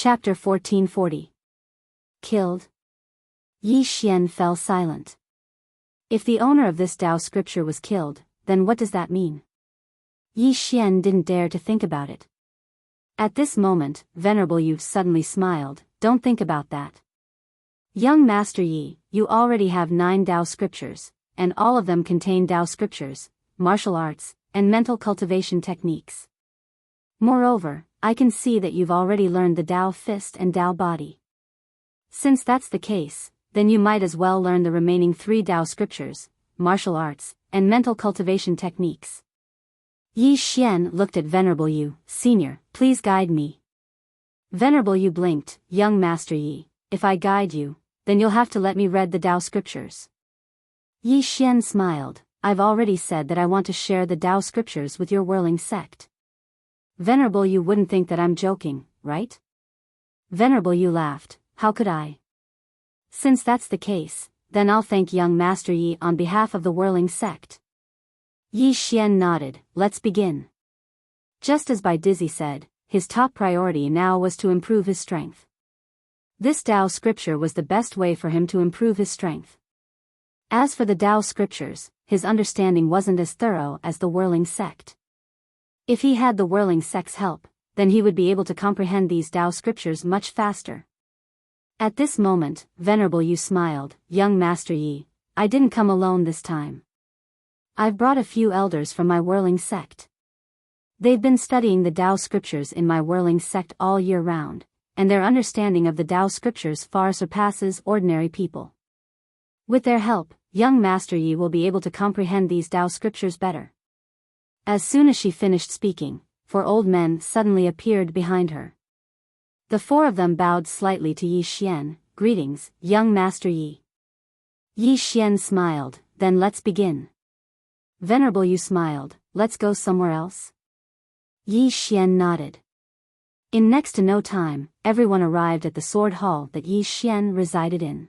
Chapter 1440. Killed? Yi Xian fell silent. If the owner of this Tao scripture was killed, then what does that mean? Yi Xian didn't dare to think about it. At this moment, Venerable Yu suddenly smiled. Don't think about that. Young Master Yi, you already have 9 Tao scriptures, and all of them contain Tao scriptures, martial arts, and mental cultivation techniques. Moreover, I can see that you've already learned the Tao fist and Tao body. Since that's the case, then you might as well learn the remaining 3 Tao scriptures, martial arts, and mental cultivation techniques. Yi Xian looked at Venerable Yu. Senior, please guide me. Venerable Yu blinked. Young Master Yi, if I guide you, then you'll have to let me read the Tao scriptures. Yi Xian smiled. I've already said that I want to share the Tao scriptures with your whirling sect. Venerable Yu wouldn't think that I'm joking, right? Venerable Yu laughed. How could I? Since that's the case, then I'll thank young Master Yi on behalf of the whirling sect. Yi Xian nodded. Let's begin. Just as Bai Dizzy said, his top priority now was to improve his strength. This Tao scripture was the best way for him to improve his strength. As for the Tao scriptures, his understanding wasn't as thorough as the whirling sect. If he had the whirling sect's help, then he would be able to comprehend these Tao scriptures much faster. At this moment, Venerable Yu smiled. Young Master Yi, I didn't come alone this time. I've brought a few elders from my whirling sect. They've been studying the Tao scriptures in my whirling sect all year round, and their understanding of the Tao scriptures far surpasses ordinary people. With their help, young Master Yi will be able to comprehend these Tao scriptures better. As soon as she finished speaking, 4 old men suddenly appeared behind her. The 4 of them bowed slightly to Yi Xian. Greetings, young Master Yi. Yi Xian smiled. Then let's begin. Venerable Yu smiled. Let's go somewhere else? Yi Xian nodded. In next to no time, everyone arrived at the sword hall that Yi Xian resided in.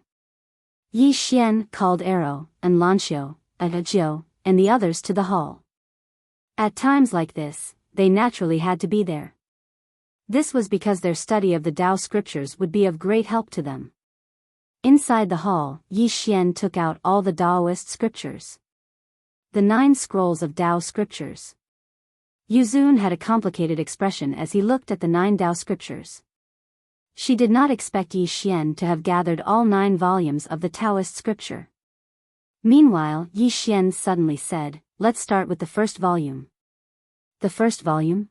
Yi Xian called Arrow, and Lanxiu, Jiu, and the others to the hall. At times like this, they naturally had to be there. This was because their study of the Tao scriptures would be of great help to them. Inside the hall, Yi Xian took out all the Taoist scriptures. The 9 scrolls of Tao scriptures. Yuzun had a complicated expression as he looked at the 9 Tao scriptures. She did not expect Yi Xian to have gathered all 9 volumes of the Taoist scripture. Meanwhile, Yi Xian suddenly said, let's start with the first volume. The first volume?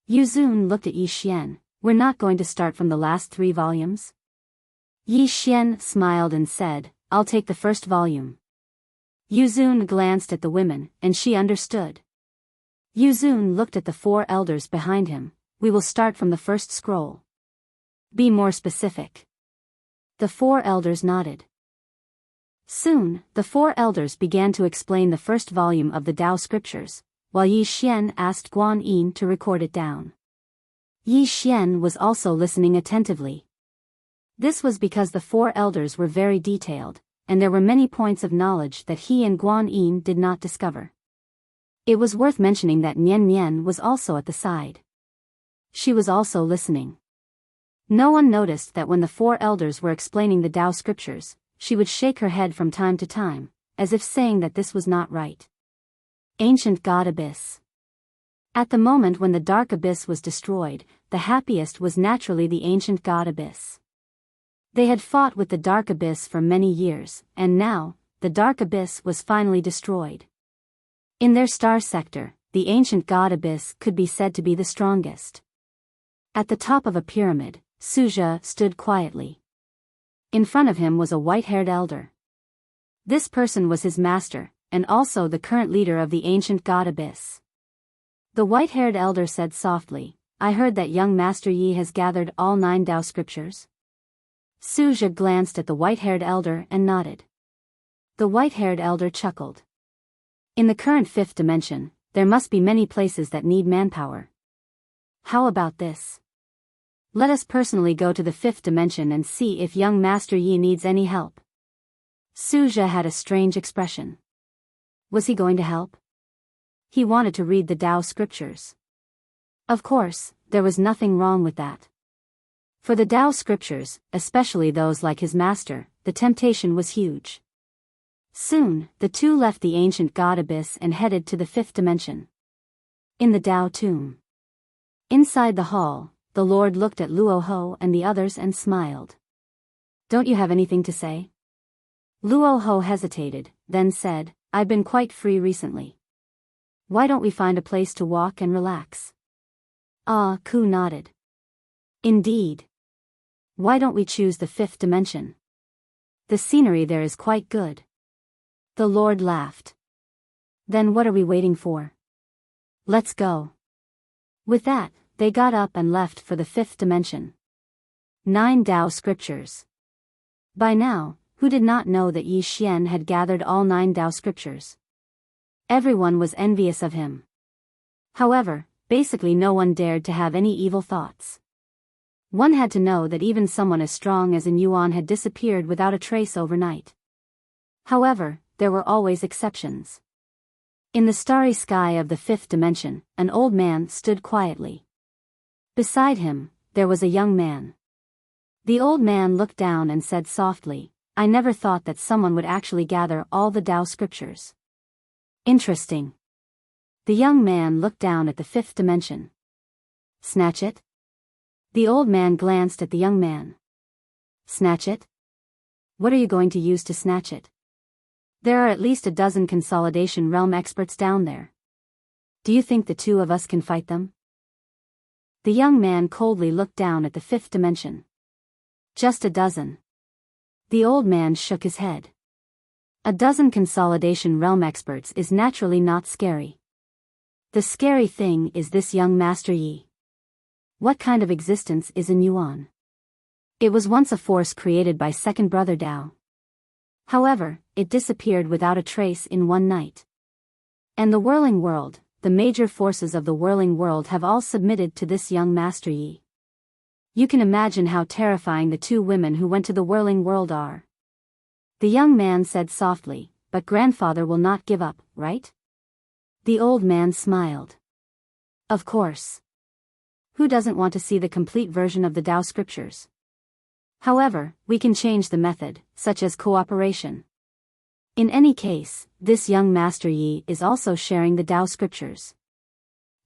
Yuzun looked at Yi Xian. We're not going to start from the last 3 volumes? Yi Xian smiled and said, I'll take the first volume. Yuzun glanced at the women, and she understood. Yuzun looked at the 4 elders behind him. We will start from the first scroll. Be more specific. The 4 elders nodded. Soon, the 4 elders began to explain the first volume of the Tao scriptures, while Yi Xian asked Guan Yin to record it down. Yi Xian was also listening attentively. This was because the 4 elders were very detailed, and there were many points of knowledge that he and Guan Yin did not discover. It was worth mentioning that Nian Nian was also at the side. She was also listening. No one noticed that when the 4 elders were explaining the Tao scriptures, she would shake her head from time to time, as if saying that this was not right. Ancient God Abyss. At the moment when the Dark Abyss was destroyed, the happiest was naturally the Ancient God Abyss. They had fought with the Dark Abyss for many years, and now, the Dark Abyss was finally destroyed. In their star sector, the Ancient God Abyss could be said to be the strongest. At the top of a pyramid, Suja stood quietly. In front of him was a white-haired elder. This person was his master, and also the current leader of the Ancient God Abyss. The white-haired elder said softly, I heard that young Master Yi has gathered all 9 Tao scriptures. Suja glanced at the white-haired elder and nodded. The white-haired elder chuckled. In the current 5th dimension, there must be many places that need manpower. How about this? Let us personally go to the 5th dimension and see if young Master Yi needs any help. Suja had a strange expression. Was he going to help? He wanted to read the Tao scriptures. Of course, there was nothing wrong with that. For the Tao scriptures, especially those like his master, the temptation was huge. Soon, the two left the ancient god abyss and headed to the fifth dimension. In the Tao tomb. Inside the hall, the Lord looked at Luo Ho and the others and smiled. Don't you have anything to say? Luo Ho hesitated, then said, I've been quite free recently. Why don't we find a place to walk and relax? Ah, Ku nodded. Indeed. Why don't we choose the fifth dimension? The scenery there is quite good. The Lord laughed. Then what are we waiting for? Let's go. With that, they got up and left for the fifth dimension. 9 Tao scriptures. By now, who did not know that Yi Xian had gathered all 9 Tao scriptures? Everyone was envious of him. However, basically no one dared to have any evil thoughts. One had to know that even someone as strong as An Yuan had disappeared without a trace overnight. However, there were always exceptions. In the starry sky of the fifth dimension, an old man stood quietly. Beside him, there was a young man. The old man looked down and said softly, I never thought that someone would actually gather all the Tao scriptures. Interesting. The young man looked down at the fifth dimension. Snatch it? The old man glanced at the young man. Snatch it? What are you going to use to snatch it? There are at least a dozen consolidation realm experts down there. Do you think the two of us can fight them? The young man coldly looked down at the fifth dimension. Just a dozen. The old man shook his head. A dozen consolidation realm experts is naturally not scary. The scary thing is this young Master Yi. What kind of existence is An Yuan? It was once a force created by second brother Tao. However, it disappeared without a trace in one night. And the whirling world, the major forces of the whirling world have all submitted to this young Master Yi. You can imagine how terrifying the two women who went to the whirling world are. The young man said softly, but grandfather will not give up, right? The old man smiled. Of course. Who doesn't want to see the complete version of the Tao scriptures? However, we can change the method, such as cooperation. In any case, this young Master Yi is also sharing the Tao scriptures.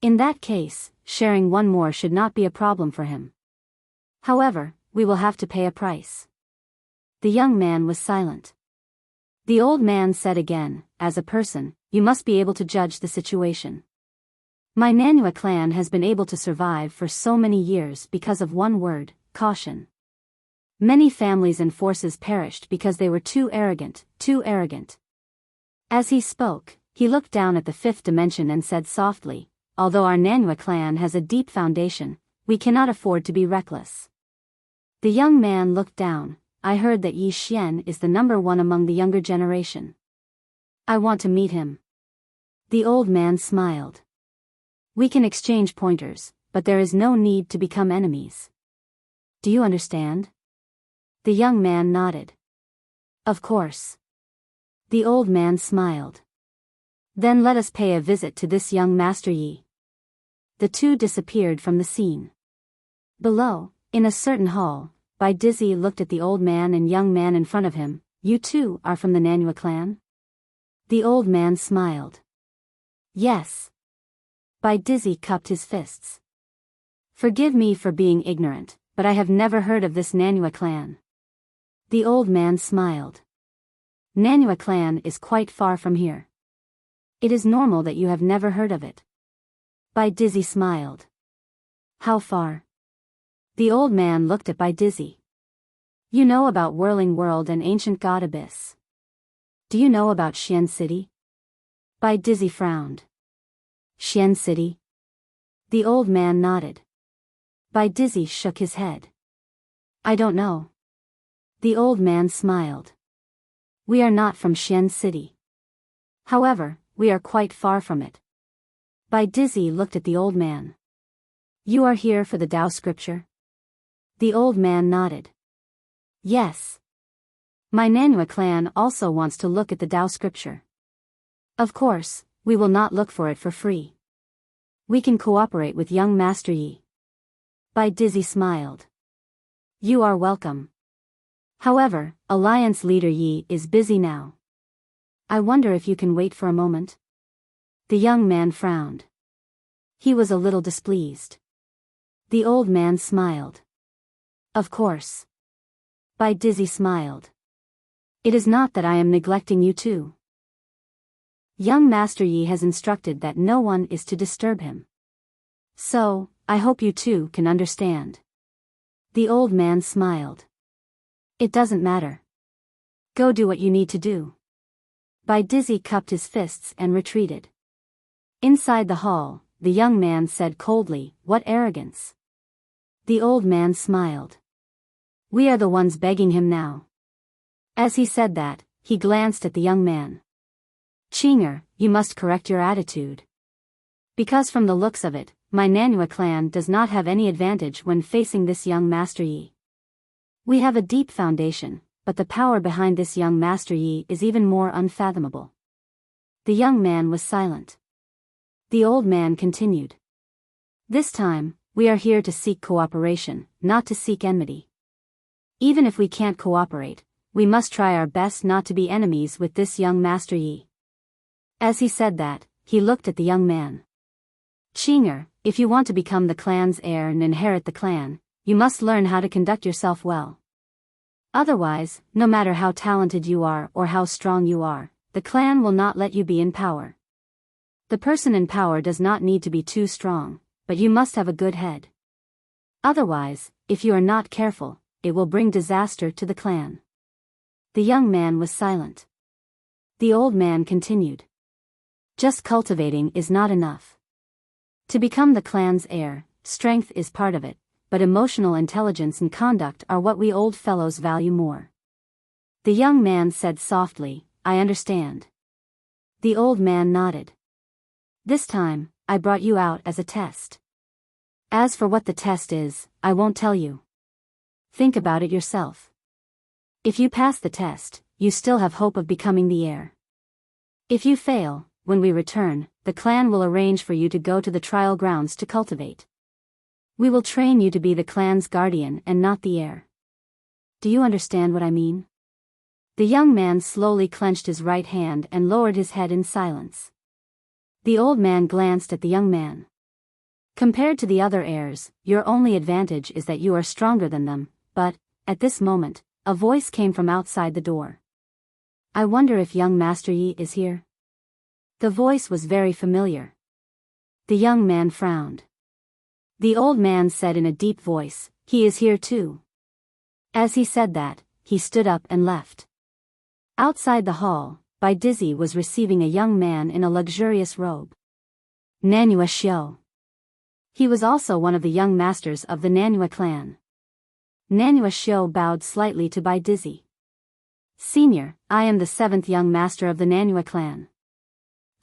In that case, sharing one more should not be a problem for him. However, we will have to pay a price. The young man was silent. The old man said again, as a person, you must be able to judge the situation. My Nanua clan has been able to survive for so many years because of one word, caution. Many families and forces perished because they were too arrogant, too arrogant. As he spoke, he looked down at the fifth dimension and said softly, although our Nanua clan has a deep foundation, we cannot afford to be reckless. The young man looked down. I heard that Yi Xian is the number one among the younger generation. I want to meet him. The old man smiled. We can exchange pointers, but there is no need to become enemies. Do you understand? The young man nodded. Of course. The old man smiled. Then let us pay a visit to this young Master Yi. The two disappeared from the scene. Below, in a certain hall, Bai Dizzy looked at the old man and young man in front of him. You two are from the Nanua clan? The old man smiled. Yes. Bai Dizzy cupped his fists. Forgive me for being ignorant, but I have never heard of this Nanua clan. The old man smiled. Nanua clan is quite far from here. It is normal that you have never heard of it. Bai Dizzy smiled. How far? The old man looked at Bai Dizzy. You know about Whirling World and Ancient God Abyss. Do you know about Xian City? Bai Dizzy frowned. Xian City? The old man nodded. Bai Dizzy shook his head. I don't know. The old man smiled. We are not from Xian City. However, we are quite far from it. Bai Dizzy looked at the old man. You are here for the Tao scripture? The old man nodded. Yes. My Nanua clan also wants to look at the Tao scripture. Of course, we will not look for it for free. We can cooperate with young Master Yi. Bai Dizzy smiled. You are welcome. However, Alliance leader Yi is busy now. I wonder if you can wait for a moment? The young man frowned. He was a little displeased. The old man smiled. Of course. Bai Dizzy smiled. It is not that I am neglecting you too. Young Master Yi has instructed that no one is to disturb him. So, I hope you too can understand. The old man smiled. It doesn't matter. Go do what you need to do. Bai Dizzy cupped his fists and retreated. Inside the hall, the young man said coldly, "What arrogance." The old man smiled. We are the ones begging him now. As he said that, he glanced at the young man. Chinger, you must correct your attitude. Because from the looks of it, my Nanua clan does not have any advantage when facing this young Master Yi. We have a deep foundation, but the power behind this young Master Yi is even more unfathomable. The young man was silent. The old man continued. This time, we are here to seek cooperation, not to seek enmity. Even if we can't cooperate, we must try our best not to be enemies with this young Master Yi. As he said that, he looked at the young man. Chinger, if you want to become the clan's heir and inherit the clan, you must learn how to conduct yourself well. Otherwise, no matter how talented you are or how strong you are, the clan will not let you be in power. The person in power does not need to be too strong, but you must have a good head. Otherwise, if you are not careful, it will bring disaster to the clan. The young man was silent. The old man continued. Just cultivating is not enough. To become the clan's heir, strength is part of it, but emotional intelligence and conduct are what we old fellows value more. The young man said softly, I understand. The old man nodded. This time, I brought you out as a test. As for what the test is, I won't tell you. Think about it yourself. If you pass the test, you still have hope of becoming the heir. If you fail, when we return, the clan will arrange for you to go to the trial grounds to cultivate. We will train you to be the clan's guardian and not the heir. Do you understand what I mean? The young man slowly clenched his right hand and lowered his head in silence. The old man glanced at the young man. Compared to the other heirs, your only advantage is that you are stronger than them, but, at this moment, a voice came from outside the door. I wonder if young Master Yi is here? The voice was very familiar. The young man frowned. The old man said in a deep voice, he is here too. As he said that, he stood up and left. Outside the hall, Bai Dizzy was receiving a young man in a luxurious robe. Nanua Xiao. He was also one of the young masters of the Nanua clan. Nanua Xiao bowed slightly to Bai Dizzy. Senior, I am the 7th young master of the Nanua clan.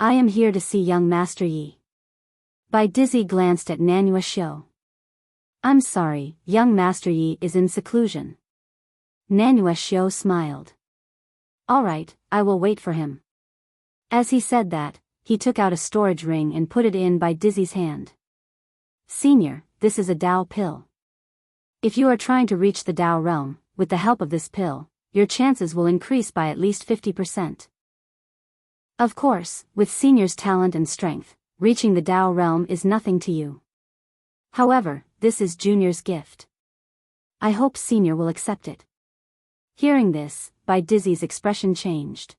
I am here to see young Master Yi. Bai Dizzy glanced at Nanua Xiao. I'm sorry, young Master Yi is in seclusion. Nanua Xiao smiled. All right, I will wait for him. As he said that, he took out a storage ring and put it in Bai Dizzy's hand. Senior, this is a Dao pill. If you are trying to reach the Dao realm, with the help of this pill, your chances will increase by at least 50%. Of course, with Senior's talent and strength, reaching the Dao realm is nothing to you. However, this is Junior's gift. I hope Senior will accept it. Hearing this, Bai Dizzy's expression changed.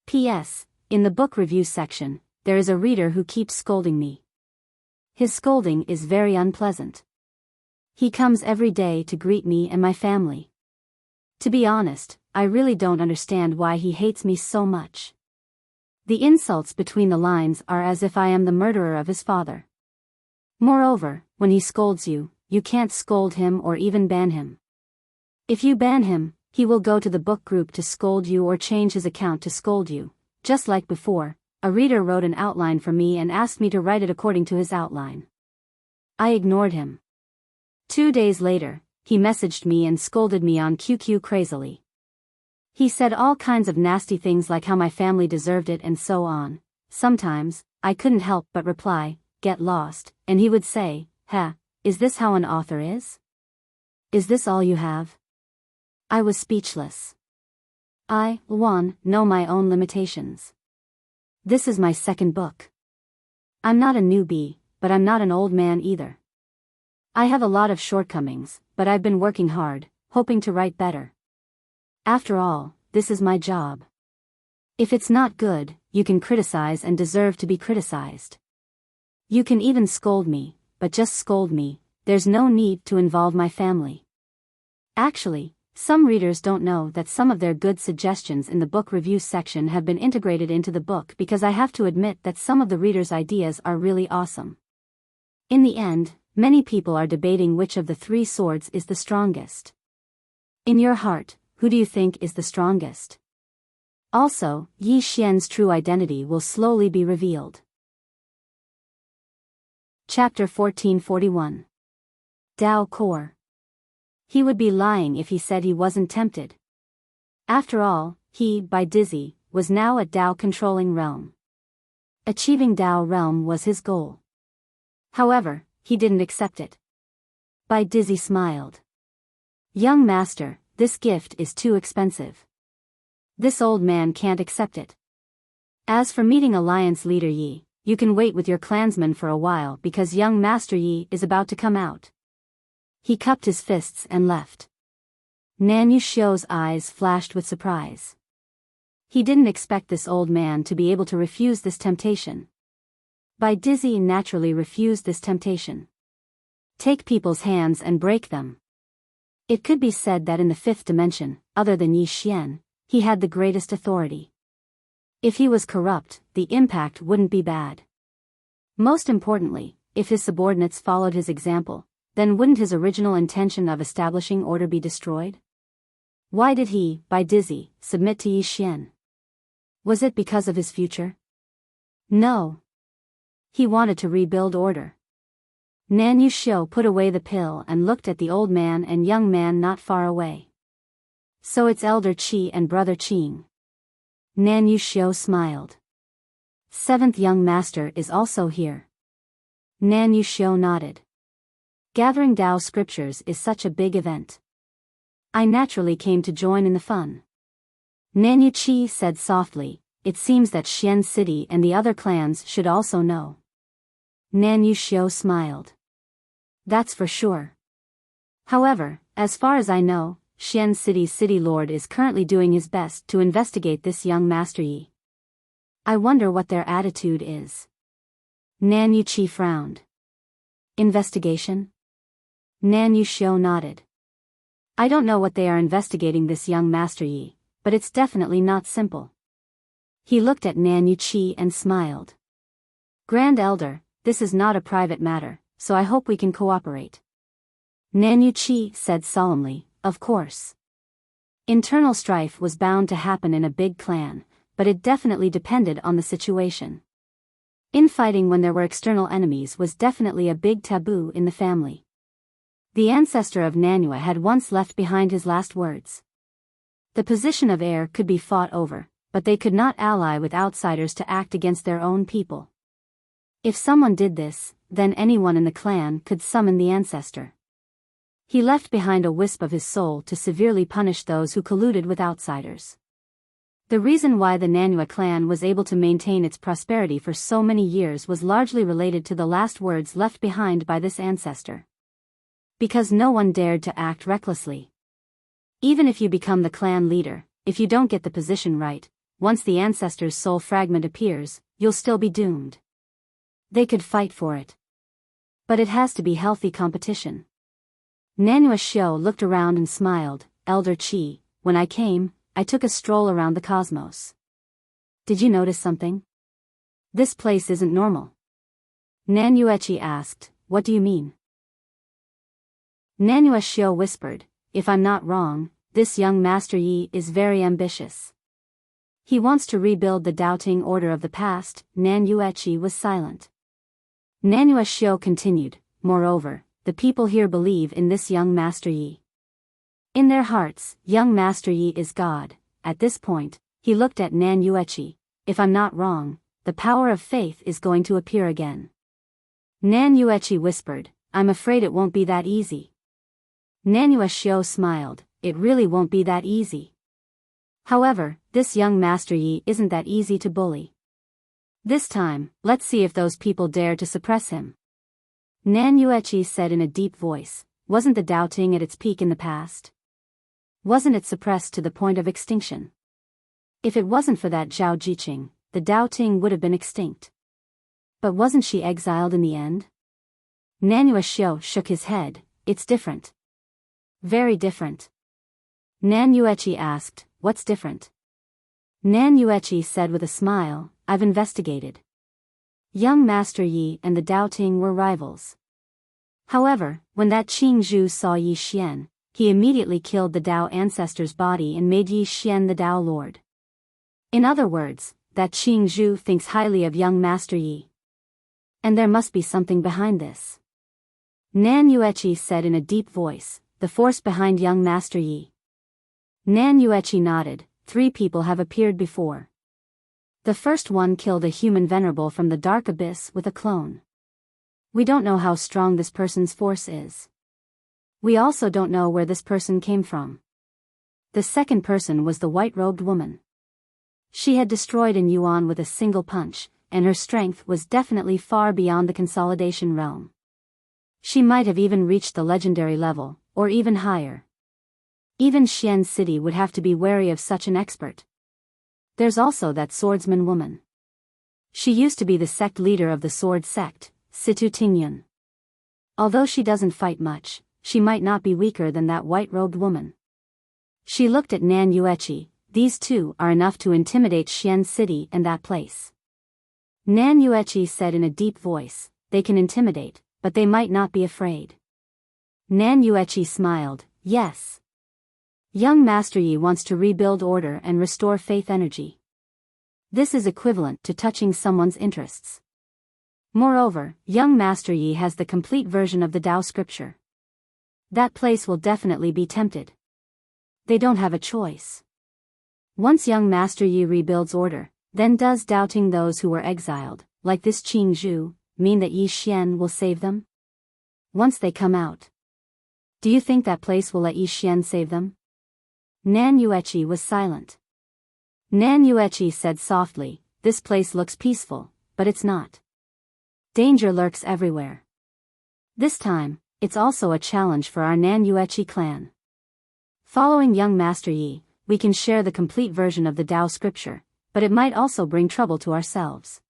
P.S. In the book review section, there is a reader who keeps scolding me. His scolding is very unpleasant. He comes every day to greet me and my family. To be honest, I really don't understand why he hates me so much. The insults between the lines are as if I am the murderer of his father. Moreover, when he scolds you, you can't scold him or even ban him. If you ban him, he will go to the book group to scold you or change his account to scold you. Just like before, a reader wrote an outline for me and asked me to write it according to his outline. I ignored him. 2 days later, he messaged me and scolded me on QQ crazily. He said all kinds of nasty things like how my family deserved it and so on. Sometimes, I couldn't help but reply, get lost, and he would say, is this how an author is? Is this all you have? I was speechless. I, Luan, know my own limitations. This is my second book. I'm not a newbie, but I'm not an old man either. I have a lot of shortcomings, but I've been working hard, hoping to write better. After all, this is my job. If it's not good, you can criticize and deserve to be criticized. You can even scold me, but just scold me, there's no need to involve my family. Actually, some readers don't know that some of their good suggestions in the book review section have been integrated into the book because I have to admit that some of the readers' ideas are really awesome. In the end, many people are debating which of the three swords is the strongest. In your heart, who do you think is the strongest? Also, Yi Xian's true identity will slowly be revealed. Chapter 1441. Dao Core. He would be lying if he said he wasn't tempted. After all, he, by Dizzy, was now at Dao controlling realm. Achieving Dao realm was his goal. However, he didn't accept it. Bai Dizzy smiled. Young master, this gift is too expensive. This old man can't accept it. As for meeting Alliance leader Yi, you can wait with your clansmen for a while because young master Yi is about to come out. He cupped his fists and left. Nan Yuxiu's eyes flashed with surprise. He didn't expect this old man to be able to refuse this temptation. Bai Dizzy naturally refused this temptation. Take people's hands and break them. It could be said that in the fifth dimension, other than Yi Xian, he had the greatest authority. If he was corrupt, the impact wouldn't be bad. Most importantly, if his subordinates followed his example, then wouldn't his original intention of establishing order be destroyed? Why did he, Bai Dizzy, submit to Yi Xian? Was it because of his future? No. He wanted to rebuild order. Nan Yuxiu put away the pill and looked at the old man and young man not far away. So it's Elder Qi and Brother Qing. Nan Yuxiu smiled. Seventh young master is also here. Nan Yuxiu nodded. Gathering Dao scriptures is such a big event. I naturally came to join in the fun. Nan Yuqi said softly, it seems that Xian City and the other clans should also know. Nan Yuxiu smiled. That's for sure. However, as far as I know, Xian City's city lord is currently doing his best to investigate this young master Yi. I wonder what their attitude is. Nan Yuqi frowned. Investigation? Nan Yuxiu nodded. I don't know what they are investigating this young master Yi, but it's definitely not simple. He looked at Nan Yuqi and smiled. Grand Elder, this is not a private matter, so I hope we can cooperate. Nan Yuqi said solemnly, of course. Internal strife was bound to happen in a big clan, but it definitely depended on the situation. Infighting when there were external enemies was definitely a big taboo in the family. The ancestor of Nanyue had once left behind his last words. The position of heir could be fought over, but they could not ally with outsiders to act against their own people. If someone did this, then anyone in the clan could summon the ancestor. He left behind a wisp of his soul to severely punish those who colluded with outsiders. The reason why the Nanyue clan was able to maintain its prosperity for so many years was largely related to the last words left behind by this ancestor. Because no one dared to act recklessly. Even if you become the clan leader, if you don't get the position right, once the ancestor's soul fragment appears, you'll still be doomed. They could fight for it. But it has to be healthy competition. Nanyue Xiu looked around and smiled, Elder Qi, when I came, I took a stroll around the cosmos. Did you notice something? This place isn't normal. Nanyue Qi asked, what do you mean? Nanyue Xiu whispered, if I'm not wrong, this young Master Yi is very ambitious. He wants to rebuild the doubting order of the past. Nanyue Qi was silent. Nanyue Xiu continued, moreover, the people here believe in this young Master Yi. In their hearts, young Master Yi is God. At this point, he looked at Nanyue Qi. If I'm not wrong, the power of faith is going to appear again. Nanyue Qi whispered, I'm afraid it won't be that easy. Nanua Xiao smiled, it really won't be that easy. However, this young Master Yi isn't that easy to bully. This time, let's see if those people dare to suppress him. Nan Yueqi said in a deep voice, wasn't the doubting at its peak in the past? Wasn't it suppressed to the point of extinction? If it wasn't for that Zhao Jiqing, the doubting would have been extinct. But wasn't she exiled in the end? Nanua Xiao shook his head, it's different. Very different. Nan Yueqi asked, what's different? Nan Yueqi said with a smile, I've investigated. Young Master Yi and the doubting were rivals. However, when that Qing Zhu saw Yi Xian, he immediately killed the Dao ancestor's body and made Yi Xian the Dao Lord. In other words, that Qing Zhu thinks highly of young Master Yi. And there must be something behind this. Nan Yueqi said in a deep voice, the force behind young Master Yi. Nan Yueqi nodded, 3 people have appeared before. The first one killed a human venerable from the dark abyss with a clone. We don't know how strong this person's force is. We also don't know where this person came from. The second person was the white-robed woman. She had destroyed an yuan with a single punch, and her strength was definitely far beyond the consolidation realm. She might have even reached the legendary level, or even higher. Even Xian City would have to be wary of such an expert. There's also that swordsman woman. She used to be the sect leader of the sword sect, Situ Tingyun. Although she doesn't fight much, she might not be weaker than that white-robed woman. She looked at Nan Yueqi, these 2 are enough to intimidate Xian City and that place. Nan Yueqi said in a deep voice, they can intimidate, but they might not be afraid. Nan Yueqi smiled, yes. Young Master Yi wants to rebuild order and restore faith energy. This is equivalent to touching someone's interests. Moreover, young Master Yi has the complete version of the Tao scripture. That place will definitely be tempted. They don't have a choice. Once young Master Yi rebuilds order, then does doubting those who were exiled, like this Qing Zhu, mean that Yi Xian will save them? Once they come out. Do you think that place will let Yi Xian save them? Nan Yueqi was silent. Nan Yueqi said softly, this place looks peaceful, but it's not. Danger lurks everywhere. This time, it's also a challenge for our Nan Yueqi clan. Following young Master Yi, we can share the complete version of the Tao scripture, but it might also bring trouble to ourselves.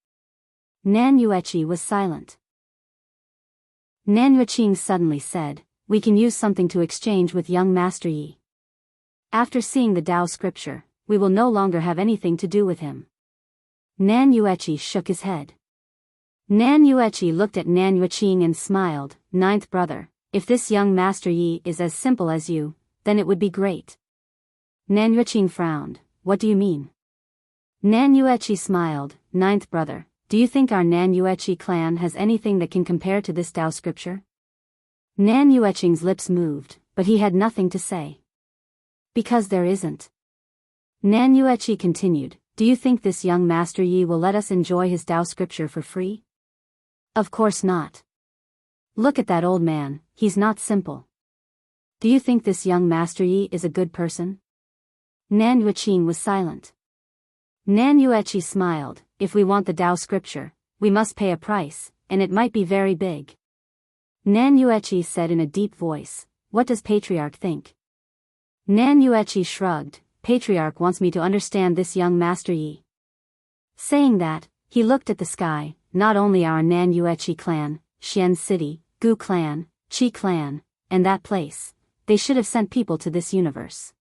Nan Yueqi was silent. Nan Yueqing suddenly said, we can use something to exchange with young Master Yi. After seeing the Tao scripture, we will no longer have anything to do with him. Nan Yueqi shook his head. Nan Yueqi looked at Nan Yueqing and smiled, 9th brother, if this young Master Yi is as simple as you, then it would be great. Nan Yueqing frowned, what do you mean? Nan Yueqi smiled, 9th brother, do you think our Nan Yueqi clan has anything that can compare to this Tao scripture? Nan Yueqing's lips moved, but he had nothing to say. Because there isn't. Nan Yueqi continued, do you think this young Master Yi will let us enjoy his Tao scripture for free? Of course not. Look at that old man, he's not simple. Do you think this young Master Yi is a good person? Nan Yueqing was silent. Nan Yueqi smiled, if we want the Tao scripture, we must pay a price, and it might be very big. Nan Yueqi said in a deep voice, what does Patriarch think? Nan Yueqi shrugged, Patriarch wants me to understand this young Master Yi. Saying that, he looked at the sky, not only our Nan Yueqi clan, Xian City, Gu clan, Qi clan, and that place, they should have sent people to this universe.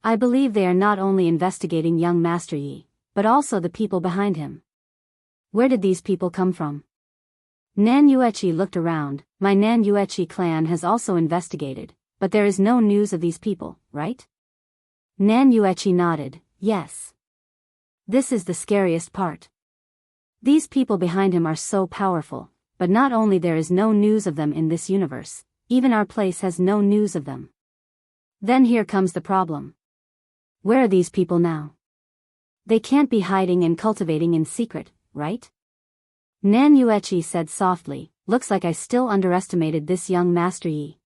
I believe they are not only investigating young Master Yi, but also the people behind him. Where did these people come from? Nan Yueqi looked around, my Nan Yueqi clan has also investigated, but there is no news of these people, right? Nan Yueqi nodded, yes. This is the scariest part. These people behind him are so powerful, but not only there is no news of them in this universe, even our place has no news of them. Then here comes the problem. Where are these people now? They can't be hiding and cultivating in secret, right? Nan Yueqi said softly, looks like I still underestimated this young Master Yi.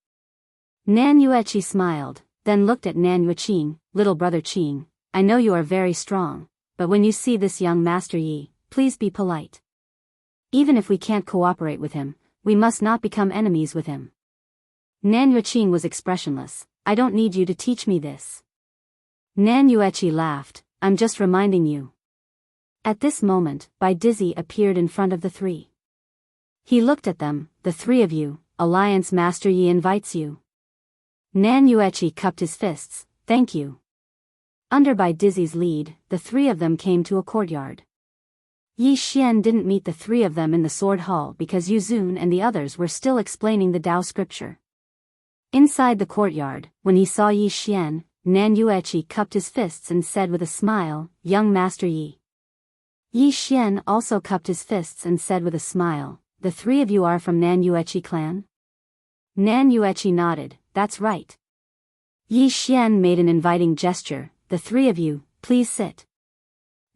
Nan Yueqi smiled, then looked at Nan Yueqing. Little brother Qing, I know you are very strong, but when you see this young Master Yi, please be polite. Even if we can't cooperate with him, we must not become enemies with him. Nan Yueqing was expressionless. I don't need you to teach me this. Nan Yueqi laughed, I'm just reminding you. At this moment, Bai Dizzy appeared in front of the three. He looked at them, the three of you, Alliance Master Yi invites you. Nan Yueqi cupped his fists, thank you. Under Bai Dizzy's lead, the three of them came to a courtyard. Yi Xian didn't meet the three of them in the sword hall because Yu Zun and the others were still explaining the Tao scripture. Inside the courtyard, when he saw Yi Xian, Nan Yueqi cupped his fists and said with a smile, Young Master Yi. Yi Xian also cupped his fists and said with a smile, the three of you are from Nan Yueqi clan? Nan Yueqi nodded, that's right. Yi Xian made an inviting gesture, the three of you, please sit.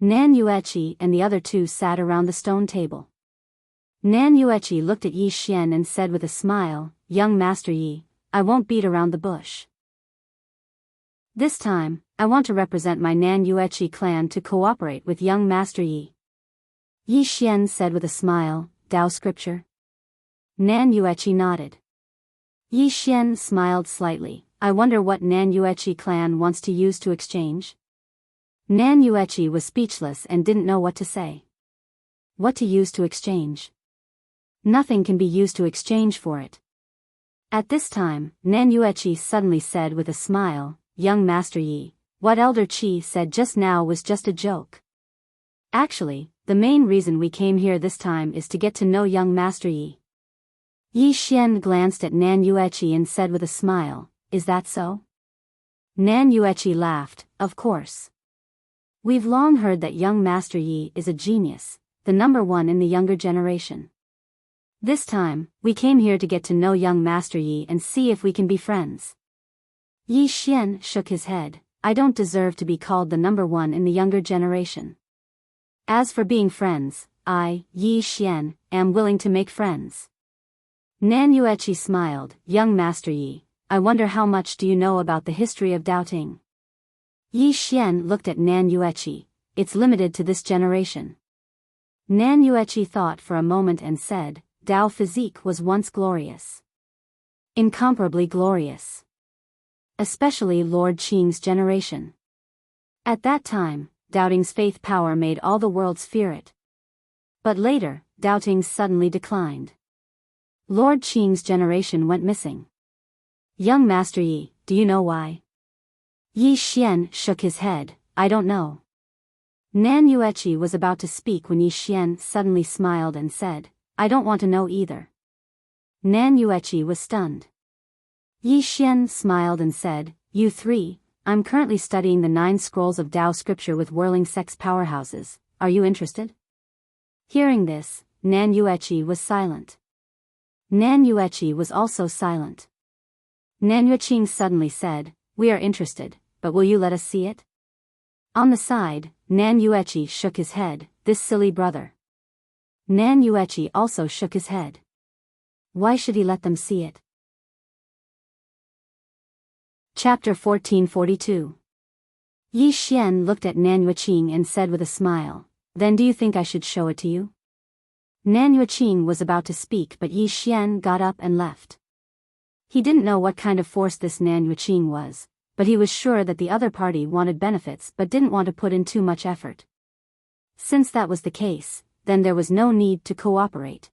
Nan Yueqi and the other two sat around the stone table. Nan Yueqi looked at Yi Xian and said with a smile, Young Master Yi, I won't beat around the bush. This time, I want to represent my Nan Yueqi clan to cooperate with young Master Yi. Yi Xian said with a smile, Tao scripture? Nan Yueqi nodded. Yi Xian smiled slightly, I wonder what Nan Yueqi clan wants to use to exchange? Nan Yueqi was speechless and didn't know what to say. What to use to exchange? Nothing can be used to exchange for it. At this time, Nan Yueqi suddenly said with a smile, Young Master Yi, what Elder Qi said just now was just a joke. Actually, the main reason we came here this time is to get to know young Master Yi. Yi Xian glanced at Nan Yueqi and said with a smile, Is that so? Nan Yueqi laughed, Of course. We've long heard that young Master Yi is a genius, the number one in the younger generation. This time, we came here to get to know young Master Yi and see if we can be friends. Yi Xian shook his head, I don't deserve to be called the number one in the younger generation. As for being friends, I, Yi Xian, am willing to make friends. Nan Yueqi smiled, Young Master Yi, I wonder how much do you know about the history of doubting? Yi Xian looked at Nan Yueqi, it's limited to this generation. Nan Yueqi thought for a moment and said, Tao physique was once glorious. Incomparably glorious. Especially Lord Qing's generation. At that time, doubting's faith power made all the worlds fear it. But later, doubting suddenly declined. Lord Qing's generation went missing. Young Master Yi, do you know why? Yi Xian shook his head, I don't know. Nan Yueqi was about to speak when Yi Xian suddenly smiled and said, I don't want to know either. Nan Yueqi was stunned. Yi Xian smiled and said, You three, I'm currently studying the 9 scrolls of Tao scripture with whirling sex powerhouses, are you interested? Hearing this, Nan Yueqi was silent. Nan Yueqi was also silent. Nan Yueqing suddenly said, We are interested, but will you let us see it? On the side, Nan Yueqi shook his head, this silly brother. Nan Yueqi also shook his head. Why should he let them see it? Chapter 1442. Yi Xian looked at Nan Yueqing and said with a smile, Then do you think I should show it to you? Nan Yueqing was about to speak but Yi Xian got up and left. He didn't know what kind of force this Nan Yueqing was, but he was sure that the other party wanted benefits but didn't want to put in too much effort. Since that was the case, then there was no need to cooperate.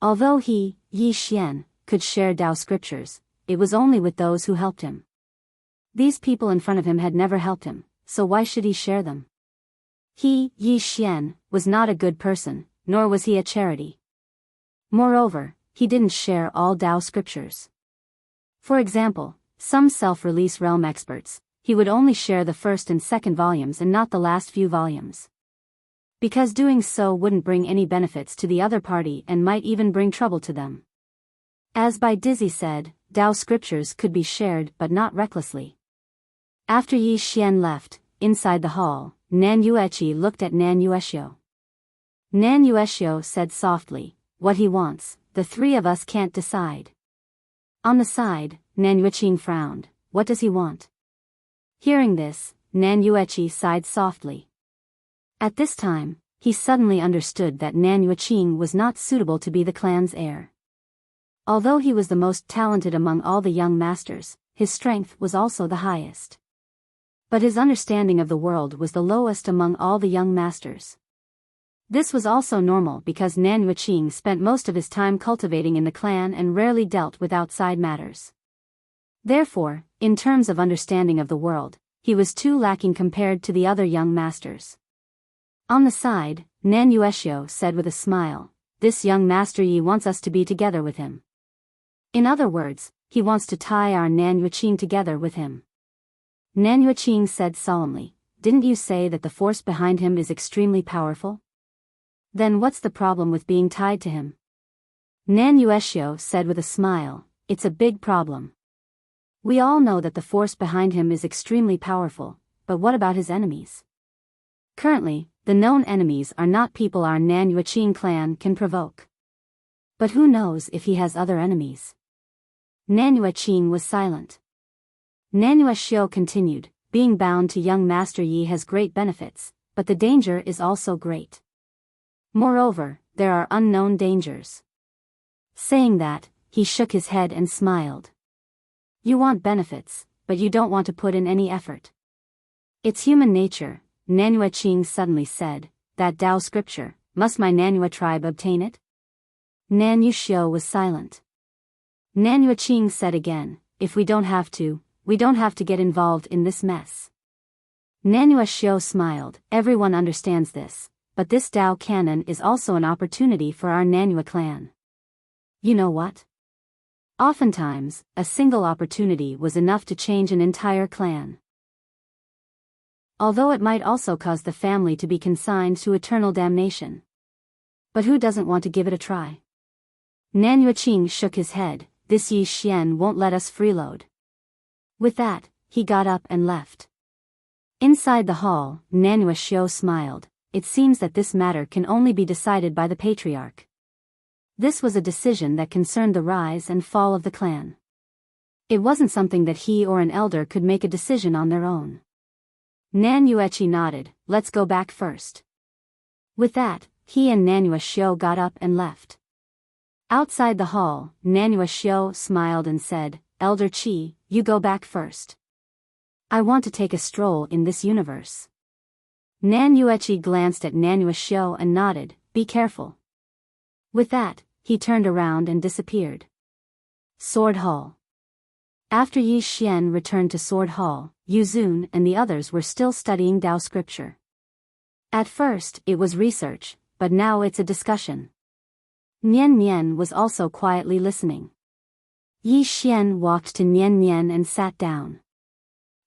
Although he, Yi Xian, could share Tao scriptures, it was only with those who helped him. These people in front of him had never helped him, so why should he share them? He, Yi Xian, was not a good person, nor was he a charity. Moreover, he didn't share all Tao scriptures. For example, some self-release realm experts, he would only share the first and second volumes and not the last few volumes. Because doing so wouldn't bring any benefits to the other party and might even bring trouble to them. As Bai Dizzy said, Tao scriptures could be shared but not recklessly. After Yi Xian left, inside the hall, Nan Yueqi looked at Nan Yueshio. Nan Yueshio said softly, What he wants, the three of us can't decide. On the side, Nan Yueqing frowned. What does he want? Hearing this, Nan Yueqi sighed softly. At this time, he suddenly understood that Nan Yueqing was not suitable to be the clan's heir. Although he was the most talented among all the young masters, his strength was also the highest. But his understanding of the world was the lowest among all the young masters. This was also normal because Nan Yueqing spent most of his time cultivating in the clan and rarely dealt with outside matters. Therefore, in terms of understanding of the world, he was too lacking compared to the other young masters. On the side, Nan Yuexiu said with a smile, "This young master Yi wants us to be together with him. In other words, he wants to tie our Nan Yueqing together with him." Nan Yueqing said solemnly, "Didn't you say that the force behind him is extremely powerful? Then what's the problem with being tied to him?" Nan Yuexiu said with a smile, "It's a big problem. We all know that the force behind him is extremely powerful, but what about his enemies? Currently, the known enemies are not people our Nan Yueqing clan can provoke. But who knows if he has other enemies?" Nan Yueqing was silent. Nan Yuexiu continued, "Being bound to young Master Yi has great benefits, but the danger is also great. Moreover, there are unknown dangers." Saying that, he shook his head and smiled. "You want benefits, but you don't want to put in any effort. It's human nature," Nan Yueqing suddenly said. "That Tao scripture, must my Nanyue tribe obtain it?" Nan Yuexiu was silent. Nan Yueqing said again, "If we don't have to, we don't have to get involved in this mess." Nan Yuexiu smiled. "Everyone understands this, but this Tao canon is also an opportunity for our Nanyue clan. You know what? Oftentimes, a single opportunity was enough to change an entire clan. Although it might also cause the family to be consigned to eternal damnation. But who doesn't want to give it a try?" Nan Yueqing shook his head. "This Yi Xian won't let us freeload." With that, he got up and left. Inside the hall, Nan Yuexiu smiled. "It seems that this matter can only be decided by the patriarch." This was a decision that concerned the rise and fall of the clan. It wasn't something that he or an elder could make a decision on their own. Nan Yueqi nodded. "Let's go back first." With that, he and Nan Yuexiu got up and left. Outside the hall, Nan Yuexiu smiled and said, "Elder Qi, you go back first. I want to take a stroll in this universe." Nan Yueqi glanced at Nan Yuexiu and nodded, "Be careful." With that, he turned around and disappeared. Sword Hall. After Yi Xian returned to Sword Hall, Yu Zun and the others were still studying Tao scripture. At first, it was research, but now it's a discussion. Nian Nian was also quietly listening. Yi Xian walked to Nian Nian and sat down.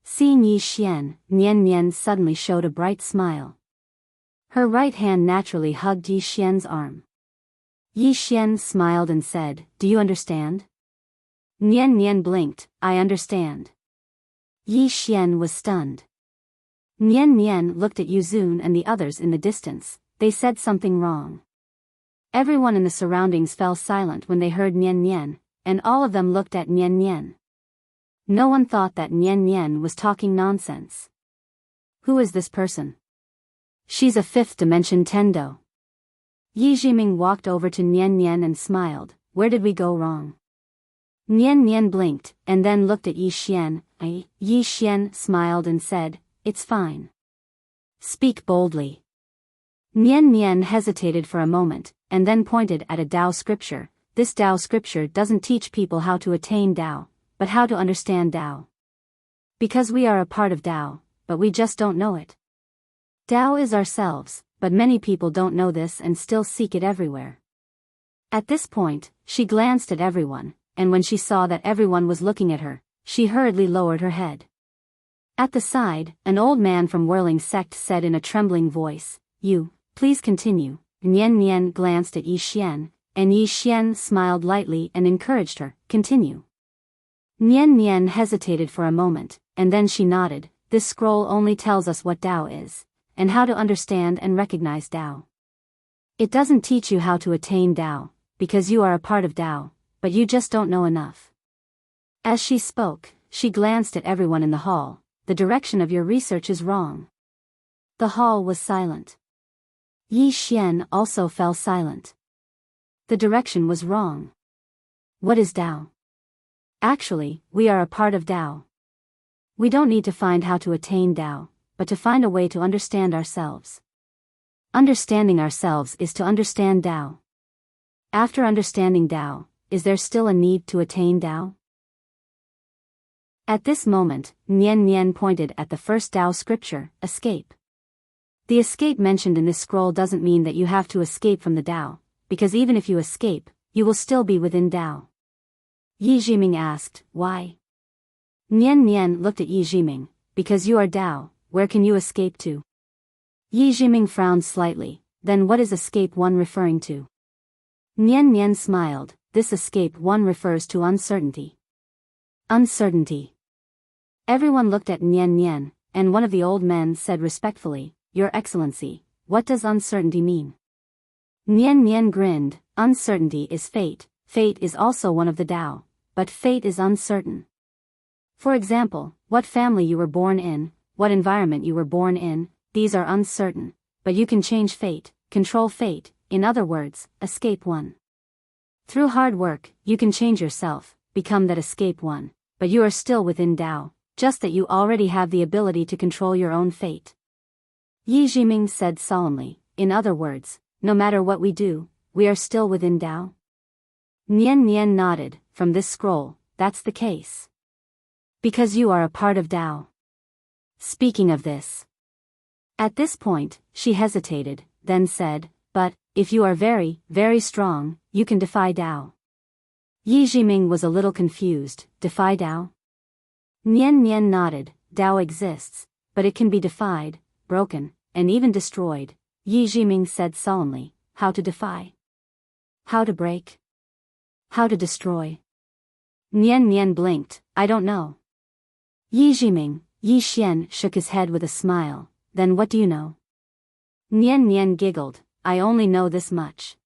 Seeing Yi Xian, Nian Nian suddenly showed a bright smile. Her right hand naturally hugged Yi Xian's arm. Yi Xian smiled and said, "Do you understand?" Nian Nian blinked. "I understand." Yi Xian was stunned. Nian Nian looked at Yu Zun and the others in the distance. They said something wrong. Everyone in the surroundings fell silent when they heard Nian Nian, and all of them looked at Nian Nian. No one thought that Nian Nian was talking nonsense. "Who is this person?" "She's a fifth dimension Tendo." Yi Jiming walked over to Nian Nian and smiled. "Where did we go wrong?" Nian Nian blinked, and then looked at Yi Xian. Yi Xian smiled and said, "It's fine. Speak boldly." Nian Nian hesitated for a moment, and then pointed at a Tao scripture. "This Tao scripture doesn't teach people how to attain Tao, but how to understand Tao. Because we are a part of Tao, but we just don't know it. Tao is ourselves, but many people don't know this and still seek it everywhere." At this point, she glanced at everyone, and when she saw that everyone was looking at her, she hurriedly lowered her head. At the side, an old man from Whirling Sect said in a trembling voice, "You, please continue." Nian Nian glanced at Yi Xian, and Yi Xian smiled lightly and encouraged her, "Continue." Nian Nian hesitated for a moment, and then she nodded. "This scroll only tells us what Tao is, and how to understand and recognize Tao. It doesn't teach you how to attain Tao, because you are a part of Tao, but you just don't know enough. As she spoke, she glanced at everyone in the hall. The direction of your research is wrong. The hall was silent. Yi Xian also fell silent. The direction was wrong. What is Tao? Actually, we are a part of Tao. We don't need to find how to attain Tao, but to find a way to understand ourselves. Understanding ourselves is to understand Tao. After understanding Tao, is there still a need to attain Tao? At this moment, Nian Nian pointed at the first Tao scripture, escape. The escape mentioned in this scroll doesn't mean that you have to escape from the Tao, because even if you escape, you will still be within Tao. Yi Jiming asked, why? Nian Nian looked at Yi Jiming, because you are Tao, where can you escape to? Yi Jiming frowned slightly, then what is escape one referring to? Nian Nian smiled, this escape one refers to uncertainty. Uncertainty. Everyone looked at Nian Nian, and one of the old men said respectfully, Your Excellency, what does uncertainty mean? Nian Nian grinned, uncertainty is fate. Fate is also one of the Tao, but fate is uncertain. For example, what family you were born in, what environment you were born in, these are uncertain, but you can change fate, control fate, in other words, escape one. Through hard work, you can change yourself, become that escape one, but you are still within Tao, just that you already have the ability to control your own fate. Yi Jiming said solemnly, in other words, no matter what we do, we are still within Tao. Nian Nian nodded, from this scroll, that's the case. Because you are a part of Tao. Speaking of this. At this point, she hesitated, then said, but, if you are very, very strong, you can defy Tao. Yi Jiming was a little confused, defy Tao? Nian Nian nodded, Tao exists, but it can be defied, broken, and even destroyed. Yi Jiming said solemnly, how to defy? How to break? How to destroy? Nian Nian blinked, I don't know. Yi Jiming, Yi Xian shook his head with a smile, then what do you know? Nian Nian giggled, I only know this much.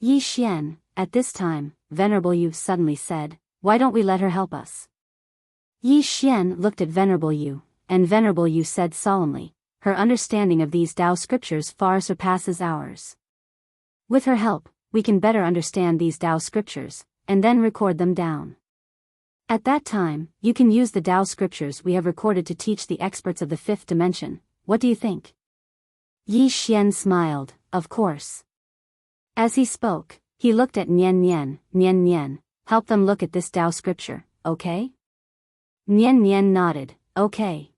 Yi Xian, at this time, Venerable Yu suddenly said, why don't we let her help us? Yi Xian looked at Venerable Yu, and Venerable Yu said solemnly, her understanding of these Tao scriptures far surpasses ours. With her help, we can better understand these Tao scriptures, and then record them down. At that time, you can use the Tao scriptures we have recorded to teach the experts of the fifth dimension. What do you think? Yi Xian smiled, of course. As he spoke, he looked at Nian Nian, help them look at this Tao scripture, okay? Nian Nian nodded, okay.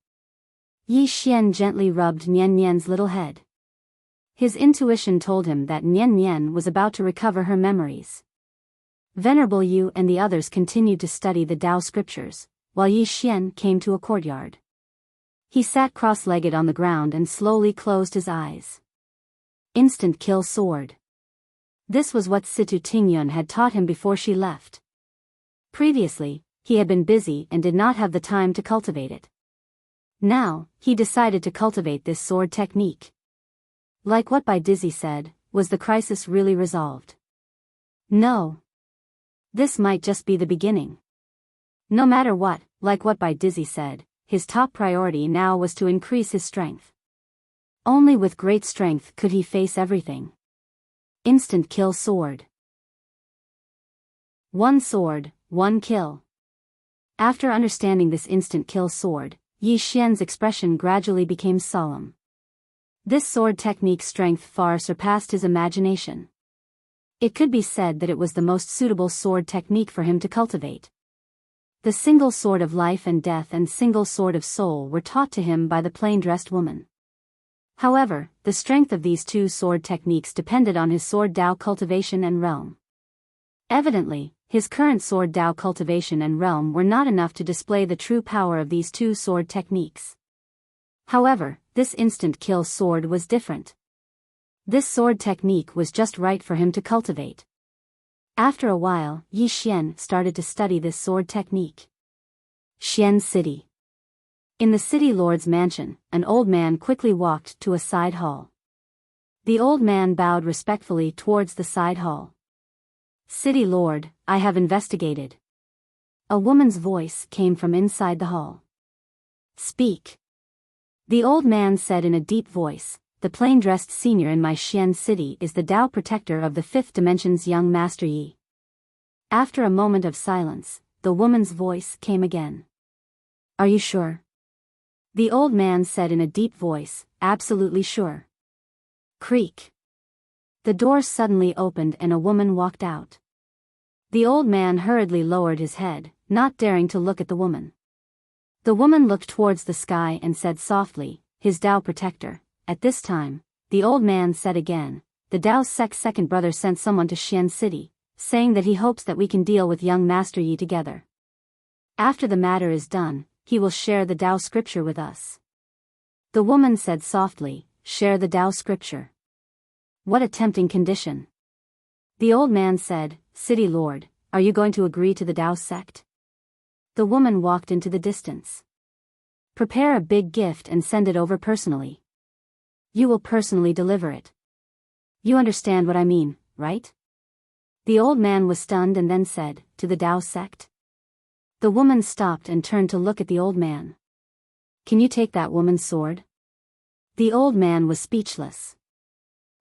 Yi Xian gently rubbed Nian Nian's little head. His intuition told him that Nian Nian was about to recover her memories. Venerable Yu and the others continued to study the Tao scriptures, while Yi Xian came to a courtyard. He sat cross-legged on the ground and slowly closed his eyes. Instant kill sword. This was what Situ Tingyun had taught him before she left. Previously, he had been busy and did not have the time to cultivate it. Now, he decided to cultivate this sword technique. Like what Bai Dizzy said, was the crisis really resolved? No. This might just be the beginning. No matter what, like what Bai Dizzy said, his top priority now was to increase his strength. Only with great strength could he face everything. Instant kill sword. One sword, one kill. After understanding this instant kill sword, Yi Xian's expression gradually became solemn. This sword technique's strength far surpassed his imagination. It could be said that it was the most suitable sword technique for him to cultivate. The single sword of life and death and single sword of soul were taught to him by the plain-dressed woman. However, the strength of these two sword techniques depended on his sword Tao cultivation and realm. Evidently, his current sword Tao cultivation and realm were not enough to display the true power of these two sword techniques. However, this instant kill sword was different. This sword technique was just right for him to cultivate. After a while, Yi Xian started to study this sword technique. Xian City. In the city lord's mansion, an old man quickly walked to a side hall. The old man bowed respectfully towards the side hall. City lord, I have investigated. A woman's voice came from inside the hall. Speak. The old man said in a deep voice, the plain-dressed senior in my Xian city is the Tao protector of the fifth dimension's young master Yi. After a moment of silence, the woman's voice came again. Are you sure? The old man said in a deep voice, absolutely sure. Creak. The door suddenly opened and a woman walked out. The old man hurriedly lowered his head, not daring to look at the woman. The woman looked towards the sky and said softly, his Tao protector. At this time, the old man said again, the Tao sect's second brother sent someone to Xian City, saying that he hopes that we can deal with young Master Yi together. After the matter is done, he will share the Tao scripture with us. The woman said softly, share the Tao scripture. What a tempting condition. The old man said, City Lord, are you going to agree to the Tao sect? The woman walked into the distance. Prepare a big gift and send it over personally. You will personally deliver it. You understand what I mean, right? The old man was stunned and then said, to the Tao sect? The woman stopped and turned to look at the old man. Can you take that woman's sword? The old man was speechless.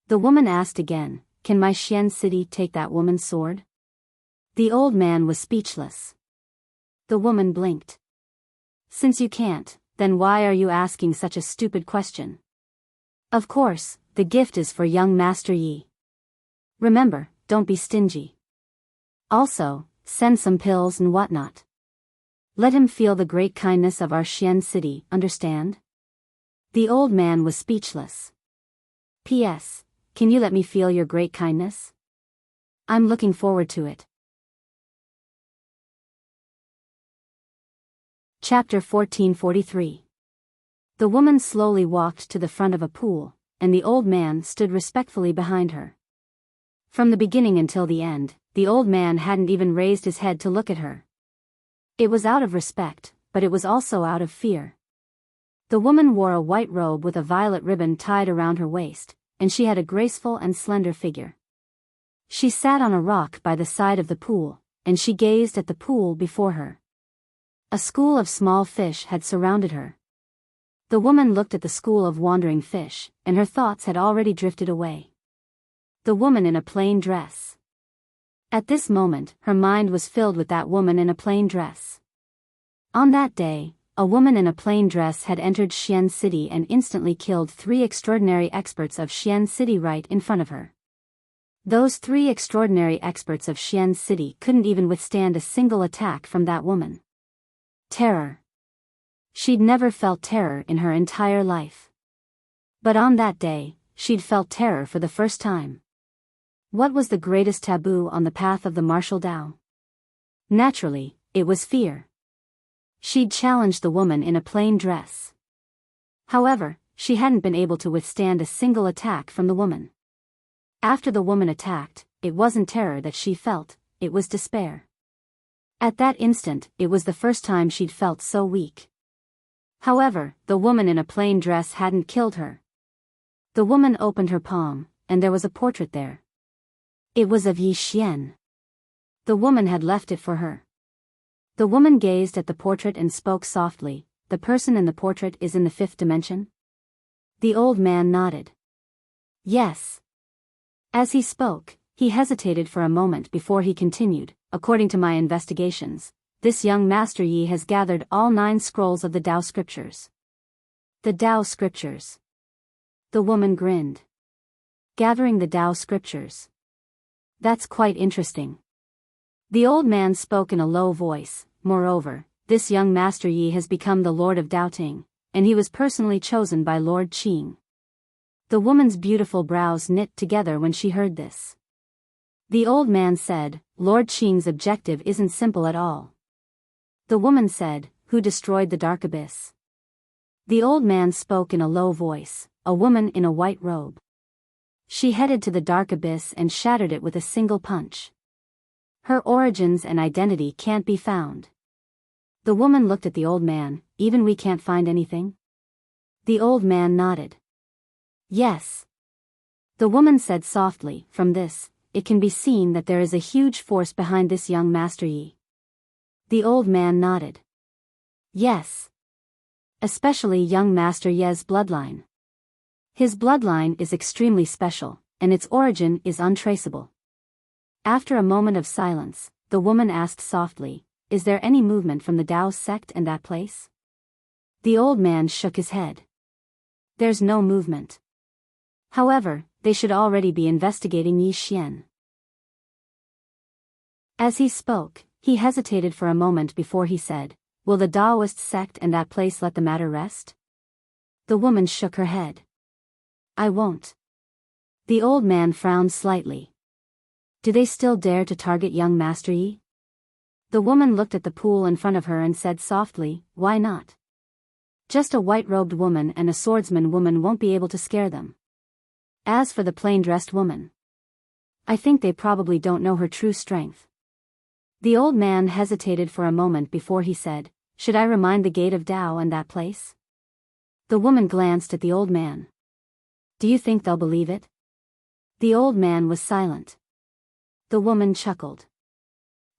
The woman asked again, can my Xian city take that woman's sword? The old man was speechless. The woman blinked. Since you can't, then why are you asking such a stupid question? Of course, the gift is for young Master Yi. Remember, don't be stingy. Also, send some pills and whatnot. Let him feel the great kindness of our Xian city, understand? The old man was speechless. P.S. Can you let me feel your great kindness? I'm looking forward to it. Chapter 1443. The woman slowly walked to the front of a pool, and the old man stood respectfully behind her. From the beginning until the end, the old man hadn't even raised his head to look at her. It was out of respect, but it was also out of fear. The woman wore a white robe with a violet ribbon tied around her waist, and she had a graceful and slender figure. She sat on a rock by the side of the pool, and she gazed at the pool before her. A school of small fish had surrounded her. The woman looked at the school of wandering fish, and her thoughts had already drifted away. The woman in a plain dress. At this moment, her mind was filled with that woman in a plain dress. On that day, a woman in a plain dress had entered Xian City and instantly killed 3 extraordinary experts of Xian City right in front of her. Those 3 extraordinary experts of Xian City couldn't even withstand a single attack from that woman. Terror. She'd never felt terror in her entire life. But on that day, she'd felt terror for the first time. What was the greatest taboo on the path of the martial Tao? Naturally, it was fear. She'd challenged the woman in a plain dress. However, she hadn't been able to withstand a single attack from the woman. After the woman attacked, it wasn't terror that she felt, it was despair. At that instant, it was the first time she'd felt so weak. However, the woman in a plain dress hadn't killed her. The woman opened her palm, and there was a portrait there. It was of Yi Xian. The woman had left it for her. The woman gazed at the portrait and spoke softly, the person in the portrait is in the 5th dimension? The old man nodded. Yes. As he spoke, he hesitated for a moment before he continued, according to my investigations, this young Master Yi has gathered all 9 scrolls of the Tao scriptures. The Tao scriptures. The woman grinned. Gathering the Tao scriptures. That's quite interesting. The old man spoke in a low voice, moreover, this young Master Yi has become the Lord of Daoting, and he was personally chosen by Lord Qing. The woman's beautiful brows knit together when she heard this. The old man said, Lord Qing's objective isn't simple at all. The woman said, who destroyed the dark abyss? The old man spoke in a low voice, a woman in a white robe. She headed to the dark abyss and shattered it with a single punch. Her origins and identity can't be found. The woman looked at the old man, even we can't find anything? The old man nodded. Yes. The woman said softly, from this, it can be seen that there is a huge force behind this young Master Yi. The old man nodded. Yes. Especially young Master Ye's bloodline. His bloodline is extremely special, and its origin is untraceable. After a moment of silence, the woman asked softly, "Is there any movement from the Dao sect in that place?" The old man shook his head. There's no movement. However, they should already be investigating Yi Xian. As he spoke, he hesitated for a moment before he said, "Will the Daoist sect in that place let the matter rest?" The woman shook her head. "I won't." The old man frowned slightly. "Do they still dare to target young Master Yi?" The woman looked at the pool in front of her and said softly, "Why not? Just a white-robed woman and a swordsman woman won't be able to scare them. As for the plain-dressed woman, I think they probably don't know her true strength." The old man hesitated for a moment before he said, "Should I remind the gate of Dao and that place?" The woman glanced at the old man. "Do you think they'll believe it?" The old man was silent. The woman chuckled.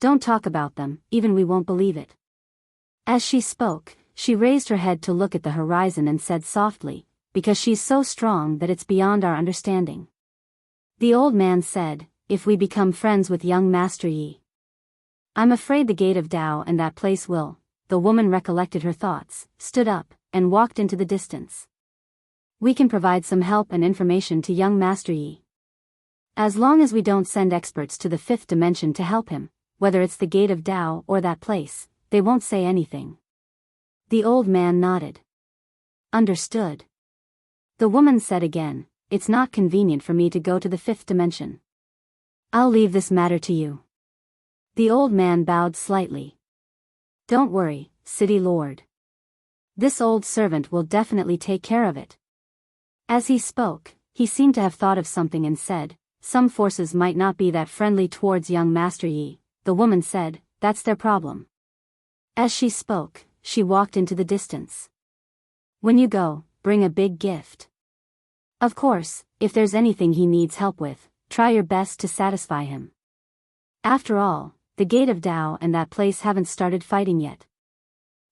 "Don't talk about them, even we won't believe it." As she spoke, she raised her head to look at the horizon and said softly, "Because she's so strong that it's beyond our understanding." The old man said, "If we become friends with young Master Yi, I'm afraid the gate of Dao and that place will." The woman recollected her thoughts, stood up, and walked into the distance. "We can provide some help and information to young Master Yi. As long as we don't send experts to the fifth dimension to help him, whether it's the gate of Dao or that place, they won't say anything." The old man nodded. "Understood." The woman said again, "It's not convenient for me to go to the fifth dimension. I'll leave this matter to you." The old man bowed slightly. "Don't worry, City Lord. This old servant will definitely take care of it." As he spoke, he seemed to have thought of something and said, "Some forces might not be that friendly towards young Master Yi." The woman said, "That's their problem." As she spoke, she walked into the distance. "When you go, bring a big gift. Of course, if there's anything he needs help with, try your best to satisfy him. After all, the gate of Dao and that place haven't started fighting yet.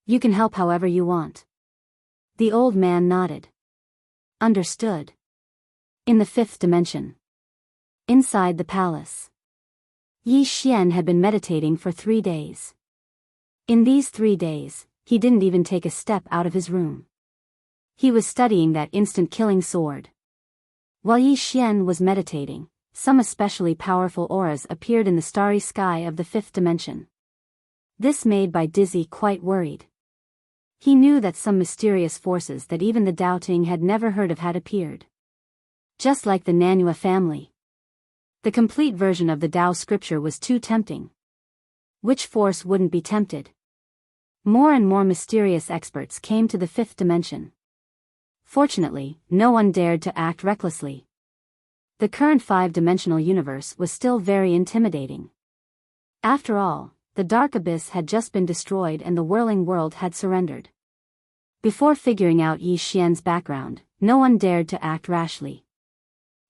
You can help however you want." The old man nodded. "Understood." In the fifth dimension. Inside the palace. Yi Xian had been meditating for 3 days. In these 3 days, he didn't even take a step out of his room. He was studying that instant-killing sword. While Yi Xian was meditating, some especially powerful auras appeared in the starry sky of the fifth dimension. This made Bai Dizzy quite worried. He knew that some mysterious forces that even the Doubting had never heard of had appeared. Just like the Nanua family. The complete version of the Dao scripture was too tempting. Which force wouldn't be tempted? More and more mysterious experts came to the fifth dimension. Fortunately, no one dared to act recklessly. The current 5-dimensional universe was still very intimidating. After all, the dark abyss had just been destroyed and the whirling world had surrendered. Before figuring out Yi Xian's background, no one dared to act rashly.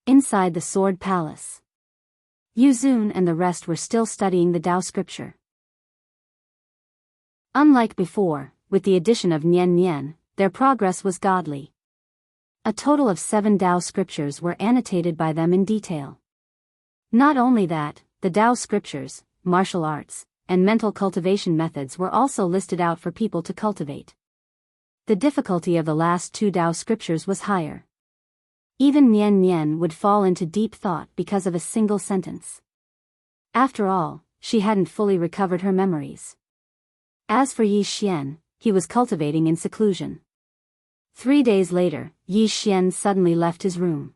Inside the Sword Palace, Yu Zun and the rest were still studying the Dao scripture. Unlike before, with the addition of Nian Nian, their progress was godly. A total of 7 Dao scriptures were annotated by them in detail. Not only that, the Dao scriptures, martial arts, and mental cultivation methods were also listed out for people to cultivate. The difficulty of the last 2 Dao scriptures was higher. Even Nian Nian would fall into deep thought because of a single sentence. After all, she hadn't fully recovered her memories. As for Yi Xian, he was cultivating in seclusion. 3 days later, Yi Xian suddenly left his room.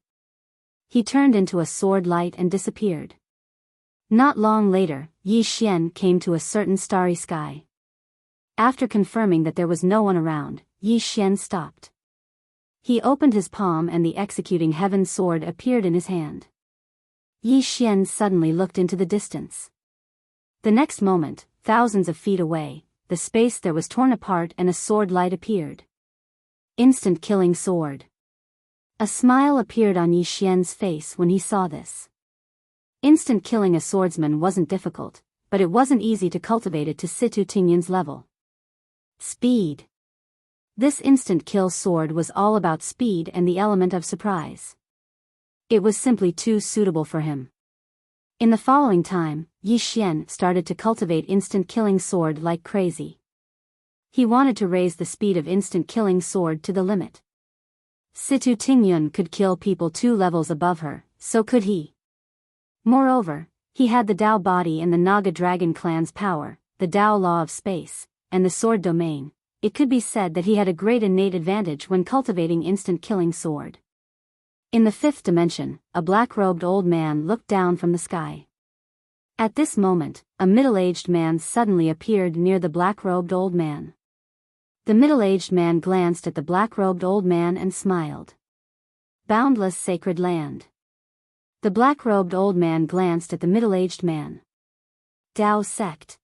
He turned into a sword light and disappeared. Not long later, Yi Xian came to a certain starry sky. After confirming that there was no one around, Yi Xian stopped. He opened his palm and the executing heaven sword appeared in his hand. Yi Xian suddenly looked into the distance. The next moment, thousands of feet away, the space there was torn apart and a sword light appeared. Instant-killing sword. A smile appeared on Yi Xian's face when he saw this. Instant killing a swordsman wasn't difficult, but it wasn't easy to cultivate it to Situ Tingyun's level. Speed. This instant kill sword was all about speed and the element of surprise. It was simply too suitable for him. In the following time, Yi Xian started to cultivate instant killing sword like crazy. He wanted to raise the speed of instant killing sword to the limit. Situ Tingyun could kill people 2 levels above her, so could he. Moreover, he had the Dao body and the Naga Dragon clan's power, the Dao law of space, and the sword domain. It could be said that he had a great innate advantage when cultivating instant killing sword. In the 5th dimension, a black-robed old man looked down from the sky. At this moment, a middle-aged man suddenly appeared near the black-robed old man. The middle-aged man glanced at the black-robed old man and smiled. Boundless sacred land. The black-robed old man glanced at the middle-aged man. Dao sect.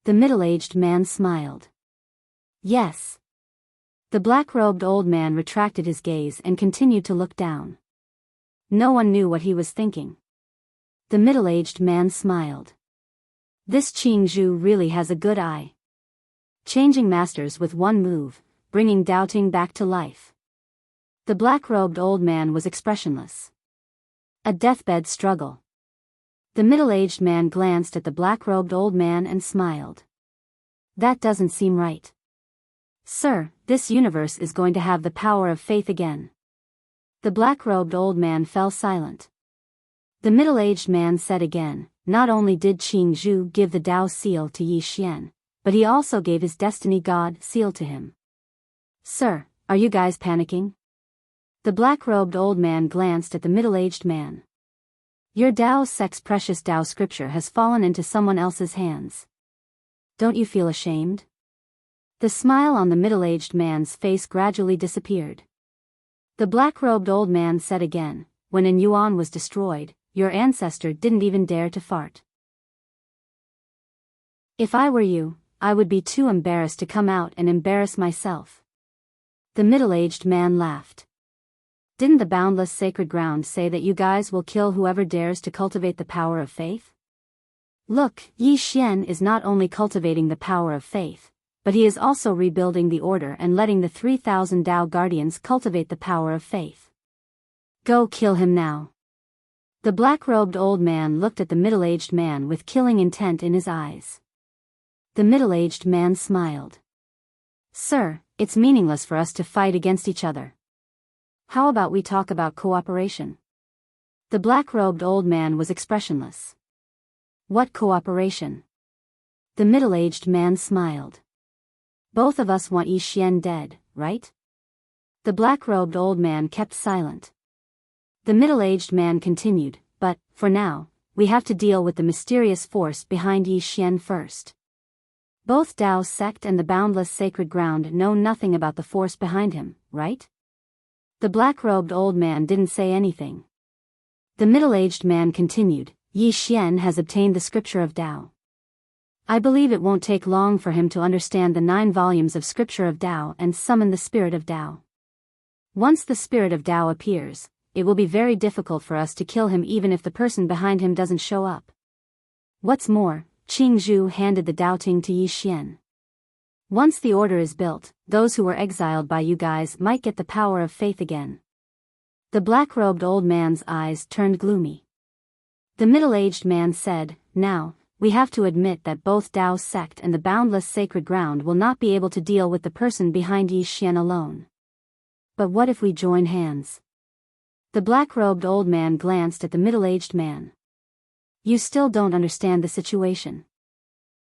The middle-aged man smiled. Yes. The black-robed old man retracted his gaze and continued to look down. No one knew what he was thinking. The middle-aged man smiled. This Qing Zhu really has a good eye. Changing masters with one move, bringing Doubting back to life. The black-robed old man was expressionless. A deathbed struggle. The middle-aged man glanced at the black-robed old man and smiled. That doesn't seem right. Sir, this universe is going to have the power of faith again. The black-robed old man fell silent. The middle-aged man said again, not only did Qing Zhu give the Dao seal to Yi Xian, but he also gave his destiny god seal to him. Sir, are you guys panicking? The black-robed old man glanced at the middle-aged man. Your Dao sect's precious Dao scripture has fallen into someone else's hands. Don't you feel ashamed? The smile on the middle-aged man's face gradually disappeared. The black-robed old man said again, when An Yuan was destroyed, your ancestor didn't even dare to fart. If I were you, I would be too embarrassed to come out and embarrass myself. The middle-aged man laughed. Didn't the boundless sacred ground say that you guys will kill whoever dares to cultivate the power of faith? Look, Yi Xian is not only cultivating the power of faith, but he is also rebuilding the order and letting the 3,000 Dao guardians cultivate the power of faith. Go kill him now. The black-robed old man looked at the middle-aged man with killing intent in his eyes. The middle-aged man smiled. Sir, it's meaningless for us to fight against each other. How about we talk about cooperation? The black-robed old man was expressionless. What cooperation? The middle-aged man smiled. Both of us want Yi Xian dead, right? The black-robed old man kept silent. The middle-aged man continued, but, for now, we have to deal with the mysterious force behind Yi Xian first. Both Dao sect and the boundless sacred ground know nothing about the force behind him, right? The black-robed old man didn't say anything. The middle-aged man continued, Yi Xian has obtained the scripture of Dao. I believe it won't take long for him to understand the 9 volumes of scripture of Dao and summon the spirit of Dao. Once the spirit of Dao appears, it will be very difficult for us to kill him even if the person behind him doesn't show up. What's more, Qing Zhu handed the Doubting to Yi Xian. Once the order is built, those who were exiled by you guys might get the power of faith again. The black-robed old man's eyes turned gloomy. The middle-aged man said, now, we have to admit that both Dao sect and the boundless sacred ground will not be able to deal with the person behind Yi Xian alone. But what if we join hands? The black-robed old man glanced at the middle-aged man. You still don't understand the situation.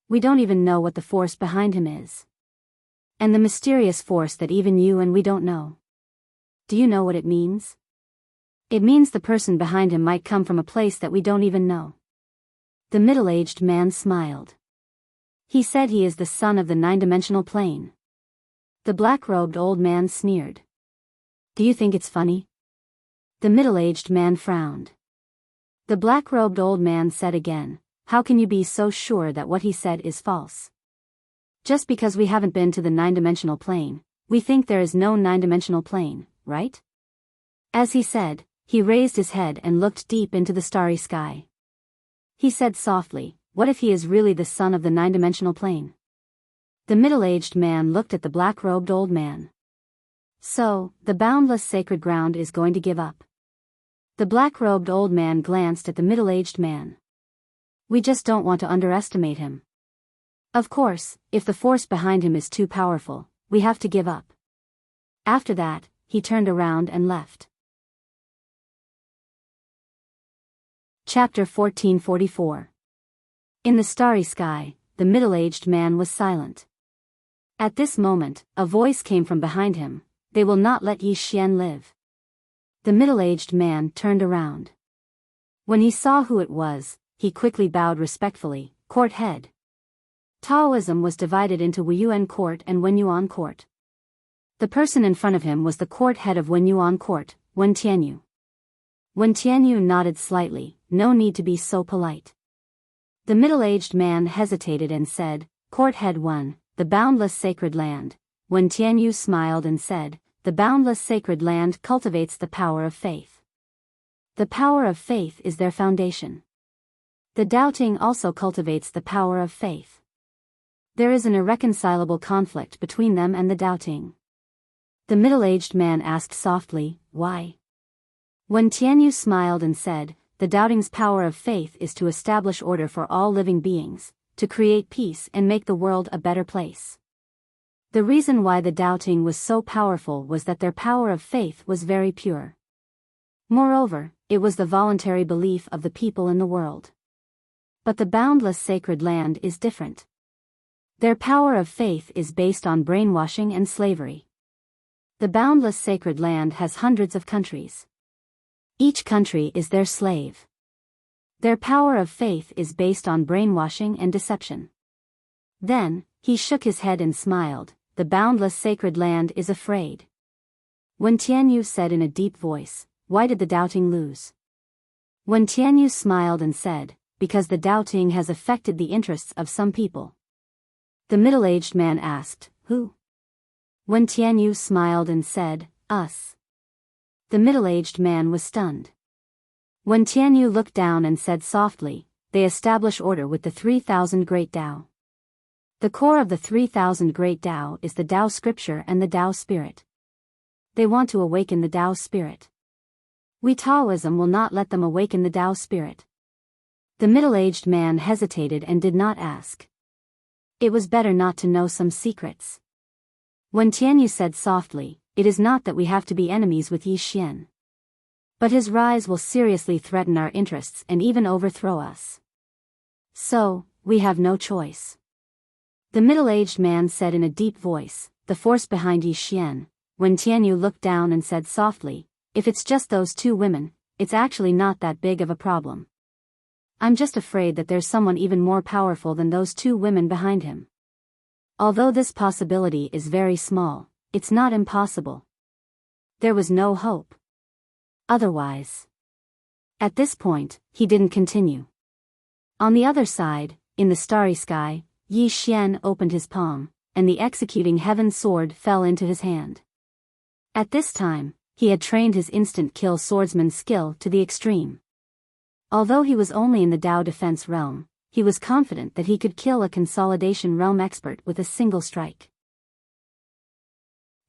We don't even know what the force behind him is. And the mysterious force that even you and we don't know. Do you know what it means? It means the person behind him might come from a place that we don't even know. The middle-aged man smiled. He said he is the son of the 9-dimensional plane. The black-robed old man sneered. Do you think it's funny? The middle-aged man frowned. The black-robed old man said again, how can you be so sure that what he said is false? Just because we haven't been to the 9-dimensional plane, we think there is no 9-dimensional plane, right? As he said, he raised his head and looked deep into the starry sky. He said softly, what if he is really the son of the nine-dimensional plane? The middle-aged man looked at the black-robed old man. So, the boundless sacred ground is going to give up. The black-robed old man glanced at the middle-aged man. We just don't want to underestimate him. Of course, if the force behind him is too powerful, we have to give up. After that, he turned around and left. Chapter 1444. In the starry sky, the middle-aged man was silent. At this moment, a voice came from behind him. They will not let Yi Xian live. The middle-aged man turned around. When he saw who it was, he quickly bowed respectfully. Court head. Taoism was divided into Weiyuan Court and Wenyuan Court. The person in front of him was the court head of Wenyuan Court, Wen Tianyu. Wen Tianyu nodded slightly. No need to be so polite. The middle-aged man hesitated and said, Court head 1, the boundless sacred land. Wen Tianyu smiled and said, the boundless sacred land cultivates the power of faith. The power of faith is their foundation. The doubting also cultivates the power of faith. There is an irreconcilable conflict between them and the doubting. The middle-aged man asked softly, why? Wen Tianyu smiled and said, the doubting's power of faith is to establish order for all living beings, to create peace and make the world a better place. The reason why the doubting was so powerful was that their power of faith was very pure. Moreover, it was the voluntary belief of the people in the world. But the boundless sacred land is different. Their power of faith is based on brainwashing and slavery. The boundless sacred land has hundreds of countries. Each country is their slave. Their power of faith is based on brainwashing and deception. Then, he shook his head and smiled. The boundless sacred land is afraid. Wen Tianyu said in a deep voice, why did the doubting lose? Wen Tianyu smiled and said, because the doubting has affected the interests of some people. The middle-aged man asked, who? Wen Tianyu smiled and said, us. The middle-aged man was stunned. Wen Tianyu looked down and said softly, they establish order with the 3,000 Great Tao. The core of the 3,000 Great Tao is the Tao Scripture and the Tao Spirit. They want to awaken the Tao Spirit. We Taoism will not let them awaken the Tao Spirit. The middle-aged man hesitated and did not ask. It was better not to know some secrets. When Tianyu said softly, it is not that we have to be enemies with Yi Xian. But his rise will seriously threaten our interests and even overthrow us. So, we have no choice. The middle-aged man said in a deep voice, the force behind Yi Xian. When Tianyu looked down and said softly, if it's just those two women, it's actually not that big of a problem. I'm just afraid that there's someone even more powerful than those two women behind him. Although this possibility is very small, it's not impossible. There was no hope. Otherwise. At this point, he didn't continue. On the other side, in the starry sky, Yi Xian opened his palm, and the executing heaven sword fell into his hand. At this time, he had trained his instant-kill swordsman skill to the extreme. Although he was only in the Tao defense realm, he was confident that he could kill a consolidation realm expert with a single strike.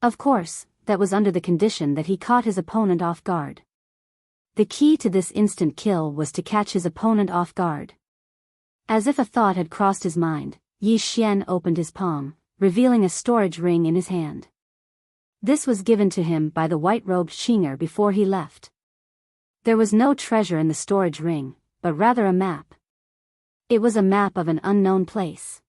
Of course, that was under the condition that he caught his opponent off guard. The key to this instant kill was to catch his opponent off guard. As if a thought had crossed his mind, Yi Xian opened his palm, revealing a storage ring in his hand. This was given to him by the white-robed Xinger before he left. There was no treasure in the storage ring, but rather a map. It was a map of an unknown place.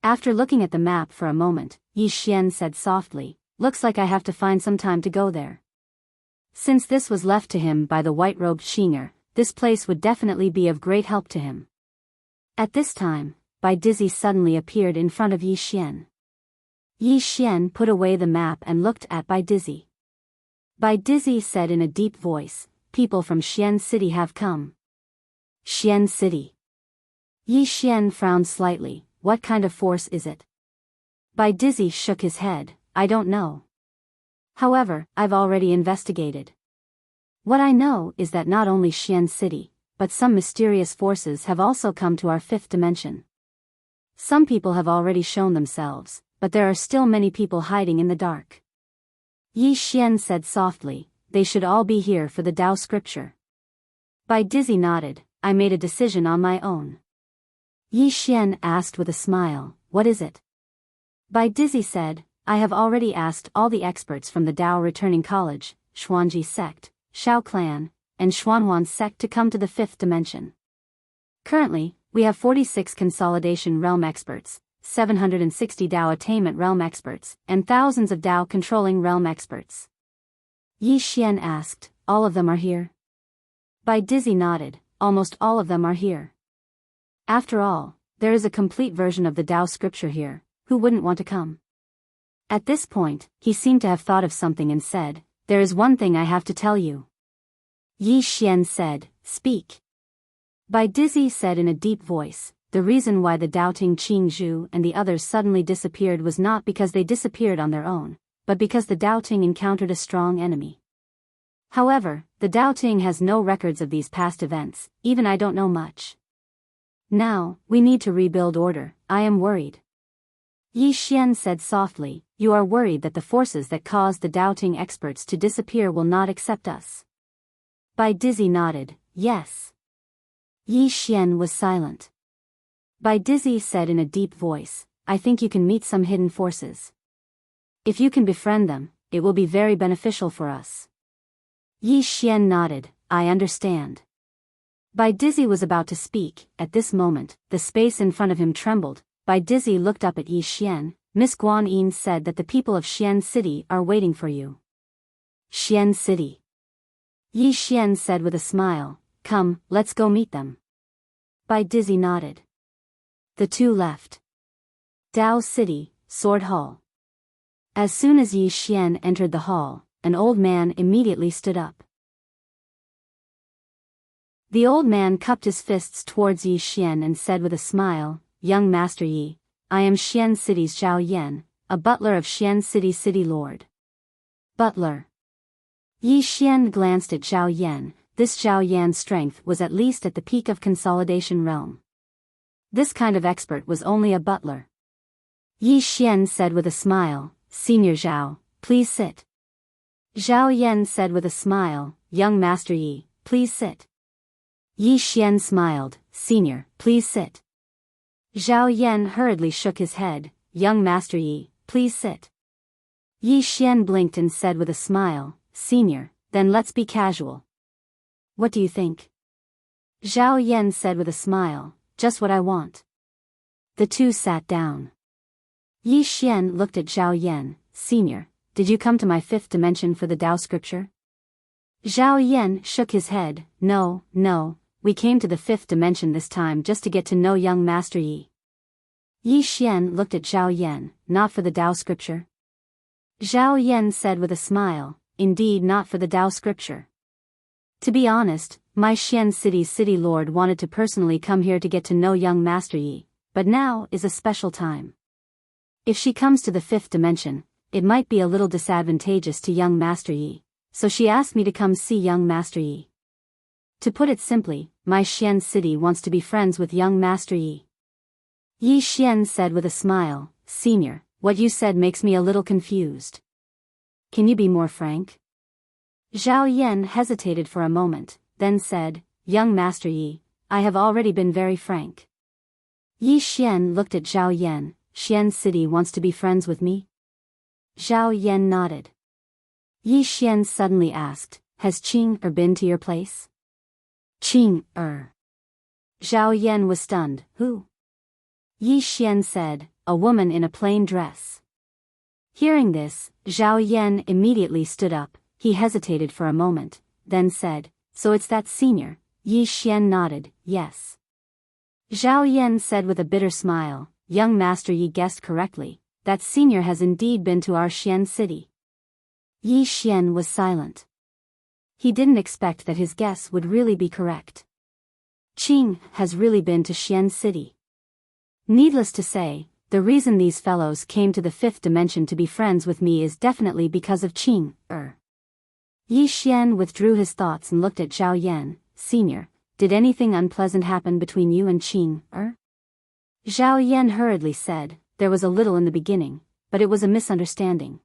After looking at the map for a moment, Yi Xian said softly, looks like I have to find some time to go there. Since this was left to him by the white-robed Xinger, this place would definitely be of great help to him. At this time, Bai Dizzy suddenly appeared in front of Yi Xian. Yi Xian put away the map and looked at Bai Dizzy. Bai Dizzy said in a deep voice, people from Xian City have come. Xian City. Yi Xian frowned slightly, what kind of force is it? Bai Dizzy shook his head, I don't know. However, I've already investigated. What I know is that not only Xian City, but some mysterious forces have also come to our fifth dimension. Some people have already shown themselves, but there are still many people hiding in the dark. Yi Xian said softly, they should all be here for the Tao scripture. Bai Dizzy nodded, I made a decision on my own. Yi Xian asked with a smile, what is it? Bai Dizzy said, I have already asked all the experts from the Tao Returning College, Xuanji sect, Shao clan, and Xuanhuan sect to come to the fifth dimension. Currently, we have 46 Consolidation Realm experts, 760 Tao Attainment Realm experts, and thousands of Tao Controlling Realm experts. Yi Xian asked, all of them are here? Bai Dizzy nodded, almost all of them are here. After all, there is a complete version of the Tao scripture here, who wouldn't want to come? At this point, he seemed to have thought of something and said, there is one thing I have to tell you. Yi Xian said, speak. Bai Dizzy said in a deep voice, the reason why the doubting Qing Zhu and the others suddenly disappeared was not because they disappeared on their own, but because the doubting encountered a strong enemy. However, the doubting has no records of these past events, even I don't know much. Now, we need to rebuild order, I am worried. Yi Xian said softly, you are worried that the forces that caused the doubting experts to disappear will not accept us. Bai Dizzy nodded, yes. Yi Xian was silent. Bai Dizzy said in a deep voice, I think you can meet some hidden forces. If you can befriend them, it will be very beneficial for us. Yi Xian nodded, I understand. Bai Dizzy was about to speak. At this moment, the space in front of him trembled. Bai Dizzy looked up at Yi Xian. Miss Guan Yin said that the people of Xian City are waiting for you. Xian City. Yi Xian said with a smile, come, let's go meet them. Bai Dizzy nodded. The two left. Dao City, Sword Hall. As soon as Yi Xian entered the hall, an old man immediately stood up. The old man cupped his fists towards Yi Xian and said with a smile, young Master Yi, I am Xian City's Zhao Yan, a butler of Xian City City Lord. Butler. Yi Xian glanced at Zhao Yan. This Zhao Yan's strength was at least at the peak of Consolidation Realm. This kind of expert was only a butler. Yi Xian said with a smile, Senior Zhao, please sit. Zhao Yan said with a smile, young Master Yi, please sit. Yi Xian smiled, Senior, please sit. Zhao Yan hurriedly shook his head, young Master Yi, please sit. Yi Xian blinked and said with a smile, Senior, then let's be casual. What do you think? Zhao Yan said with a smile, just what I want. The two sat down. Yi Xian looked at Zhao Yan, Senior, did you come to my fifth dimension for the Tao scripture? Zhao Yan shook his head, no, we came to the fifth dimension this time just to get to know young Master Yi. Yi Xian looked at Zhao Yan, not for the Tao scripture? Zhao Yan said with a smile, indeed not for the Tao scripture. To be honest, my Xian City's city lord wanted to personally come here to get to know young Master Yi, but now is a special time. If she comes to the fifth dimension, it might be a little disadvantageous to young Master Yi, so she asked me to come see young Master Yi. To put it simply, my Xian City wants to be friends with young Master Yi. Yi Xian said with a smile, Senior, what you said makes me a little confused. Can you be more frank? Zhao Yan hesitated for a moment, then said, young Master Yi, I have already been very frank. Yi Xian looked at Zhao Yan, Xian City wants to be friends with me? Zhao Yan nodded. Yi Xian suddenly asked, has Qing been to your place? Qing Zhao Yan was stunned, who? Yi Xian said, a woman in a plain dress. Hearing this, Zhao Yan immediately stood up. He hesitated for a moment, then said, so it's that Senior? Yi Xian nodded, yes. Zhao Yan said with a bitter smile, young Master Yi guessed correctly, that Senior has indeed been to our Xian City. Yi Xian was silent. He didn't expect that his guess would really be correct. Qing has really been to Xian City. Needless to say, the reason these fellows came to the fifth dimension to be friends with me is definitely because of Qing. Yi Xian withdrew his thoughts and looked at Zhao Yan, Senior, did anything unpleasant happen between you and Qing, er? Zhao Yan hurriedly said, there was a little in the beginning, but it was a misunderstanding.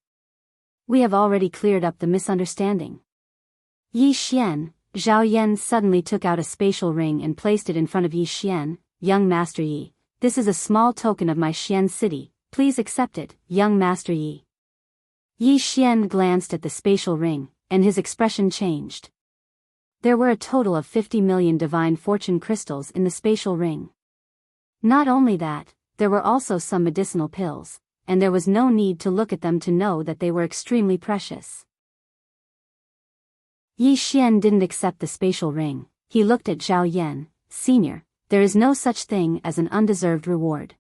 We have already cleared up the misunderstanding. Yi Xian, Zhao Yan suddenly took out a spatial ring and placed it in front of Yi Xian. Young Master Yi, this is a small token of my Xian city, please accept it, young Master Yi. Yi Xian glanced at the spatial ring, and his expression changed. There were a total of 50 million divine fortune crystals in the spatial ring. Not only that, there were also some medicinal pills, and there was no need to look at them to know that they were extremely precious. Yi Xian didn't accept the spatial ring. He looked at Zhao Yan. Senior, there is no such thing as an undeserved reward.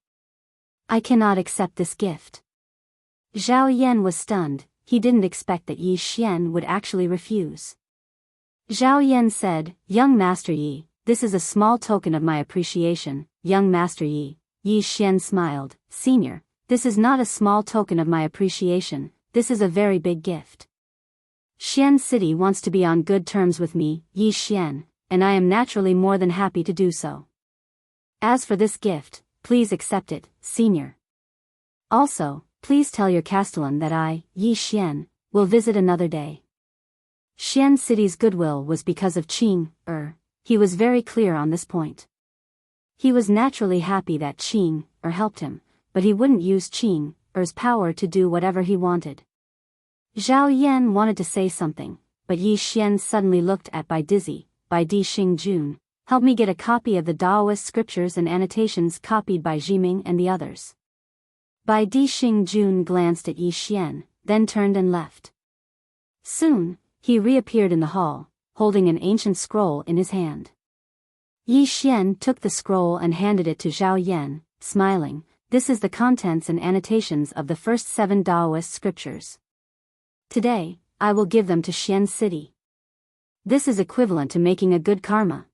I cannot accept this gift. Zhao Yan was stunned. He didn't expect that Yi Xian would actually refuse. Zhao Yan said, young Master Yi, this is a small token of my appreciation, young Master Yi. Yi Xian smiled. Senior, this is not a small token of my appreciation, this is a very big gift. Xian City wants to be on good terms with me, Yi Xian, and I am naturally more than happy to do so. As for this gift, please accept it, senior. Also, please tell your castellan that I, Yi Xian, will visit another day. Xian City's goodwill was because of Qing, he was very clear on this point. He was naturally happy that Qing, helped him, but he wouldn't use Qing, power to do whatever he wanted. Zhao Yan wanted to say something, but Yi Xian suddenly looked at Bai Dizzy. Bai Di Xing Jun, help me get a copy of the Taoist scriptures and annotations copied by Jiming and the others. Bai Di Xing Jun glanced at Yi Xian, then turned and left. Soon, he reappeared in the hall, holding an ancient scroll in his hand. Yi Xian took the scroll and handed it to Zhao Yan, smiling. This is the contents and annotations of the first 7 Taoist scriptures. Today, I will give them to Xian City. This is equivalent to making a good karma.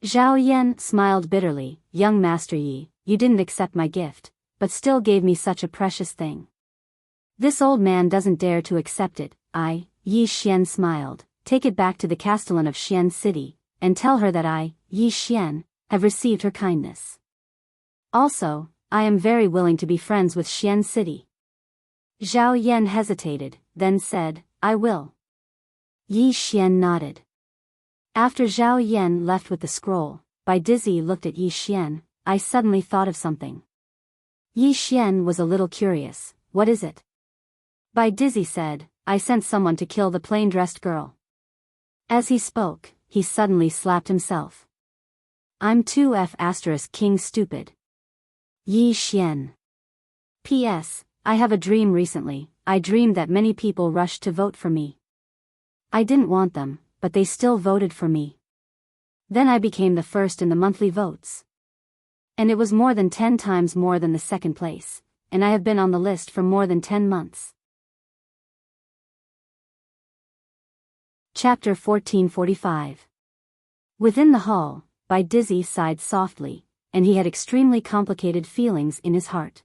Zhao Yan smiled bitterly. Young Master Yi, you didn't accept my gift, but still gave me such a precious thing. This old man doesn't dare to accept it. Yi Xian smiled. Take it back to the castellan of Xian City, and tell her that I, Yi Xian, have received her kindness. Also, I am very willing to be friends with Xian City. Zhao Yan hesitated, then said, I will. Yi Xian nodded. After Zhao Yan left with the scroll, Bai Dizzy looked at Yi Xian. I suddenly thought of something. Yi Xian was a little curious. What is it? Bai Dizzy said, I sent someone to kill the plain-dressed girl. As he spoke, he suddenly slapped himself. I'm 2F** king stupid. Yi Xian. P.S. I have a dream recently. I dreamed that many people rushed to vote for me. I didn't want them, but they still voted for me. Then I became the first in the monthly votes. And it was more than 10 times more than the second place, and I have been on the list for more than 10 months. Chapter 1445. Within the hall, Bai Dizzy sighed softly, and he had extremely complicated feelings in his heart.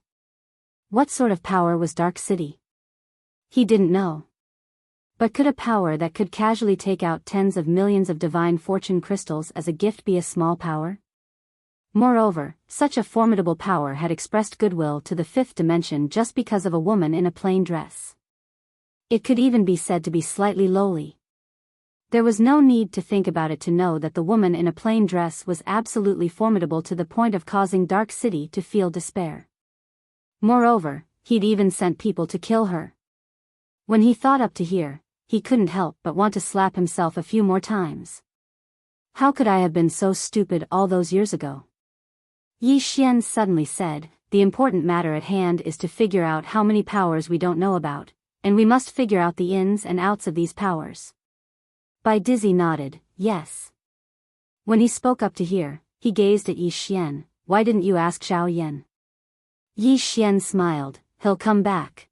What sort of power was Dark City? He didn't know. But could a power that could casually take out tens of millions of divine fortune crystals as a gift be a small power? Moreover, such a formidable power had expressed goodwill to the 5th dimension just because of a woman in a plain dress. It could even be said to be slightly lowly. There was no need to think about it to know that the woman in a plain dress was absolutely formidable to the point of causing Dark City to feel despair. Moreover, he'd even sent people to kill her. When he thought up to here, he couldn't help but want to slap himself a few more times. How could I have been so stupid all those years ago? Yi Xian suddenly said, the important matter at hand is to figure out how many powers we don't know about, and we must figure out the ins and outs of these powers. Bai Dizzy nodded, yes. When he spoke up to here, he gazed at Yi Xian. Why didn't you ask Zhao Yan? Yi Xian smiled, he'll come back.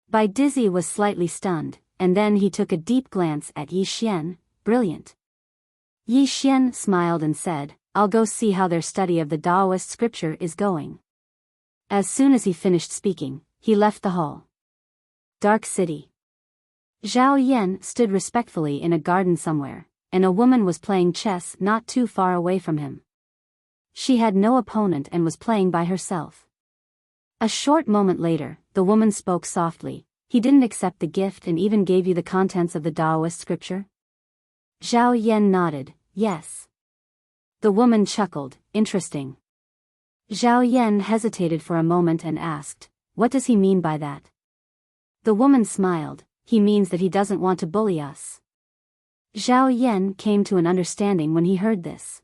Bai Dizzy was slightly stunned, and then he took a deep glance at Yi Xian. Brilliant. Yi Xian smiled and said, I'll go see how their study of the Taoist scripture is going. As soon as he finished speaking, he left the hall. Dark City. Zhao Yan stood respectfully in a garden somewhere, and a woman was playing chess not too far away from him. She had no opponent and was playing by herself. A short moment later, the woman spoke softly. He didn't accept the gift and even gave you the contents of the Taoist scripture? Zhao Yan nodded, yes. The woman chuckled, interesting. Zhao Yan hesitated for a moment and asked, what does he mean by that? The woman smiled, he means that he doesn't want to bully us. Zhao Yan came to an understanding when he heard this.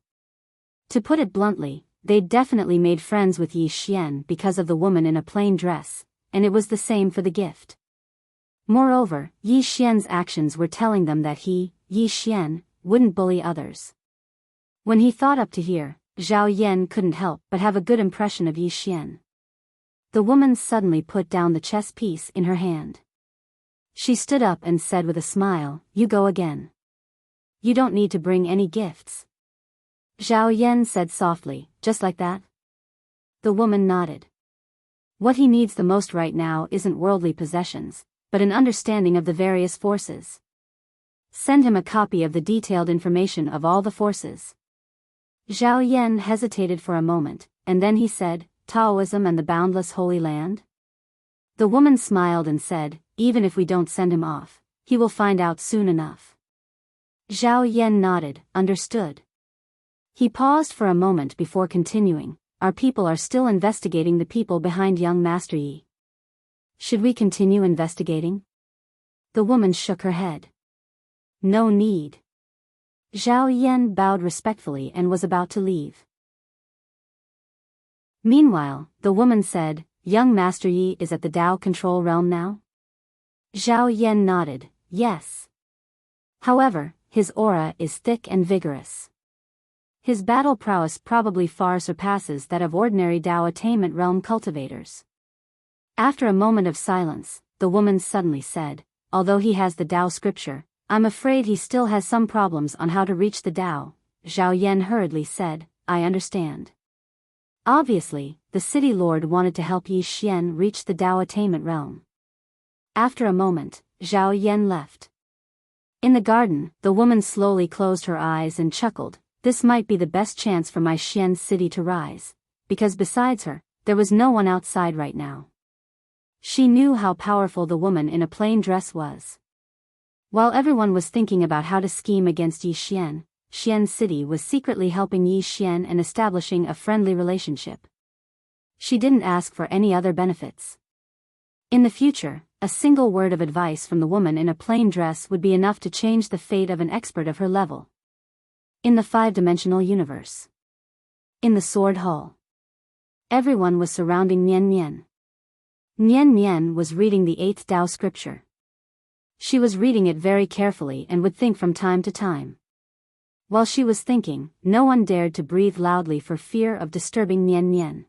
To put it bluntly, they'd definitely made friends with Yi Xian because of the woman in a plain dress, and it was the same for the gift. Moreover, Yi Xian's actions were telling them that he, Yi Xian, wouldn't bully others. When he thought up to here, Zhao Yan couldn't help but have a good impression of Yi Xian. The woman suddenly put down the chess piece in her hand. She stood up and said with a smile, you go again. You don't need to bring any gifts. Zhao Yan said softly, just like that? The woman nodded. What he needs the most right now isn't worldly possessions, but an understanding of the various forces. Send him a copy of the detailed information of all the forces. Zhao Yan hesitated for a moment, and then he said, Taoism and the boundless Holy Land? The woman smiled and said, even if we don't send him off, he will find out soon enough. Zhao Yan nodded, understood. He paused for a moment before continuing, our people are still investigating the people behind young Master Yi. Should we continue investigating? The woman shook her head. No need. Zhao Yan bowed respectfully and was about to leave. Meanwhile, the woman said, young Master Yi is at the Tao control realm now? Zhao Yan nodded, yes. However, his aura is thick and vigorous. His battle prowess probably far surpasses that of ordinary Tao attainment realm cultivators. After a moment of silence, the woman suddenly said, although he has the Tao scripture, I'm afraid he still has some problems on how to reach the Tao. Zhao Yan hurriedly said, I understand. Obviously, the city lord wanted to help Yi Xian reach the Tao attainment realm. After a moment, Zhao Yan left. In the garden, the woman slowly closed her eyes and chuckled, this might be the best chance for my Xian city to rise, because besides her, there was no one outside right now. She knew how powerful the woman in a plain dress was. While everyone was thinking about how to scheme against Yi Xian, Xian City was secretly helping Yi Xian and establishing a friendly relationship. She didn't ask for any other benefits. In the future, a single word of advice from the woman in a plain dress would be enough to change the fate of an expert of her level. In the five-dimensional universe. In the Sword Hall. Everyone was surrounding Nian Nian. Nian Nian was reading the 8th Tao scripture. She was reading it very carefully and would think from time to time. While she was thinking, no one dared to breathe loudly for fear of disturbing Nian Nian.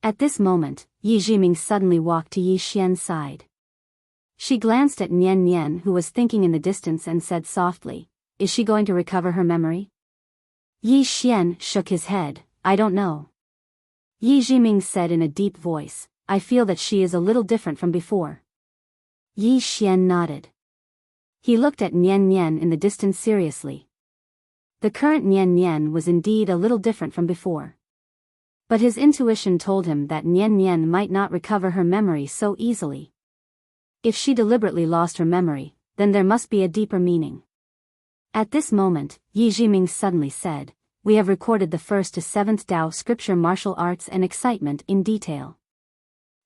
At this moment, Yi Jiming suddenly walked to Yi Xian's side. She glanced at Nian Nian who was thinking in the distance and said softly, is she going to recover her memory? Yi Xian shook his head, I don't know. Yi Jiming said in a deep voice, I feel that she is a little different from before. Yi Xian nodded. He looked at Nian Nian in the distance seriously. The current Nian Nian was indeed a little different from before. But his intuition told him that Nian Nian might not recover her memory so easily. If she deliberately lost her memory, then there must be a deeper meaning. At this moment, Yi Jiming suddenly said, we have recorded the 1st to 7th Tao scripture martial arts and excitement in detail.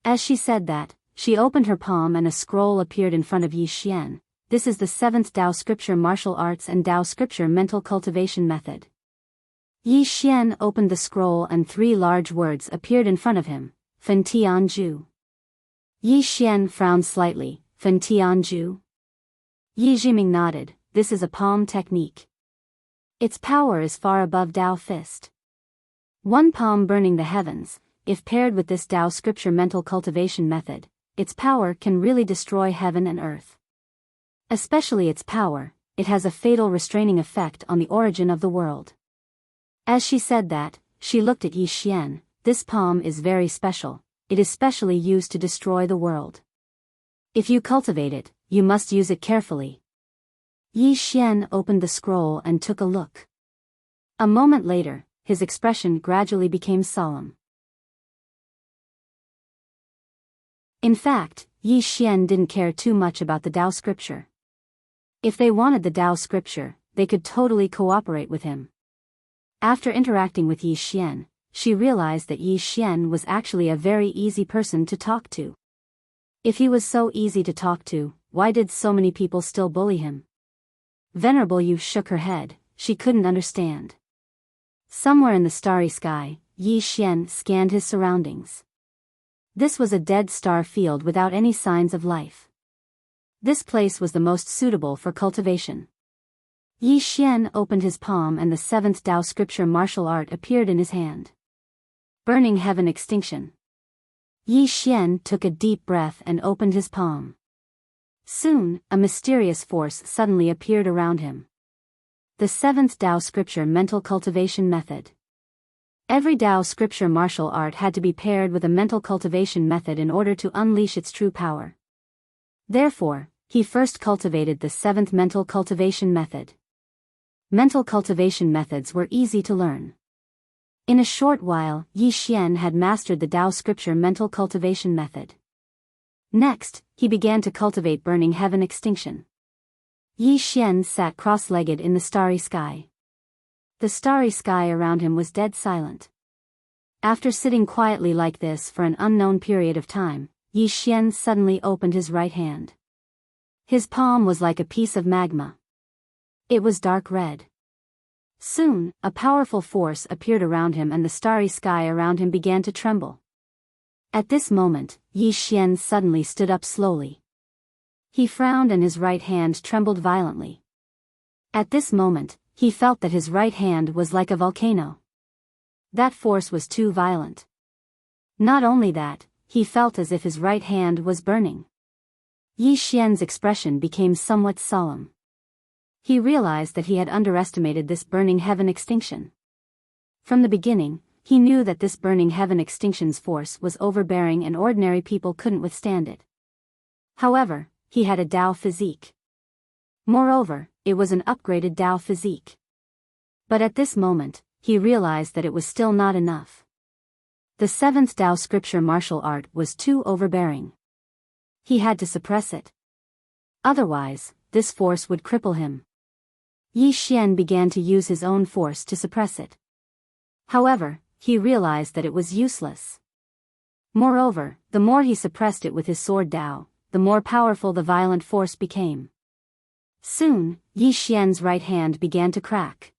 As she said that, she opened her palm and a scroll appeared in front of Yi Xian. This is the 7th Tao scripture martial arts and Tao scripture mental cultivation method. Yi Xian opened the scroll and 3 large words appeared in front of him, Fen Tian Ju. Yi Xian frowned slightly, Fen Tian Ju? Yi Jiming nodded, this is a palm technique. Its power is far above Tao fist. One palm burning the heavens, if paired with this Tao scripture mental cultivation method, its power can really destroy heaven and earth. Especially its power, it has a fatal restraining effect on the origin of the world. As she said that, she looked at Yi Xian, this palm is very special, it is specially used to destroy the world. If you cultivate it, you must use it carefully. Yi Xian opened the scroll and took a look. A moment later, his expression gradually became solemn. In fact, Yi Xian didn't care too much about the Tao scripture. If they wanted the Tao scripture, they could totally cooperate with him. After interacting with Yi Xian, she realized that Yi Xian was actually a very easy person to talk to. If he was so easy to talk to, why did so many people still bully him? Venerable Yu shook her head, she couldn't understand. Somewhere in the starry sky, Yi Xian scanned his surroundings. This was a dead star field without any signs of life. This place was the most suitable for cultivation. Yi Xian opened his palm and the seventh Tao scripture martial art appeared in his hand. Burning Heaven Extinction. Yi Xian took a deep breath and opened his palm. Soon, a mysterious force suddenly appeared around him. The seventh Tao scripture mental cultivation method. Every Tao scripture martial art had to be paired with a mental cultivation method in order to unleash its true power. Therefore, he first cultivated the seventh mental cultivation method. Mental cultivation methods were easy to learn. In a short while, Yi Xian had mastered the Tao scripture mental cultivation method. Next, he began to cultivate Burning Heaven Extinction. Yi Xian sat cross-legged in the starry sky. The starry sky around him was dead silent. After sitting quietly like this for an unknown period of time, Yi Xian suddenly opened his right hand. His palm was like a piece of magma. It was dark red. Soon, a powerful force appeared around him and the starry sky around him began to tremble. At this moment, Yi Xian suddenly stood up slowly. He frowned and his right hand trembled violently. At this moment, he felt that his right hand was like a volcano. That force was too violent. Not only that, he felt as if his right hand was burning. Yi Xian's expression became somewhat solemn. He realized that he had underestimated this Burning Heaven Extinction. From the beginning, he knew that this Burning Heaven Extinction's force was overbearing and ordinary people couldn't withstand it. However, he had a Tao physique. Moreover, it was an upgraded Tao physique. But at this moment, he realized that it was still not enough. The seventh Tao scripture martial art was too overbearing. He had to suppress it. Otherwise, this force would cripple him. Yi Xian began to use his own force to suppress it. However, he realized that it was useless. Moreover, the more he suppressed it with his sword Tao, the more powerful the violent force became. Soon, Yi Xian's right hand began to crack.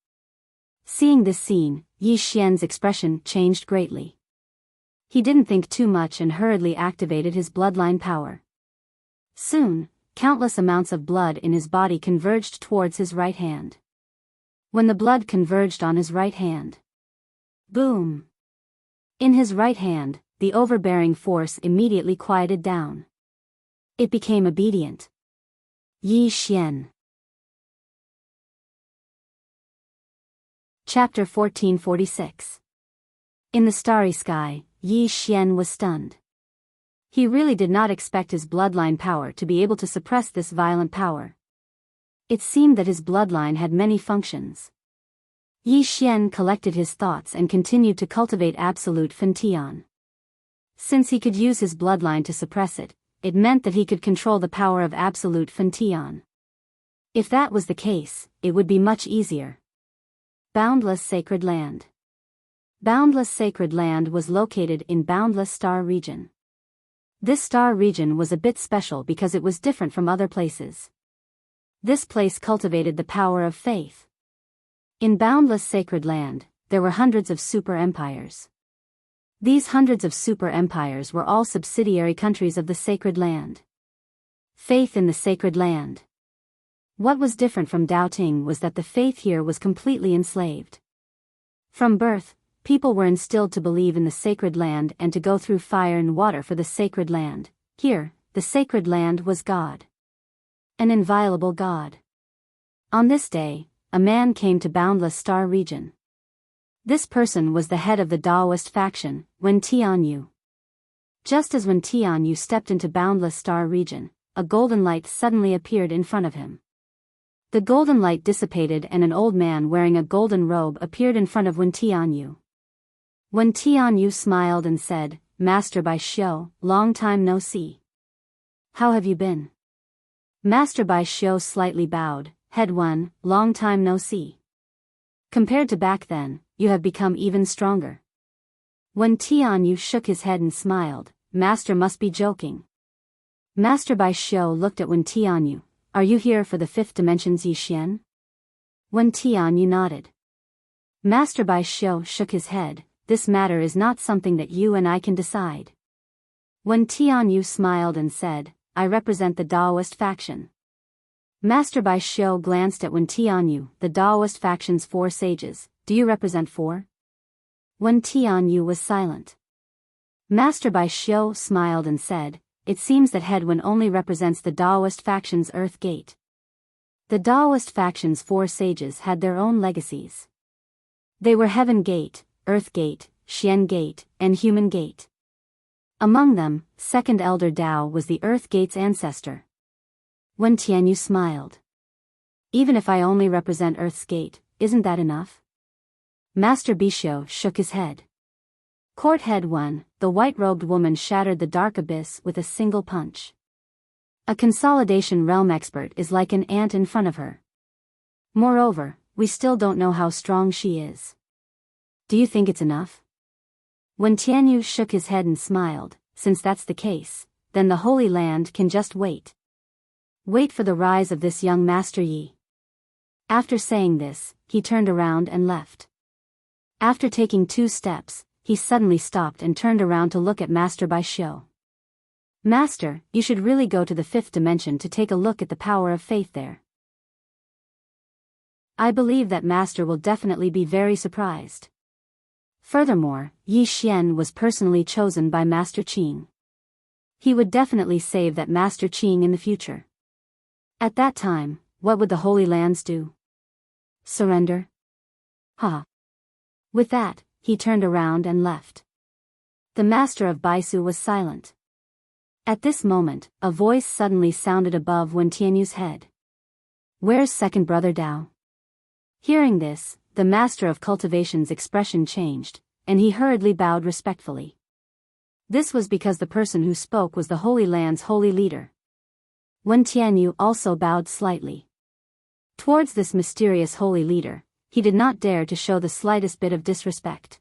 Seeing this scene, Yi Xian's expression changed greatly. He didn't think too much and hurriedly activated his bloodline power. Soon, countless amounts of blood in his body converged towards his right hand. When the blood converged on his right hand, boom! In his right hand, the overbearing force immediately quieted down. It became obedient. Yi Xian. Chapter 1446. In the starry sky, Yi Xian was stunned. He really did not expect his bloodline power to be able to suppress this violent power. It seemed that his bloodline had many functions. Yi Xian collected his thoughts and continued to cultivate absolute Fentian. Since he could use his bloodline to suppress it, it meant that he could control the power of absolute Fentian. If that was the case, it would be much easier. Boundless Sacred Land. Boundless Sacred Land was located in Boundless Star Region. This star region was a bit special because it was different from other places. This place cultivated the power of faith. In Boundless Sacred Land, there were hundreds of super empires. These hundreds of super empires were all subsidiary countries of the Sacred Land. Faith in the Sacred Land. What was different from Daoting was that the faith here was completely enslaved. From birth, people were instilled to believe in the Sacred Land and to go through fire and water for the Sacred Land. Here, the Sacred Land was God. An inviolable God. On this day, a man came to Boundless Star Region. This person was the head of the Daoist faction, Wen Tianyu. Just as when Tianyu stepped into Boundless Star Region, a golden light suddenly appeared in front of him. The golden light dissipated and an old man wearing a golden robe appeared in front of Wen Tianyu. Wen Tianyu smiled and said, Master Bai Xiu, long time no see. How have you been? Master Bai Xiu slightly bowed, head one, long time no see. Compared to back then, you have become even stronger. Wen Tianyu shook his head and smiled, Master must be joking. Master Bai Xiu looked at Wen Tianyu, are you here for the fifth dimension's Yixian? Wen Tianyu nodded. Master Bai Xiu shook his head, this matter is not something that you and I can decide. Wen Tianyu smiled and said, I represent the Daoist faction. Master Bai Xiu glanced at Wen Tianyu, the Daoist faction's 4 sages, do you represent 4? Wen Tianyu was silent. Master Bai Xiu smiled and said, it seems that Headwen only represents the Daoist faction's Earth Gate. The Daoist faction's 4 sages had their own legacies. They were Heaven Gate, Earth Gate, Xian Gate, and Human Gate. Among them, Second Elder Dao was the Earth Gate's ancestor. Wen Tianyu smiled. Even if I only represent Earth's Gate, isn't that enough? Master Bisho shook his head. Court Head 1, the white-robed woman shattered the dark abyss with a single punch. A consolidation realm expert is like an ant in front of her. Moreover, we still don't know how strong she is. Do you think it's enough? Wen Tianyu shook his head and smiled, since that's the case, then the Holy Land can just wait. Wait for the rise of this young Master Yi. After saying this, he turned around and left. After taking 2 steps, he suddenly stopped and turned around to look at Master Bai Xiu. Master, you should really go to the 5th dimension to take a look at the power of faith there. I believe that Master will definitely be very surprised. Furthermore, Yi Xian was personally chosen by Master Qing. He would definitely save that Master Qing in the future. At that time, what would the Holy Lands do? Surrender? Ha! With that, he turned around and left. The master of Baisu was silent. At this moment, a voice suddenly sounded above Wen Tianyu's head. Where's second brother Dao? Hearing this, the master of cultivation's expression changed, and he hurriedly bowed respectfully. This was because the person who spoke was the Holy Land's holy leader. Wen Tianyu also bowed slightly. Towards this mysterious holy leader, he did not dare to show the slightest bit of disrespect.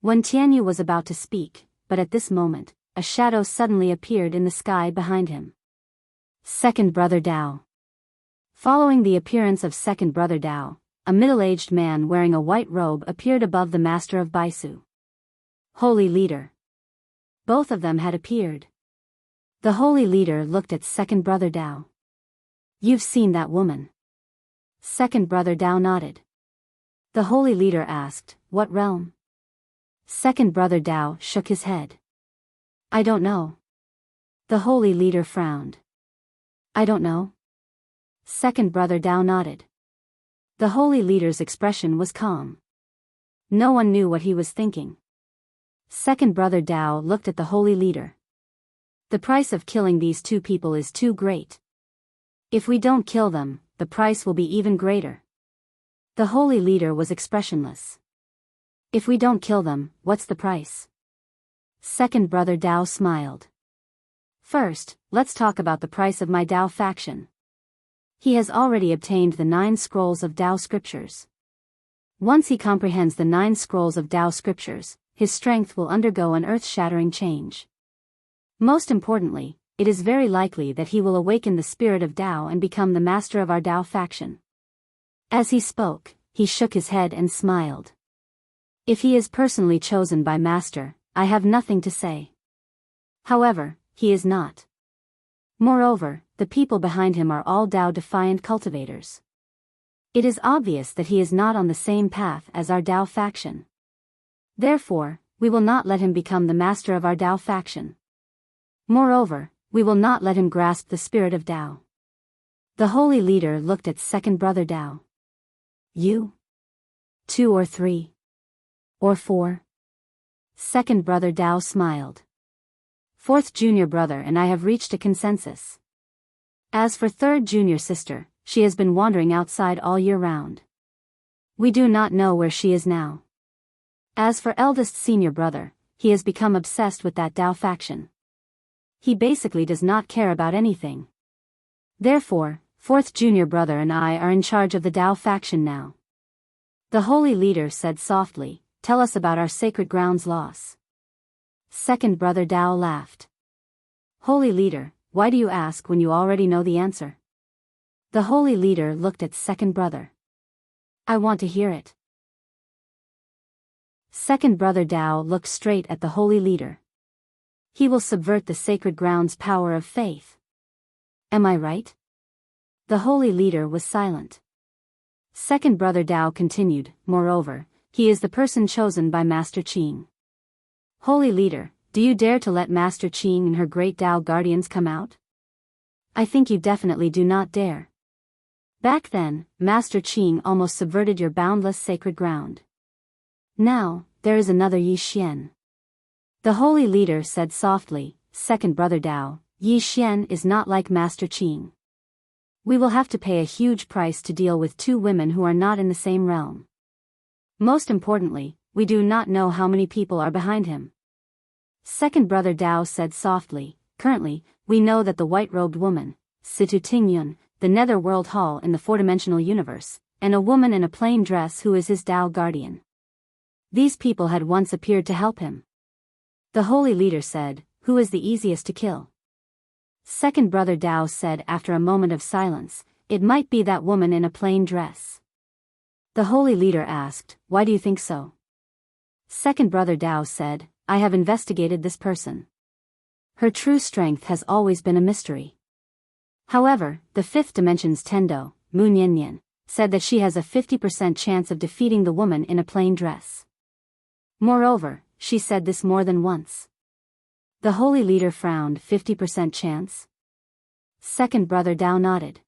Wen Tianyu was about to speak, but at this moment, a shadow suddenly appeared in the sky behind him. Second brother Dao. Following the appearance of second brother Dao, a middle-aged man wearing a white robe appeared above the master of Baisu. Holy leader. Both of them had appeared. The holy leader looked at second brother Dao. You've seen that woman. Second brother Dao nodded. The holy leader asked, what realm? Second brother Dao shook his head. I don't know. The holy leader frowned. I don't know. Second brother Dao nodded. The holy leader's expression was calm. No one knew what he was thinking. Second brother Dao looked at the holy leader. The price of killing these 2 people is too great. If we don't kill them, the price will be even greater. The holy leader was expressionless. If we don't kill them, what's the price? Second brother Dao smiled. First, let's talk about the price of my Dao faction. He has already obtained the 9 scrolls of Dao scriptures. Once he comprehends the 9 scrolls of Dao scriptures, his strength will undergo an earth-shattering change. Most importantly, it is very likely that he will awaken the spirit of Dao and become the master of our Dao faction. As he spoke, he shook his head and smiled. If he is personally chosen by Master, I have nothing to say. However, he is not. Moreover, the people behind him are all Dao-defiant cultivators. It is obvious that he is not on the same path as our Dao faction. Therefore, we will not let him become the master of our Dao faction. Moreover, we will not let him grasp the spirit of Dao. The holy leader looked at second brother Dao. You? 2 or 3? Or 4? Second brother Dao smiled. 4th junior brother and I have reached a consensus. As for 3rd junior sister, she has been wandering outside all year round. We do not know where she is now. As for eldest senior brother, he has become obsessed with that Dao faction. He basically does not care about anything. Therefore, fourth junior brother and I are in charge of the Dao faction now. The holy leader said softly, tell us about our sacred grounds loss. Second brother Dao laughed. Holy leader, why do you ask when you already know the answer? The holy leader looked at second brother. I want to hear it. Second brother Dao looked straight at the holy leader. He will subvert the sacred ground's power of faith. Am I right? The holy leader was silent. Second brother Dao continued, moreover, he is the person chosen by Master Qing. Holy leader, do you dare to let Master Qing and her great Dao guardians come out? I think you definitely do not dare. Back then, Master Qing almost subverted your boundless sacred ground. Now, there is another Yi Xian. The holy leader said softly, second brother Dao, Yi Xian is not like Master Qing. We will have to pay a huge price to deal with two women who are not in the same realm. Most importantly, we do not know how many people are behind him. Second brother Dao said softly, currently, we know that the white-robed woman, Situ Tingyun, the netherworld hall in the four-dimensional universe, and a woman in a plain dress who is his Dao guardian. These people had once appeared to help him. The holy leader said, who is the easiest to kill? Second brother Dao said after a moment of silence, it might be that woman in a plain dress. The holy leader asked, why do you think so? Second brother Dao said, I have investigated this person. Her true strength has always been a mystery. However, the fifth dimension's Tendo, Mu Nian, said that she has a 50% chance of defeating the woman in a plain dress. Moreover, she said this more than once. The holy leader frowned. 50% chance? Second brother Dao nodded.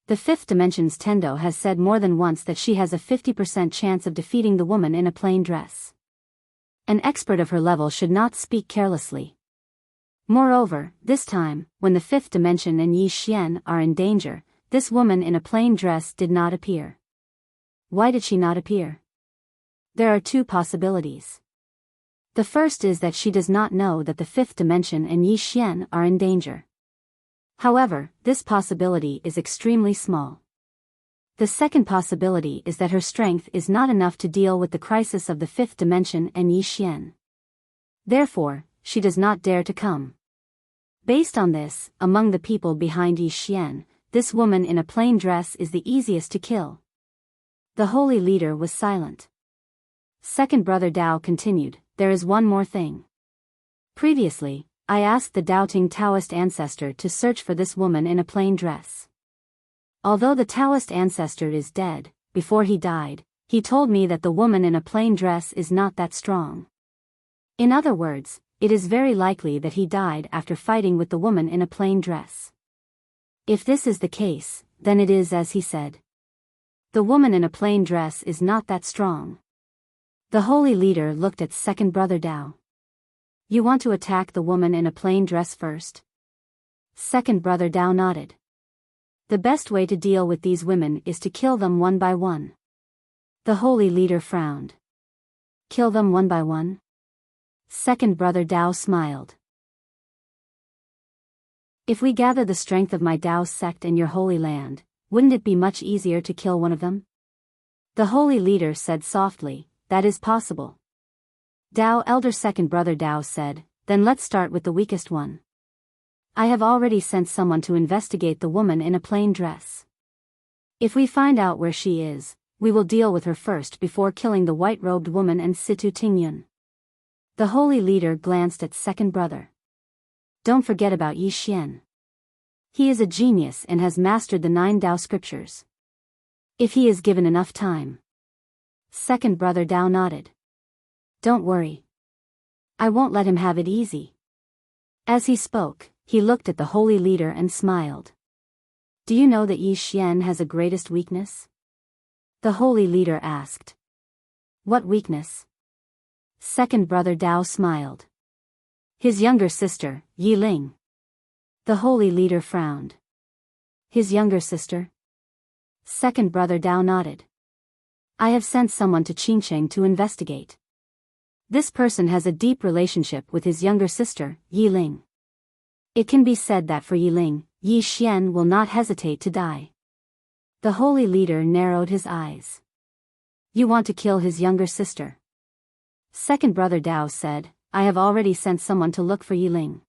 The fifth dimension's Tendo has said more than once that she has a 50% chance of defeating the woman in a plain dress. An expert of her level should not speak carelessly. Moreover, this time, when the fifth dimension and Yi Xian are in danger, this woman in a plain dress did not appear. Why did she not appear? There are two possibilities. The first is that she does not know that the fifth dimension and Yi Xian are in danger. However, this possibility is extremely small. The second possibility is that her strength is not enough to deal with the crisis of the fifth dimension and Yi Xian. Therefore, she does not dare to come. Based on this, among the people behind Yi Xian, this woman in a plain dress is the easiest to kill. The holy leader was silent. Second brother Dao continued, there is one more thing. Previously, I asked the doubting Taoist ancestor to search for this woman in a plain dress. Although the Taoist ancestor is dead, before he died, he told me that the woman in a plain dress is not that strong. In other words, it is very likely that he died after fighting with the woman in a plain dress. If this is the case, then it is as he said. The woman in a plain dress is not that strong. The holy leader looked at second brother Dao. You want to attack the woman in a plain dress first? Second brother Dao nodded. The best way to deal with these women is to kill them one by one. The holy leader frowned. Kill them one by one? Second brother Dao smiled. If we gather the strength of my Dao sect in your holy land, wouldn't it be much easier to kill one of them? The holy leader said softly, that is possible. Dao elder second brother Dao said, then let's start with the weakest one. I have already sent someone to investigate the woman in a plain dress. If we find out where she is, we will deal with her first before killing the white-robed woman and Situ Tingyun. The holy leader glanced at second brother. Don't forget about Yi Xian. He is a genius and has mastered the 9 Dao scriptures. If he is given enough time. Second brother Dao nodded. Don't worry. I won't let him have it easy. As he spoke, he looked at the holy leader and smiled. Do you know that Yi Xian has a greatest weakness? The holy leader asked. What weakness? Second brother Dao smiled. His younger sister, Yi Ling. The holy leader frowned. His younger sister? Second brother Dao nodded. I have sent someone to Qingcheng to investigate. This person has a deep relationship with his younger sister, Yi Ling. It can be said that for Yi Ling, Yi Xian will not hesitate to die. The holy leader narrowed his eyes. You want to kill his younger sister? Second brother Dao said, I have already sent someone to look for Yi Ling.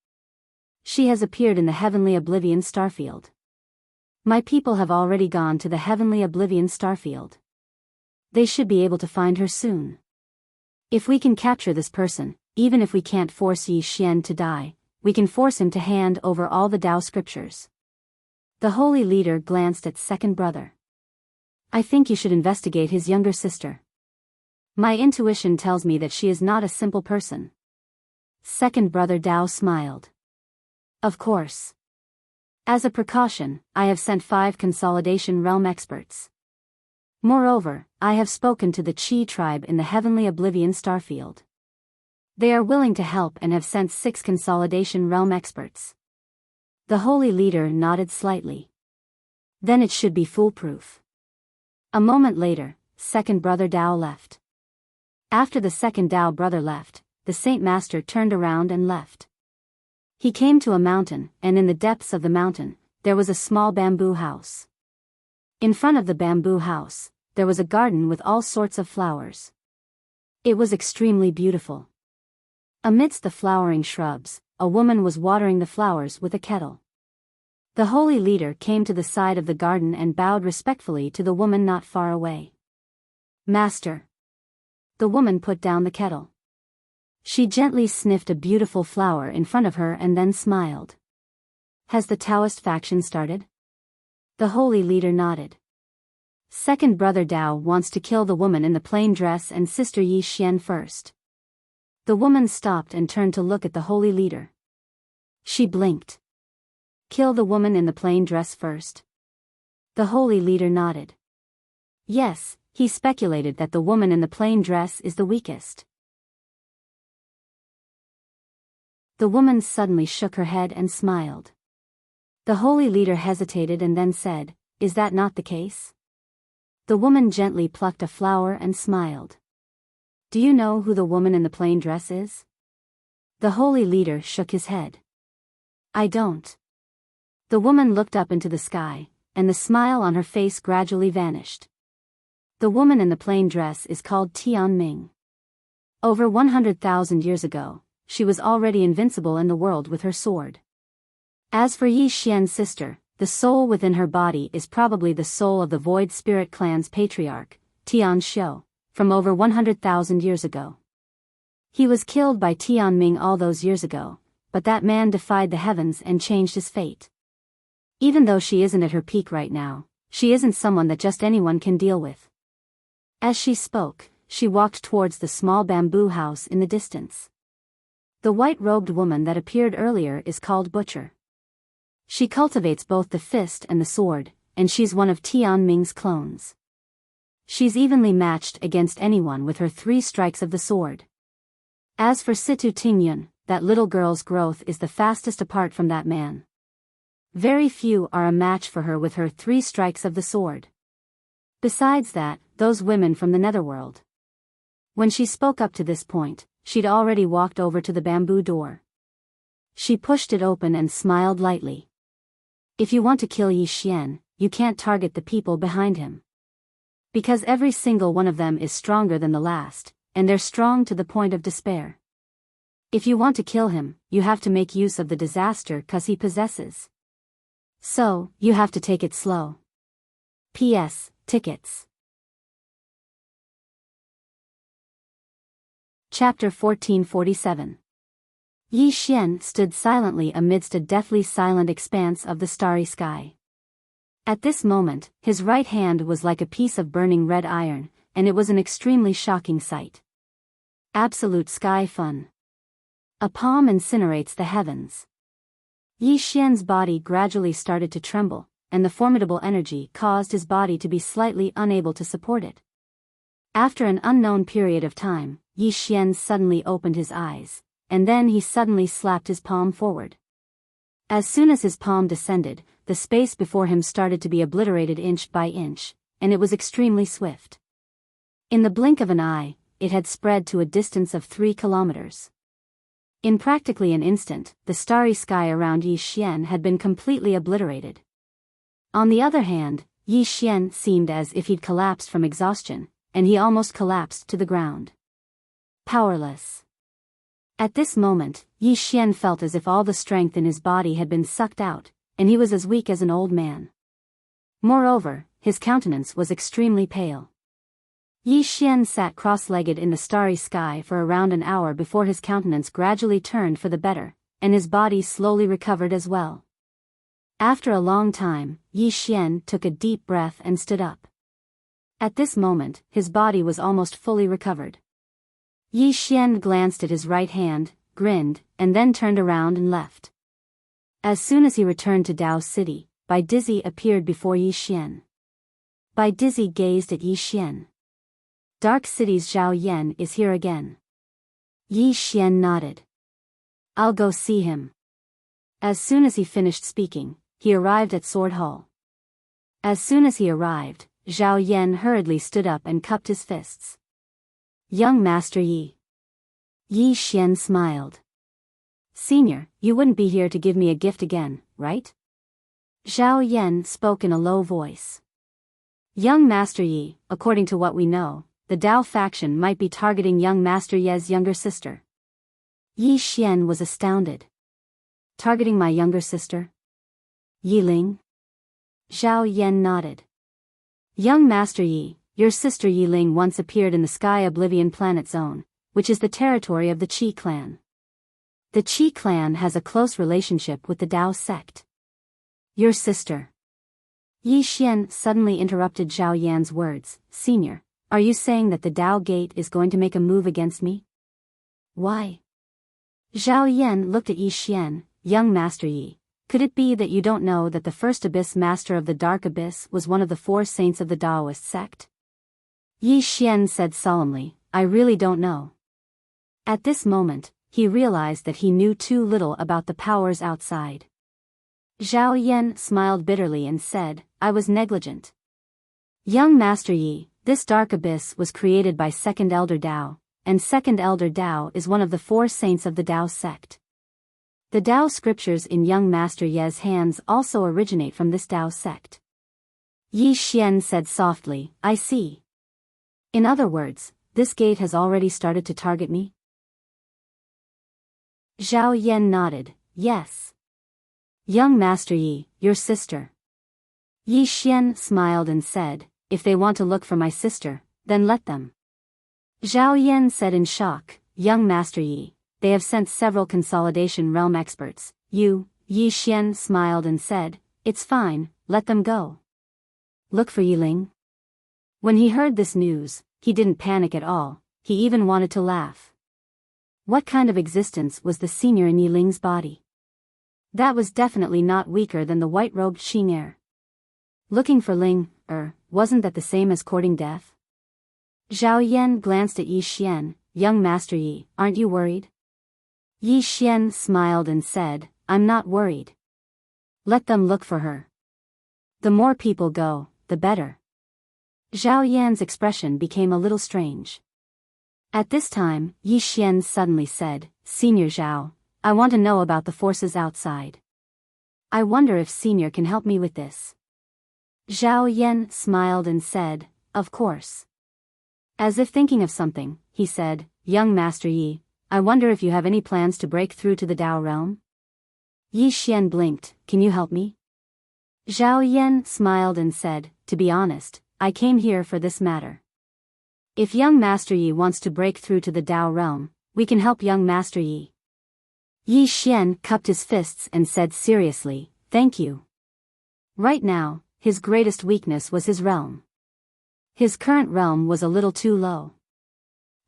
She has appeared in the heavenly oblivion starfield. My people have already gone to the heavenly oblivion starfield. They should be able to find her soon. If we can capture this person, even if we can't force Yi Xian to die, we can force him to hand over all the Tao scriptures. The holy leader glanced at second brother. I think you should investigate his younger sister. My intuition tells me that she is not a simple person. Second brother Dao smiled. Of course. As a precaution, I have sent 5 consolidation realm experts. Moreover, I have spoken to the Qi tribe in the heavenly oblivion starfield. They are willing to help and have sent 6 consolidation realm experts. The holy leader nodded slightly. Then it should be foolproof. A moment later, second brother Dao left. After the second Dao brother left, the Saint Master turned around and left. He came to a mountain, and in the depths of the mountain, there was a small bamboo house. In front of the bamboo house, there was a garden with all sorts of flowers. It was extremely beautiful. Amidst the flowering shrubs, a woman was watering the flowers with a kettle. The holy leader came to the side of the garden and bowed respectfully to the woman not far away. Master. The woman put down the kettle. She gently sniffed a beautiful flower in front of her and then smiled. Has the Taoist faction started? The holy leader nodded. Second brother Dao wants to kill the woman in the plain dress and sister Yi Xian first. The woman stopped and turned to look at the holy leader. She blinked. Kill the woman in the plain dress first? The holy leader nodded. Yes, he speculated that the woman in the plain dress is the weakest. The woman suddenly shook her head and smiled. The holy leader hesitated and then said, Is that not the case? The woman gently plucked a flower and smiled. Do you know who the woman in the plain dress is? The holy leader shook his head. I don't. The woman looked up into the sky, and the smile on her face gradually vanished. The woman in the plain dress is called Tian Ming. Over 100,000 years ago, she was already invincible in the world with her sword. As for Yi Xian's sister, the soul within her body is probably the soul of the Void Spirit Clan's patriarch, Tian Xiu, from over 100,000 years ago. He was killed by Tian Ming all those years ago, but that man defied the heavens and changed his fate. Even though she isn't at her peak right now, she isn't someone that just anyone can deal with. As she spoke, she walked towards the small bamboo house in the distance. The white-robed woman that appeared earlier is called Butcher. She cultivates both the fist and the sword, and she's one of Tian Ming's clones. She's evenly matched against anyone with her 3 strikes of the sword. As for Situ Tingyun, that little girl's growth is the fastest apart from that man. Very few are a match for her with her 3 strikes of the sword. Besides that, those women from the netherworld. When she spoke up to this point, she'd already walked over to the bamboo door. She pushed it open and smiled lightly. If you want to kill Yi Xian, you can't target the people behind him. Because every single one of them is stronger than the last, and they're strong to the point of despair. If you want to kill him, you have to make use of the disaster 'cause he possesses. So, you have to take it slow. P.S. Tickets. Chapter 1447. Yi Xian stood silently amidst a deathly silent expanse of the starry sky. At this moment, his right hand was like a piece of burning red iron, and it was an extremely shocking sight. Absolute sky fun. A palm incinerates the heavens. Yi Xian's body gradually started to tremble, and the formidable energy caused his body to be slightly unable to support it. After an unknown period of time, Yi Xian suddenly opened his eyes, and then he suddenly slapped his palm forward. As soon as his palm descended, the space before him started to be obliterated inch by inch, and it was extremely swift. In the blink of an eye, it had spread to a distance of 3 kilometers. In practically an instant, the starry sky around Yi Xian had been completely obliterated. On the other hand, Yi Xian seemed as if he'd collapsed from exhaustion, and he almost collapsed to the ground. Powerless. At this moment, Yi Xian felt as if all the strength in his body had been sucked out, and he was as weak as an old man. Moreover, his countenance was extremely pale. Yi Xian sat cross-legged in the starry sky for around an hour before his countenance gradually turned for the better, and his body slowly recovered as well. After a long time, Yi Xian took a deep breath and stood up. At this moment, his body was almost fully recovered. Yi Xian glanced at his right hand, grinned, and then turned around and left. As soon as he returned to Dao City, Bai Dizzy appeared before Yi Xian. Bai Dizzy gazed at Yi Xian. Dark City's Zhao Yan is here again. Yi Xian nodded. I'll go see him. As soon as he finished speaking, he arrived at Sword Hall. As soon as he arrived, Zhao Yan hurriedly stood up and cupped his fists. Young Master Yi. Yi Xian smiled. Senior, you wouldn't be here to give me a gift again, right? Zhao Yan spoke in a low voice. Young Master Yi, according to what we know, the Dao faction might be targeting young Master Ye's younger sister. Yi Xian was astounded. Targeting my younger sister? Yi Ling? Zhao Yan nodded. Young Master Yi, your sister Yi Ling once appeared in the Sky Oblivion Planet Zone, which is the territory of the Qi clan. The Qi clan has a close relationship with the Dao sect. Your sister. Yi Xian suddenly interrupted Zhao Yan's words. Senior, are you saying that the Dao Gate is going to make a move against me? Why? Zhao Yan looked at Yi Xian. Young Master Yi, could it be that you don't know that the first Abyss Master of the Dark Abyss was one of the 4 saints of the Daoist sect? Yi Xian said solemnly, I really don't know. At this moment, he realized that he knew too little about the powers outside. Zhao Yan smiled bitterly and said, I was negligent. Young Master Yi, this Dark Abyss was created by Second Elder Dao, and Second Elder Dao is one of the 4 saints of the Dao sect. The Dao scriptures in young Master Ye's hands also originate from this Dao sect. Yi Xian said softly, I see. In other words, this gate has already started to target me? Zhao Yan nodded, yes. Young Master Yi, your sister. Yi Xian smiled and said, if they want to look for my sister, then let them. Zhao Yan said in shock, young Master Yi, they have sent several Consolidation Realm experts. Yi Xian smiled and said, it's fine, let them go. Look for Yi Ling. When he heard this news, he didn't panic at all, he even wanted to laugh. What kind of existence was the senior in Yi Ling's body? That was definitely not weaker than the white-robed Xing'er. Looking for Ling, wasn't that the same as courting death? Zhao Yan glanced at Yi Xian. Young Master Yi, aren't you worried? Yi Xian smiled and said, I'm not worried. Let them look for her. The more people go, the better. Zhao Yan's expression became a little strange. At this time, Yi Xian suddenly said, Senior Zhao, I want to know about the forces outside. I wonder if Senior can help me with this. Zhao Yan smiled and said, of course. As if thinking of something, he said, Young Master Yi, I wonder if you have any plans to break through to the Dao realm? Yi Xian blinked, can you help me? Zhao Yan smiled and said, to be honest, I came here for this matter. If young Master Yi wants to break through to the Dao realm, we can help young Master Yi. Yi Xian cupped his fists and said seriously, thank you. Right now, his greatest weakness was his realm. His current realm was a little too low.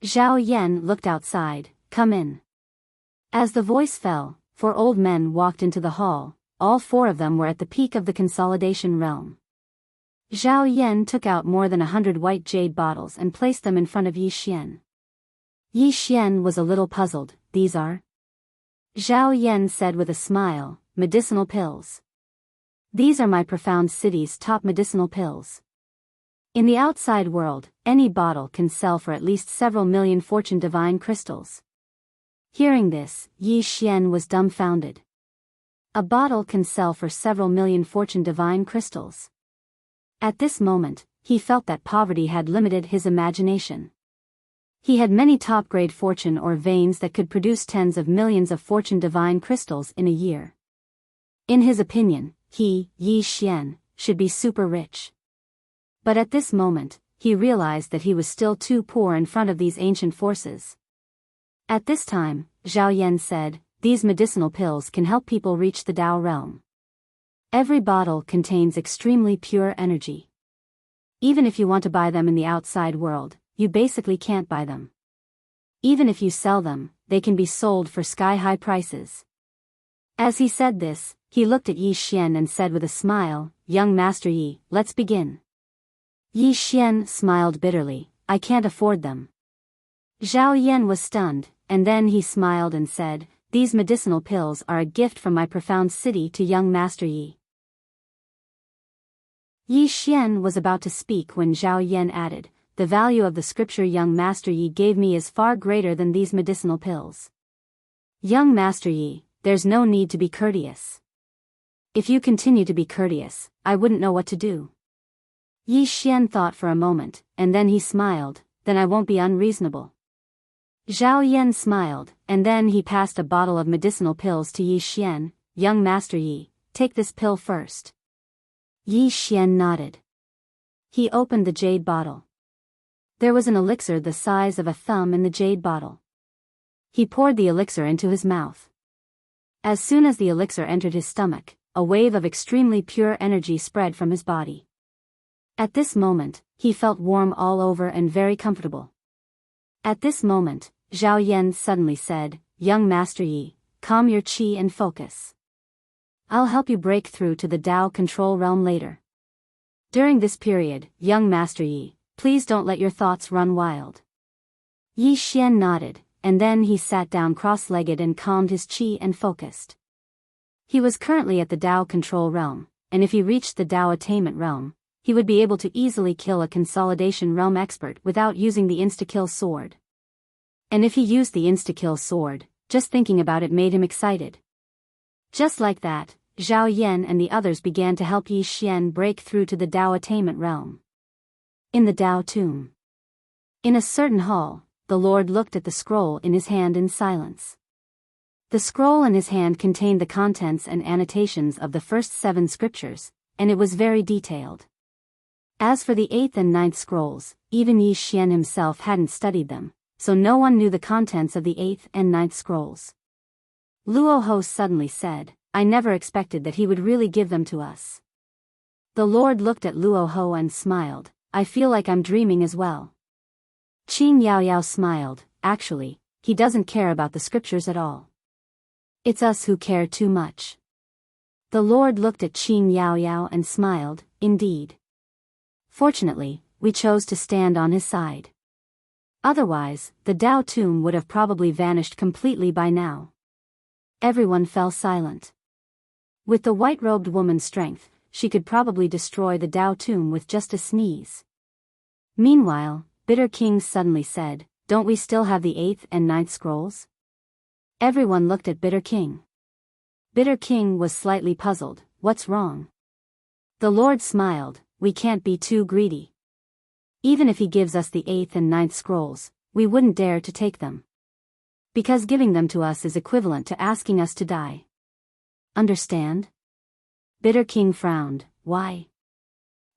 Zhao Yan looked outside, come in. As the voice fell, 4 old men walked into the hall, all 4 of them were at the peak of the Consolidation realm. Zhao Yan took out more than 100 white jade bottles and placed them in front of Yi Xian. Yi Xian was a little puzzled, these are? Zhao Yan said with a smile, medicinal pills. These are my profound city's top medicinal pills. In the outside world, any bottle can sell for at least several million fortune divine crystals. Hearing this, Yi Xian was dumbfounded. A bottle can sell for several million fortune divine crystals. At this moment, he felt that poverty had limited his imagination. He had many top-grade fortune or veins that could produce tens of millions of fortune divine crystals in a year. In his opinion, he, Yi Xian, should be super rich. But at this moment, he realized that he was still too poor in front of these ancient forces. At this time, Zhao Yan said, "These medicinal pills can help people reach the Tao realm. Every bottle contains extremely pure energy. Even if you want to buy them in the outside world, you basically can't buy them. Even if you sell them, they can be sold for sky-high prices." As he said this, he looked at Yi Xian and said with a smile, "Young Master Yi, let's begin." Yi Xian smiled bitterly, "I can't afford them." Zhao Yan was stunned, and then he smiled and said, "These medicinal pills are a gift from my profound city to young Master Yi." Yi Xian was about to speak when Zhao Yan added, "The value of the scripture young Master Yi gave me is far greater than these medicinal pills. Young Master Yi, there's no need to be courteous. If you continue to be courteous, I wouldn't know what to do." Yi Xian thought for a moment, and then he smiled, "Then I won't be unreasonable." Zhao Yan smiled, and then he passed a bottle of medicinal pills to Yi Xian. "Young Master Yi, take this pill first." Yi Xian nodded. He opened the jade bottle. There was an elixir the size of a thumb in the jade bottle. He poured the elixir into his mouth. As soon as the elixir entered his stomach, a wave of extremely pure energy spread from his body. At this moment, he felt warm all over and very comfortable. At this moment, Zhao Yan suddenly said, "Young Master Yi, calm your qi and focus. I'll help you break through to the Tao control realm later. During this period, young Master Yi, please don't let your thoughts run wild." Yi Xian nodded, and then he sat down cross-legged and calmed his qi and focused. He was currently at the Tao control realm, and if he reached the Tao attainment realm, he would be able to easily kill a consolidation realm expert without using the insta-kill sword. And if he used the insta-kill sword, just thinking about it made him excited. Just like that, Zhao Yan and the others began to help Yi Xian break through to the Tao attainment realm. In the Tao tomb. In a certain hall, the Lord looked at the scroll in his hand in silence. The scroll in his hand contained the contents and annotations of the first 7 scriptures, and it was very detailed. As for the 8th and 9th scrolls, even Yi Xian himself hadn't studied them, so no one knew the contents of the 8th and 9th scrolls. Luo Ho suddenly said, "I never expected that he would really give them to us." The Lord looked at Luo Ho and smiled, "I feel like I'm dreaming as well." Qing Yao Yao smiled, "Actually, he doesn't care about the scriptures at all. It's us who care too much." The Lord looked at Qing Yao Yao and smiled, "Indeed. Fortunately, we chose to stand on his side. Otherwise, the Tao tomb would have probably vanished completely by now." Everyone fell silent. With the white-robed woman's strength, she could probably destroy the Tao tomb with just a sneeze. Meanwhile, Bitter King suddenly said, "Don't we still have the 8th and 9th scrolls?" Everyone looked at Bitter King. Bitter King was slightly puzzled, "What's wrong?" The Lord smiled, "We can't be too greedy. Even if he gives us the 8th and 9th scrolls, we wouldn't dare to take them. Because giving them to us is equivalent to asking us to die. Understand?" Bitter King frowned, "Why?"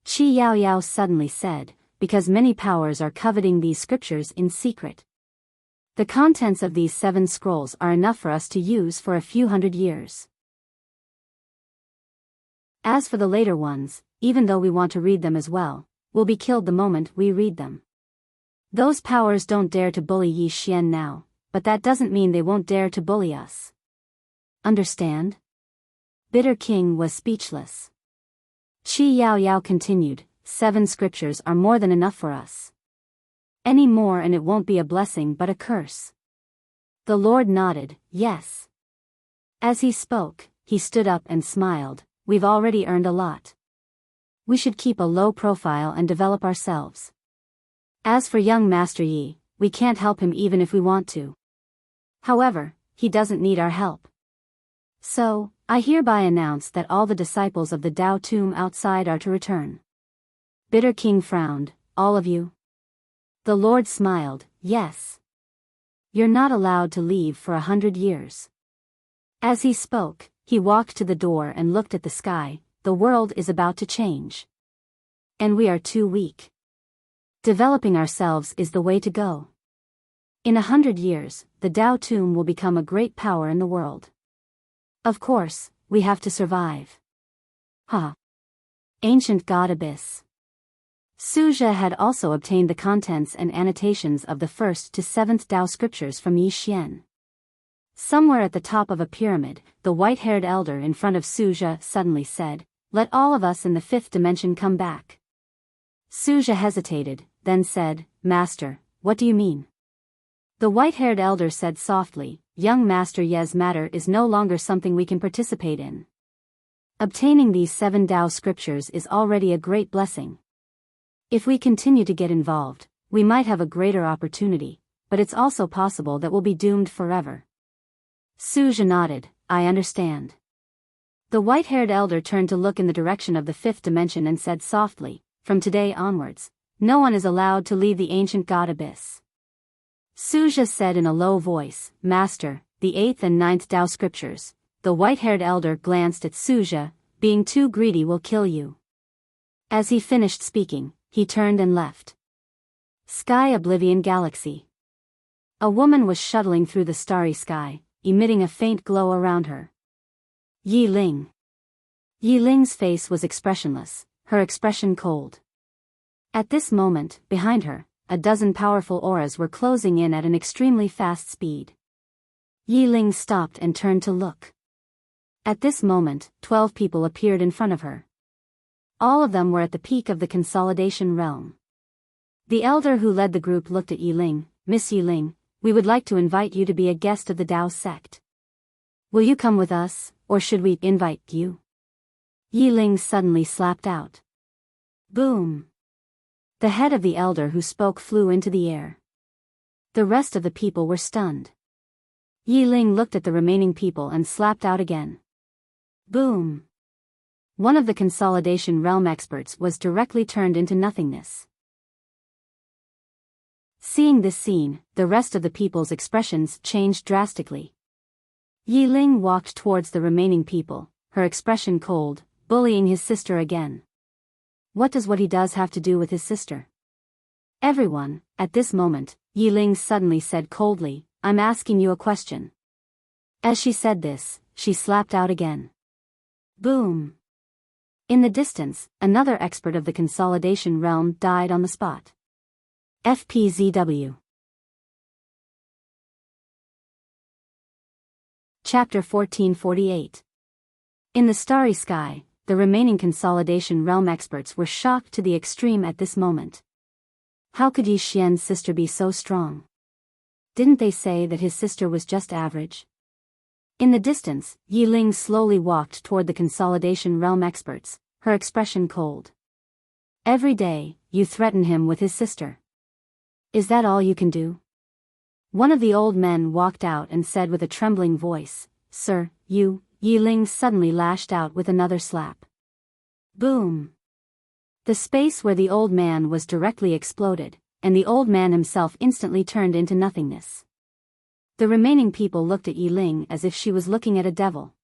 Qi Yao Yao suddenly said, "Because many powers are coveting these scriptures in secret. The contents of these 7 scrolls are enough for us to use for a few hundred years. As for the later ones, even though we want to read them as well, we'll be killed the moment we read them. Those powers don't dare to bully Yi Xian now, but that doesn't mean they won't dare to bully us. Understand?" Bitter King was speechless. Qi Yao Yao continued, 7 scriptures are more than enough for us. Any more and it won't be a blessing but a curse." The Lord nodded, "Yes." As he spoke, he stood up and smiled. We've already earned a lot. We should keep a low profile and develop ourselves. As for young Master Yi, we can't help him even if we want to. However, he doesn't need our help. So, I hereby announce that all the disciples of the Dao tomb outside are to return. Bitter King frowned. All of you? The Lord smiled. Yes. You're not allowed to leave for 100 years. As he spoke, he walked to the door and looked at the sky. The world is about to change. And we are too weak. Developing ourselves is the way to go. In 100 years, the Dao tomb will become a great power in the world. Of course, we have to survive. Ha! Ancient God Abyss. Suja had also obtained the contents and annotations of the 1st to 7th Dao scriptures from Yi Xian. Somewhere at the top of a pyramid, the white-haired elder in front of Suja suddenly said, "Let all of us in the 5th dimension come back." Suja hesitated, then said, "Master, what do you mean?" The white-haired elder said softly, "Young Master Ye's matter is no longer something we can participate in. Obtaining these 7 Dao scriptures is already a great blessing. If we continue to get involved, we might have a greater opportunity, but it's also possible that we'll be doomed forever." Suja nodded, "I understand." The white-haired elder turned to look in the direction of the 5th dimension and said softly, "From today onwards, no one is allowed to leave the ancient God Abyss." Suja said in a low voice, "Master, the 8th and 9th Dao scriptures." The white-haired elder glanced at Suja. "Being too greedy will kill you." As he finished speaking, he turned and left. Sky Oblivion Galaxy. A woman was shuttling through the starry sky, emitting a faint glow around her. Yi Ling. Yi Ling's face was expressionless, her expression cold. At this moment, behind her, a dozen powerful auras were closing in at an extremely fast speed. Yi Ling stopped and turned to look. At this moment, 12 people appeared in front of her. All of them were at the peak of the consolidation realm. The elder who led the group looked at Yi Ling. "Miss Yi Ling, we would like to invite you to be a guest of the Dao sect. Will you come with us, or should we invite you?" Yi Ling suddenly slapped out. Boom! The head of the elder who spoke flew into the air. The rest of the people were stunned. Yi Ling looked at the remaining people and slapped out again. Boom! One of the consolidation realm experts was directly turned into nothingness. Seeing this scene, the rest of the people's expressions changed drastically. Yi Ling walked towards the remaining people, her expression cold, bullying his sister again. What does what he does have to do with his sister? Everyone, at this moment, Yi Ling suddenly said coldly, "I'm asking you a question." As she said this, she slapped out again. Boom! In the distance, another expert of the consolidation realm died on the spot. FPZW. Chapter 1448. In the starry sky, the remaining consolidation realm experts were shocked to the extreme at this moment. How could Yi Xian's sister be so strong? Didn't they say that his sister was just average? In the distance, Yi Ling slowly walked toward the consolidation realm experts, her expression cold. "Every day, you threaten him with his sister. Is that all you can do?" One of the old men walked out and said with a trembling voice, "Sir, you..." Yi Ling suddenly lashed out with another slap. Boom! The space where the old man was directly exploded, and the old man himself instantly turned into nothingness. The remaining people looked at Yi Ling as if she was looking at a devil.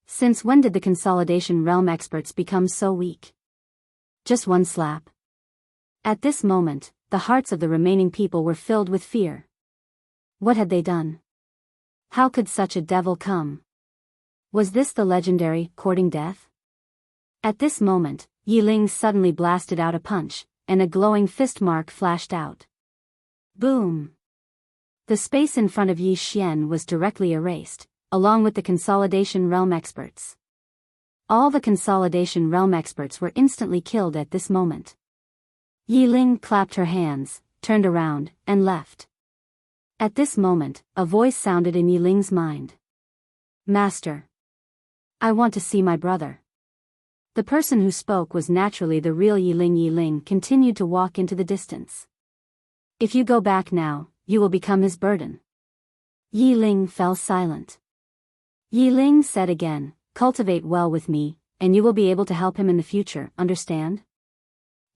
Since when did the consolidation realm experts become so weak? Just one slap. At this moment, the hearts of the remaining people were filled with fear. What had they done? How could such a devil come? Was this the legendary courting death? At this moment, Yi Ling suddenly blasted out a punch, and a glowing fist mark flashed out. Boom! The space in front of Yi Xian was directly erased, along with the consolidation realm experts. All the consolidation realm experts were instantly killed at this moment. Yi Ling clapped her hands, turned around, and left. At this moment, a voice sounded in Yi Ling's mind. "Master." I want to see my brother. The person who spoke was naturally the real Yiling. Yiling continued to walk into the distance. If you go back now, you will become his burden. Yiling fell silent. Yiling said again, cultivate well with me, and you will be able to help him in the future, understand?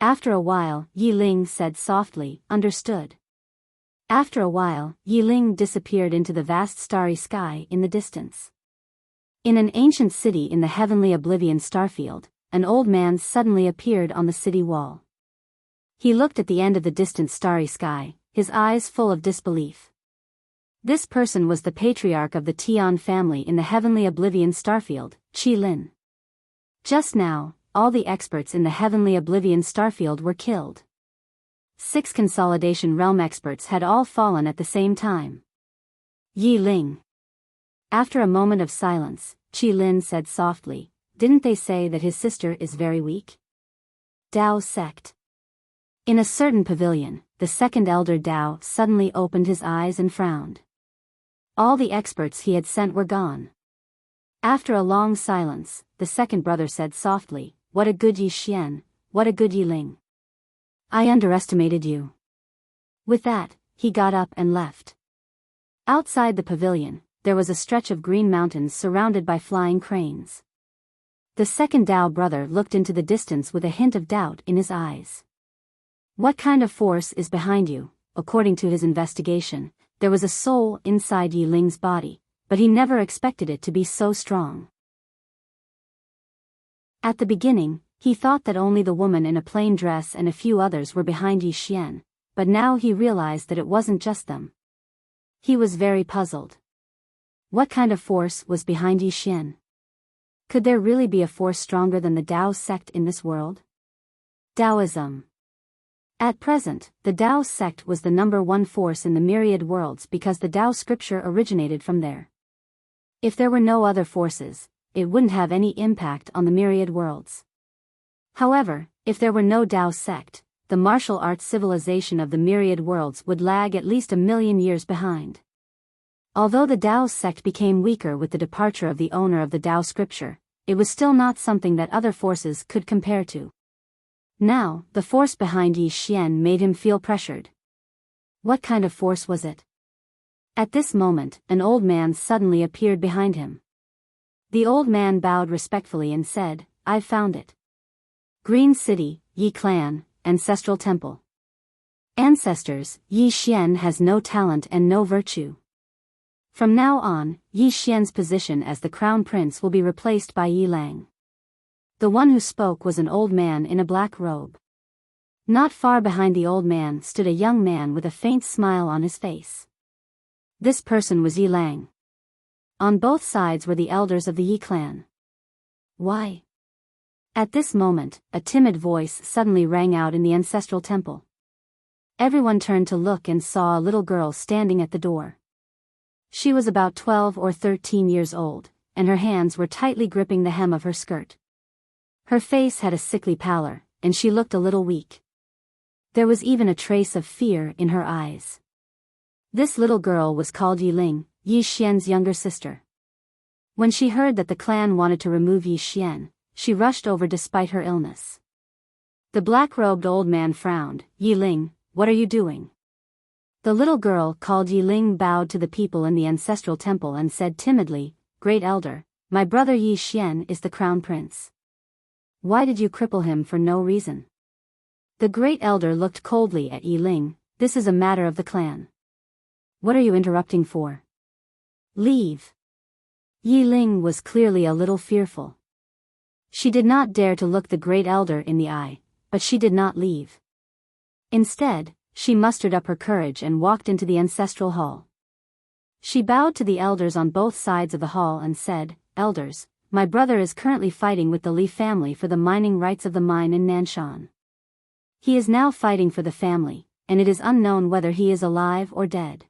After a while, Yiling said softly, understood. After a while, Yiling disappeared into the vast starry sky in the distance. In an ancient city in the heavenly oblivion starfield, an old man suddenly appeared on the city wall. He looked at the end of the distant starry sky, his eyes full of disbelief. This person was the patriarch of the Tian family in the heavenly oblivion starfield, Qi Lin. Just now, all the experts in the heavenly oblivion starfield were killed. 6 consolidation realm experts had all fallen at the same time. Yiling. After a moment of silence, Qi Lin said softly, didn't they say that his sister is very weak? Dao sect. In a certain pavilion, the second elder Dao suddenly opened his eyes and frowned. All the experts he had sent were gone. After a long silence, the second brother said softly, what a good Yi Xian, what a good Yiling. I underestimated you. With that, he got up and left. Outside the pavilion, there was a stretch of green mountains surrounded by flying cranes. The second Dao brother looked into the distance with a hint of doubt in his eyes. What kind of force is behind you? According to his investigation, there was a soul inside Yiling's body, but he never expected it to be so strong. At the beginning, he thought that only the woman in a plain dress and a few others were behind Yi Xian, but now he realized that it wasn't just them. He was very puzzled. What kind of force was behind Yi Xian? Could there really be a force stronger than the Dao sect in this world? Taoism. At present, the Dao sect was the #1 force in the myriad worlds because the Dao scripture originated from there. If there were no other forces, it wouldn't have any impact on the myriad worlds. However, if there were no Dao sect, the martial arts civilization of the myriad worlds would lag at least 1,000,000 years behind. Although the Dao sect became weaker with the departure of the owner of the Dao scripture, it was still not something that other forces could compare to. Now, the force behind Yi Xian made him feel pressured. What kind of force was it? At this moment, an old man suddenly appeared behind him. The old man bowed respectfully and said, I've found it. Green City, Yi Clan, Ancestral Temple. Ancestors, Yi Xian has no talent and no virtue. From now on, Yi Xian's position as the crown prince will be replaced by Yi Lang. The one who spoke was an old man in a black robe. Not far behind the old man stood a young man with a faint smile on his face. This person was Yi Lang. On both sides were the elders of the Yi clan. Why? At this moment, a timid voice suddenly rang out in the ancestral temple. Everyone turned to look and saw a little girl standing at the door. She was about 12 or 13 years old, and her hands were tightly gripping the hem of her skirt. Her face had a sickly pallor, and she looked a little weak. There was even a trace of fear in her eyes. This little girl was called Yiling, Yi Xian's younger sister. When she heard that the clan wanted to remove Yi Xian, she rushed over despite her illness. The black-robed old man frowned. Yiling, what are you doing? The little girl called Yiling bowed to the people in the ancestral temple and said timidly, Great Elder, my brother Yi Xian is the crown prince. Why did you cripple him for no reason? The great elder looked coldly at Yiling. This is a matter of the clan. What are you interrupting for? Leave. Yiling was clearly a little fearful. She did not dare to look the great elder in the eye, but she did not leave. Instead, she mustered up her courage and walked into the ancestral hall. She bowed to the elders on both sides of the hall and said, Elders, my brother is currently fighting with the Li family for the mining rights of the mine in Nanshan. He is now fighting for the family, and it is unknown whether he is alive or dead.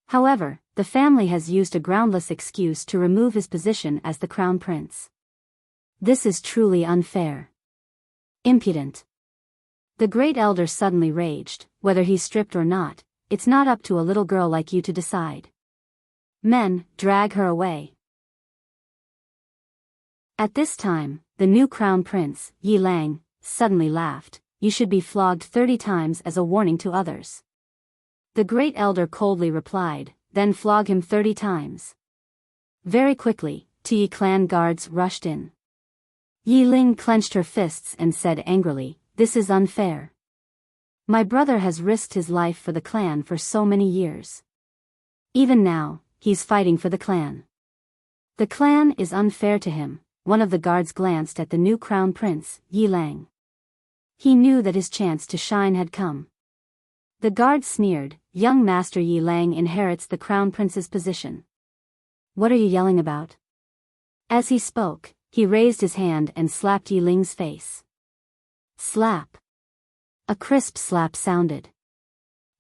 However, the family has used a groundless excuse to remove his position as the crown prince. This is truly unfair. Impudent. The great elder suddenly raged, whether he's stripped or not, it's not up to a little girl like you to decide. Men, drag her away. At this time, the new crown prince, Yi Lang, suddenly laughed. You should be flogged 30 times as a warning to others. The great elder coldly replied, then flog him 30 times. Very quickly, two Yi clan guards rushed in. Yi Ling clenched her fists and said angrily, "This is unfair. My brother has risked his life for the clan for so many years. Even now, he's fighting for the clan. The clan is unfair to him." One of the guards glanced at the new crown prince, Yi Lang. He knew that his chance to shine had come. The guard sneered, "Young Master Yi Lang inherits the crown prince's position. What are you yelling about?" As he spoke, he raised his hand and slapped Yi Ling's face. Slap. A crisp slap sounded.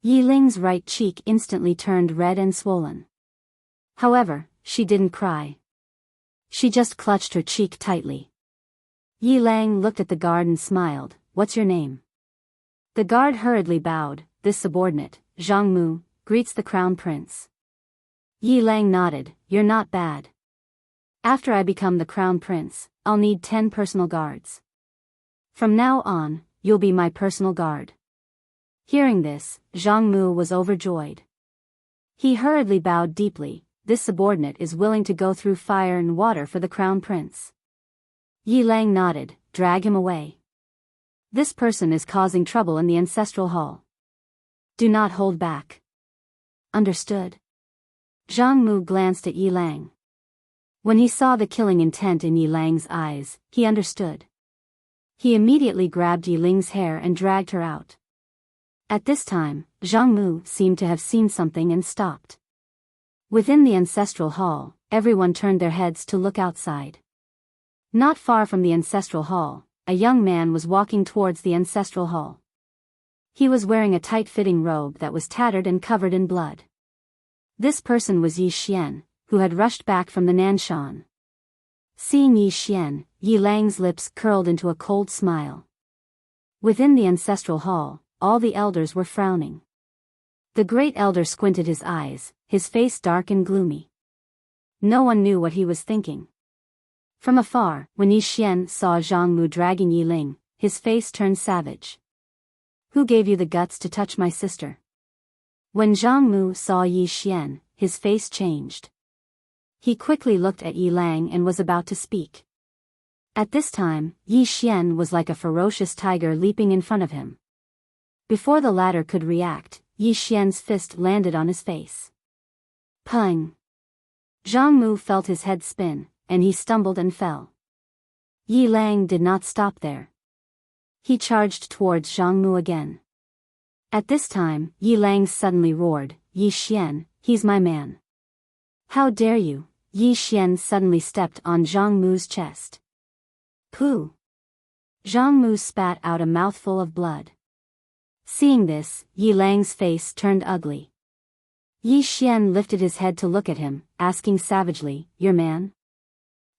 Yi Ling's right cheek instantly turned red and swollen. However, she didn't cry. She just clutched her cheek tightly. Yi Lang looked at the guard and smiled, "What's your name?" The guard hurriedly bowed. "This subordinate, Zhang Mu, greets the crown prince." Yi Lang nodded, "You're not bad. After I become the crown prince, I'll need 10 personal guards. From now on, you'll be my personal guard." Hearing this, Zhang Mu was overjoyed. He hurriedly bowed deeply. This subordinate is willing to go through fire and water for the crown prince. Yi Lang nodded, "Drag him away. This person is causing trouble in the ancestral hall. Do not hold back." Understood. Zhang Mu glanced at Yi Lang. When he saw the killing intent in Yi Lang's eyes, he understood. He immediately grabbed Yi Ling's hair and dragged her out. At this time, Zhang Mu seemed to have seen something and stopped. Within the ancestral hall, everyone turned their heads to look outside. Not far from the ancestral hall, a young man was walking towards the ancestral hall. He was wearing a tight-fitting robe that was tattered and covered in blood. This person was Yi Xian, who had rushed back from the Nanshan. Seeing Yi Xian, Yi Lang's lips curled into a cold smile. Within the ancestral hall, all the elders were frowning. The great elder squinted his eyes, his face dark and gloomy. No one knew what he was thinking. From afar, when Yi Xian saw Zhang Mu dragging Yi Ling, his face turned savage. "Who gave you the guts to touch my sister?" When Zhang Mu saw Yi Xian, his face changed. He quickly looked at Yi Lang and was about to speak. At this time, Yi Xian was like a ferocious tiger leaping in front of him. Before the latter could react, Yi Xian's fist landed on his face. Pung! Zhang Mu felt his head spin, and he stumbled and fell. Yi Lang did not stop there. He charged towards Zhang Mu again. At this time, Yi Lang suddenly roared, "Yi Xian, he's my man. How dare you!" Yi Xian suddenly stepped on Zhang Mu's chest. Pooh! Zhang Mu spat out a mouthful of blood. Seeing this, Yi Lang's face turned ugly. Yi Xian lifted his head to look at him, asking savagely, "Your man?"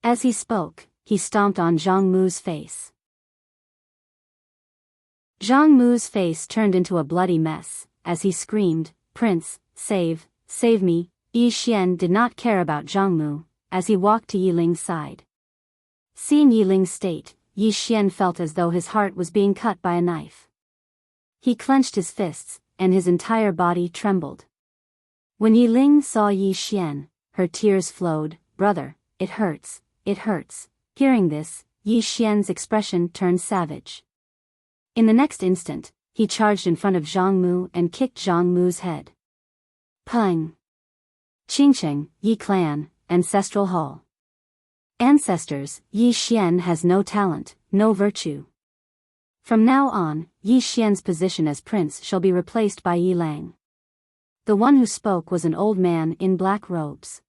As he spoke, he stomped on Zhang Mu's face. Zhang Mu's face turned into a bloody mess, as he screamed, "Prince, save me!" Yi Xian did not care about Zhang Mu, as he walked to Yi Ling's side. Seeing Yi Ling's state, Yi Xian felt as though his heart was being cut by a knife. He clenched his fists, and his entire body trembled. When Yi Ling saw Yi Xian, her tears flowed, "Brother, it hurts, it hurts." Hearing this, Yi Xian's expression turned savage. In the next instant, he charged in front of Zhang Mu and kicked Zhang Mu's head. Pung! Qingcheng, Yi Clan, Ancestral Hall. Ancestors, Yi Xian has no talent, no virtue. From now on, Yi Xian's position as prince shall be replaced by Yi Lang. The one who spoke was an old man in black robes.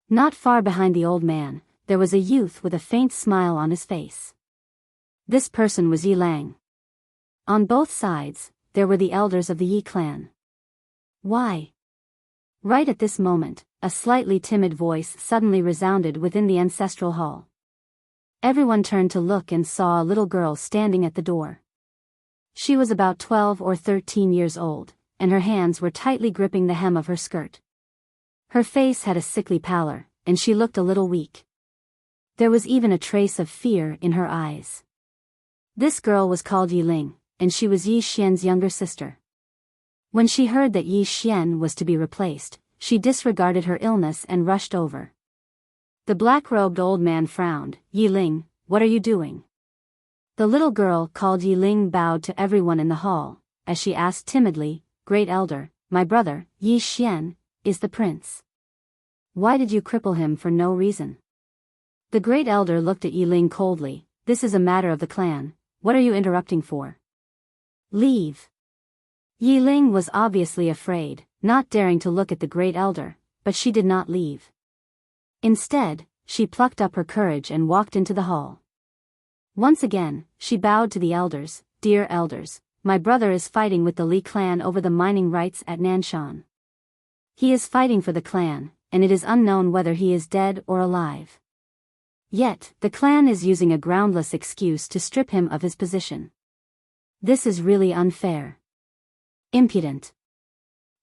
Not far behind the old man, there was a youth with a faint smile on his face. This person was Yi Lang. On both sides, there were the elders of the Yi clan. Why? Right at this moment, a slightly timid voice suddenly resounded within the ancestral hall. Everyone turned to look and saw a little girl standing at the door. She was about 12 or 13 years old, and her hands were tightly gripping the hem of her skirt. Her face had a sickly pallor, and she looked a little weak. There was even a trace of fear in her eyes. This girl was called Yi Ling, and she was Yi Xian's younger sister. When she heard that Yi Xian was to be replaced, she disregarded her illness and rushed over. The black-robed old man frowned. Yi Ling, what are you doing? The little girl called Yi Ling bowed to everyone in the hall, as she asked timidly, Great Elder, my brother, Yi Xian, is the prince. Why did you cripple him for no reason? The Great Elder looked at Yi Ling coldly. This is a matter of the clan. What are you interrupting for? Leave. Yi Ling was obviously afraid, not daring to look at the Great Elder, but she did not leave. Instead, she plucked up her courage and walked into the hall. Once again, she bowed to the elders. Dear elders, my brother is fighting with the Li clan over the mining rights at Nanshan. He is fighting for the clan, and it is unknown whether he is dead or alive. Yet, the clan is using a groundless excuse to strip him of his position. This is really unfair. Impudent.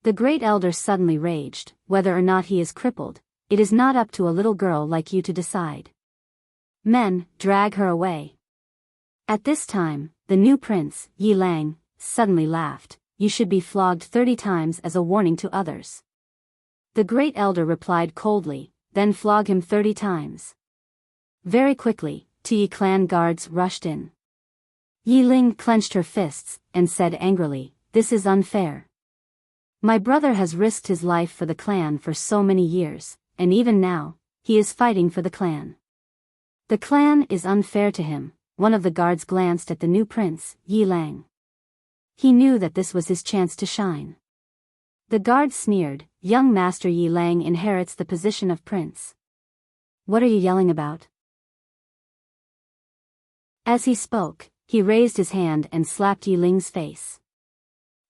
The Great Elder suddenly raged. Whether or not he is crippled, it is not up to a little girl like you to decide. Men, drag her away. At this time, the new prince, Yi Lang, suddenly laughed. You should be flogged 30 times as a warning to others. The Great Elder replied coldly, then flog him 30 times. Very quickly, Yi clan guards rushed in. Yi Ling clenched her fists, and said angrily, This is unfair. My brother has risked his life for the clan for so many years, and even now, he is fighting for the clan. The clan is unfair to him. One of the guards glanced at the new prince, Yi Lang. He knew that this was his chance to shine. The guard sneered, Young Master Yi Lang inherits the position of prince. What are you yelling about? As he spoke, he raised his hand and slapped Yi Ling's face.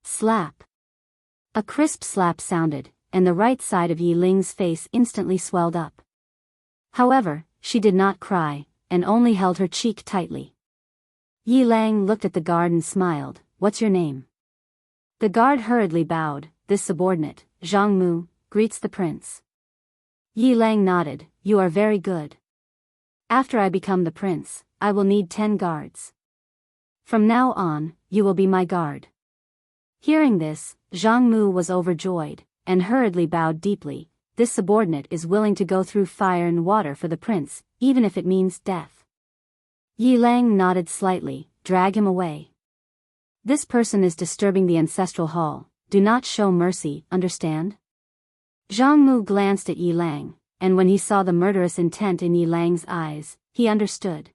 Slap. A crisp slap sounded, and the right side of Yi Ling's face instantly swelled up. However, she did not cry, and only held her cheek tightly. Yi Lang looked at the guard and smiled. What's your name? The guard hurriedly bowed. This subordinate, Zhang Mu, greets the prince. Yi Lang nodded. You are very good. After I become the prince, I will need 10 guards. From now on, you will be my guard. Hearing this, Zhang Mu was overjoyed, and hurriedly bowed deeply. This subordinate is willing to go through fire and water for the prince, even if it means death. Yi Lang nodded slightly. Drag him away. This person is disturbing the ancestral hall. Do not show mercy, understand? Zhang Mu glanced at Yi Lang, and when he saw the murderous intent in Yi Lang's eyes, he understood.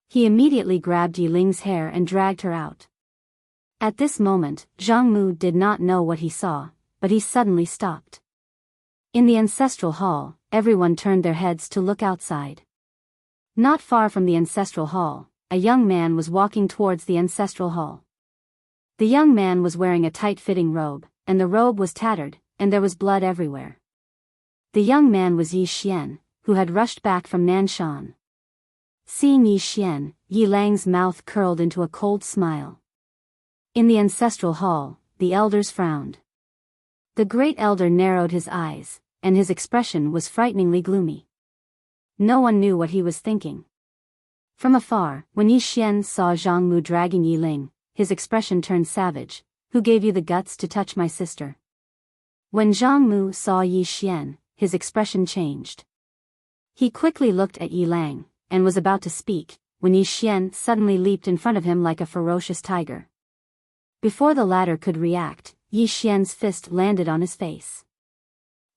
He immediately grabbed Yi Ling's hair and dragged her out. At this moment, Zhang Mu did not know what he saw, but he suddenly stopped. In the ancestral hall, everyone turned their heads to look outside. Not far from the ancestral hall, a young man was walking towards the ancestral hall. The young man was wearing a tight-fitting robe, and the robe was tattered, and there was blood everywhere. The young man was Yi Xian, who had rushed back from Nanshan. Seeing Yi Xian, Yi Lang's mouth curled into a cold smile. In the ancestral hall, the elders frowned. The Great Elder narrowed his eyes, and his expression was frighteningly gloomy. No one knew what he was thinking. From afar, when Yi Xian saw Zhang Mu dragging Yi Ling, his expression turned savage. Who gave you the guts to touch my sister? When Zhang Mu saw Yi Xian, his expression changed. He quickly looked at Yi Lang, and was about to speak, when Yi Xian suddenly leaped in front of him like a ferocious tiger. Before the latter could react, Yi Xian's fist landed on his face.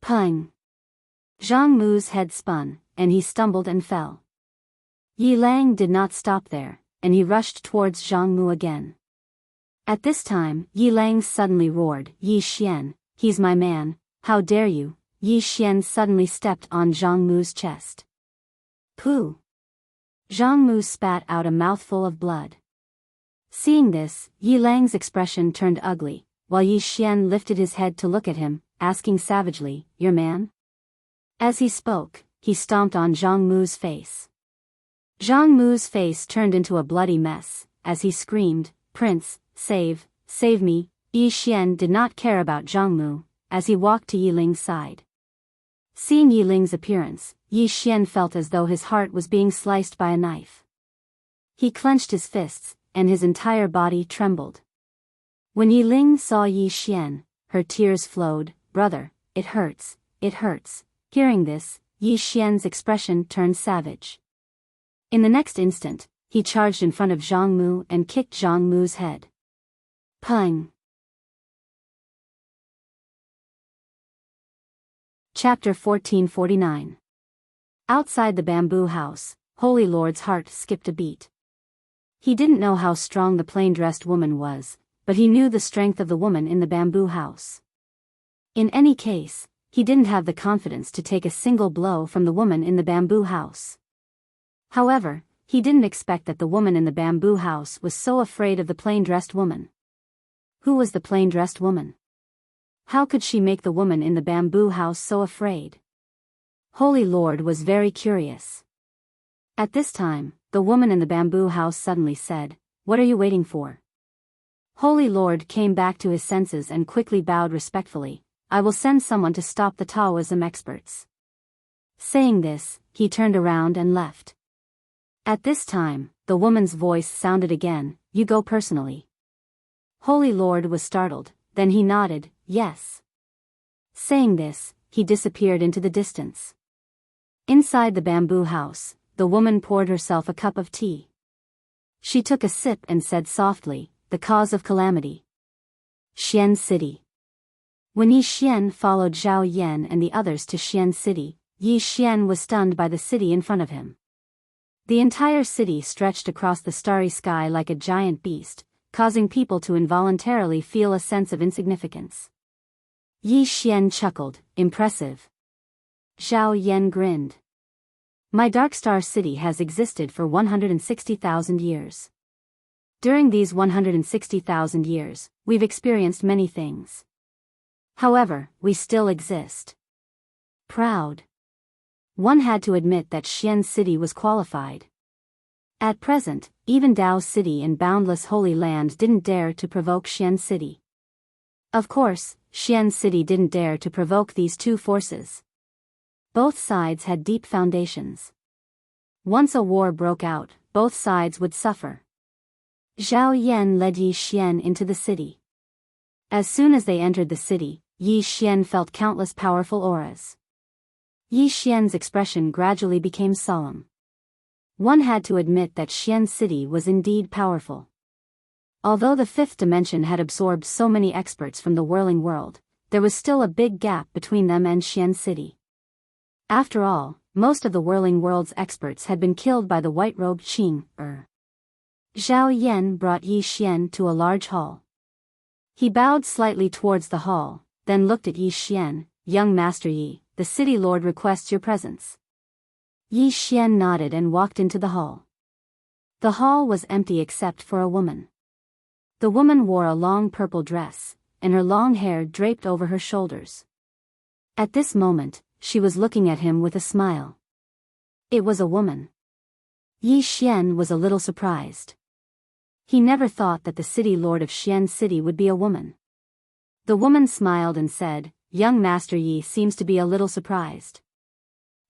Pung! Zhang Mu's head spun, and he stumbled and fell. Yi Lang did not stop there, and he rushed towards Zhang Mu again. At this time, Yi Lang suddenly roared, Yi Xian, he's my man, how dare you? Yi Xian suddenly stepped on Zhang Mu's chest. Pooh! Zhang Mu spat out a mouthful of blood. Seeing this, Yi Lang's expression turned ugly, while Yi Xian lifted his head to look at him, asking savagely, your man? As he spoke, he stomped on Zhang Mu's face. Zhang Mu's face turned into a bloody mess, as he screamed, Prince, save me. Yi Xian did not care about Zhang Mu, as he walked to Yi Ling's side. Seeing Yi Ling's appearance, Yi Xian felt as though his heart was being sliced by a knife. He clenched his fists, and his entire body trembled. When Yi Ling saw Yi Xian, her tears flowed. "Brother, it hurts, it hurts." Hearing this, Yi Xian's expression turned savage. In the next instant, he charged in front of Zhang Mu and kicked Zhang Mu's head. Pang! Chapter 1449. Outside the bamboo house, Holy Lord's heart skipped a beat. He didn't know how strong the plain-dressed woman was, but he knew the strength of the woman in the bamboo house. In any case, he didn't have the confidence to take a single blow from the woman in the bamboo house. However, he didn't expect that the woman in the bamboo house was so afraid of the plain-dressed woman. Who was the plain-dressed woman? How could she make the woman in the bamboo house so afraid? Holy Lord was very curious. At this time, the woman in the bamboo house suddenly said, "What are you waiting for?" Holy Lord came back to his senses and quickly bowed respectfully. "I will send someone to stop the Taoism experts." Saying this, he turned around and left. At this time, the woman's voice sounded again, "You go personally." Holy Lord was startled, then he nodded, "Yes." Saying this, he disappeared into the distance. Inside the bamboo house, the woman poured herself a cup of tea. She took a sip and said softly, "The cause of calamity. Xian City." When Yi Xian followed Zhao Yan and the others to Xian City, Yi Xian was stunned by the city in front of him. The entire city stretched across the starry sky like a giant beast, causing people to involuntarily feel a sense of insignificance. Yi Xian chuckled, "Impressive." Zhao Yan grinned. "My Dark Star City has existed for 160,000 years. During these 160,000 years, we've experienced many things. However, we still exist." Proud. One had to admit that Xian City was qualified. At present, even Dao City and Boundless Holy Land didn't dare to provoke Xian City. Of course, Xian City didn't dare to provoke these two forces. Both sides had deep foundations. Once a war broke out, both sides would suffer. Zhao Yan led Yi Xian into the city. As soon as they entered the city, Yi Xian felt countless powerful auras. Yi Xian's expression gradually became solemn. One had to admit that Xian City was indeed powerful. Although the fifth dimension had absorbed so many experts from the whirling world, there was still a big gap between them and Xian City. After all, most of the whirling world's experts had been killed by the white-robed Qing. Zhao Yan brought Yi Xian to a large hall. He bowed slightly towards the hall, then looked at Yi Xian. "Young Master Yi, the city lord requests your presence." Yi Xian nodded and walked into the hall. The hall was empty except for a woman. The woman wore a long purple dress, and her long hair draped over her shoulders. At this moment, she was looking at him with a smile. It was a woman. Yi Xian was a little surprised. He never thought that the city lord of Xian City would be a woman. The woman smiled and said, "Young Master Yi seems to be a little surprised."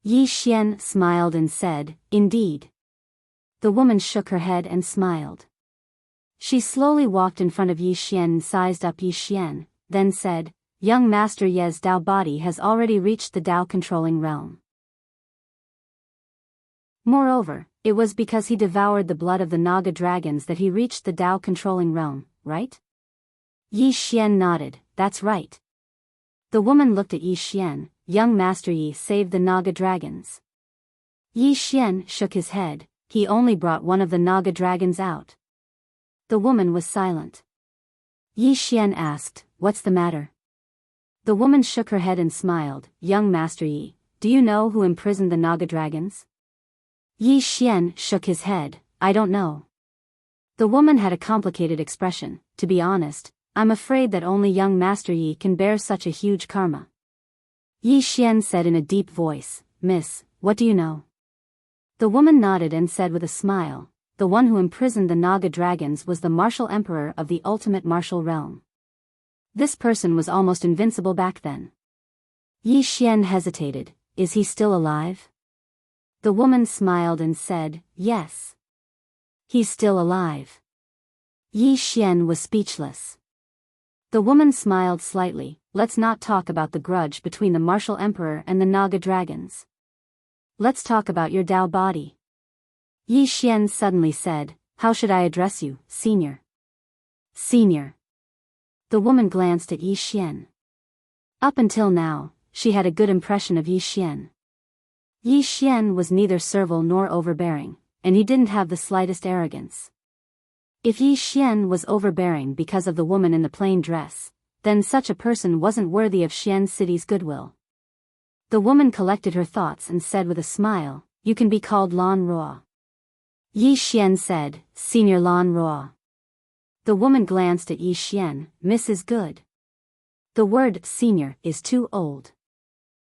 Yi Xian smiled and said, "Indeed." The woman shook her head and smiled. She slowly walked in front of Yi Xian and sized up Yi Xian, then said, "Young Master Ye's Dao body has already reached the Dao controlling realm. Moreover, it was because he devoured the blood of the Naga dragons that he reached the Dao controlling realm, right?" Yi Xian nodded, "That's right." The woman looked at Yi Xian. "Young Master Yi saved the Naga dragons." Yi Xian shook his head. "He only brought one of the Naga dragons out." The woman was silent. Yi Xian asked, "What's the matter?" The woman shook her head and smiled. "Young Master Yi, do you know who imprisoned the Naga dragons?" Yi Xian shook his head. "I don't know." The woman had a complicated expression. "To be honest, I'm afraid that only young Master Yi can bear such a huge karma." Yi Xian said in a deep voice, "Miss, what do you know?" The woman nodded and said with a smile, "The one who imprisoned the Naga dragons was the martial emperor of the ultimate martial realm. This person was almost invincible back then." Yi Xian hesitated. "Is he still alive?" The woman smiled and said, yes. He's still alive. Yi Xian was speechless. The woman smiled slightly. Let's not talk about the grudge between the martial emperor and the Naga dragons. Let's talk about your Dao body. Yi Xian suddenly said, how should I address you, senior? Senior. The woman glanced at Yi Xian. Up until now, she had a good impression of Yi Xian. Yi Xian was neither servile nor overbearing, and he didn't have the slightest arrogance. If Yi Xian was overbearing because of the woman in the plain dress, then such a person wasn't worthy of Xian City's goodwill. The woman collected her thoughts and said with a smile, you can be called Lan Ruo. Yi Xian said, Senior Lan Ruo. The woman glanced at Yi Xian, Miss is good. The word senior is too old.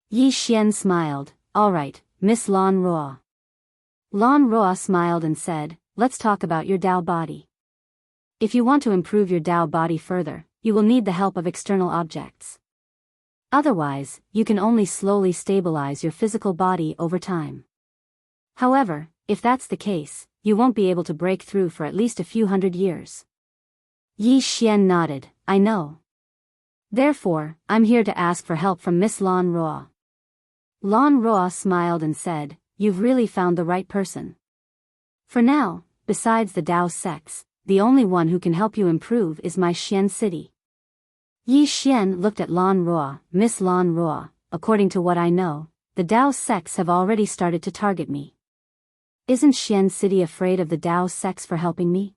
Yi Xian smiled, all right, Miss Lan Ruo. Lan Ruo smiled and said, let's talk about your Dao body. If you want to improve your Dao body further, you will need the help of external objects. Otherwise, you can only slowly stabilize your physical body over time. However, if that's the case, you won't be able to break through for at least a few hundred years. Yi Xian nodded, I know. Therefore, I'm here to ask for help from Miss Lan Ruo. Lan Ruo smiled and said, you've really found the right person. For now, besides the Dao sects, the only one who can help you improve is my Xian city. Yi Xian looked at Lan Ruo, Miss Lan Ruo, according to what I know, the Dao sects have already started to target me. Isn't Xian city afraid of the Dao sects for helping me?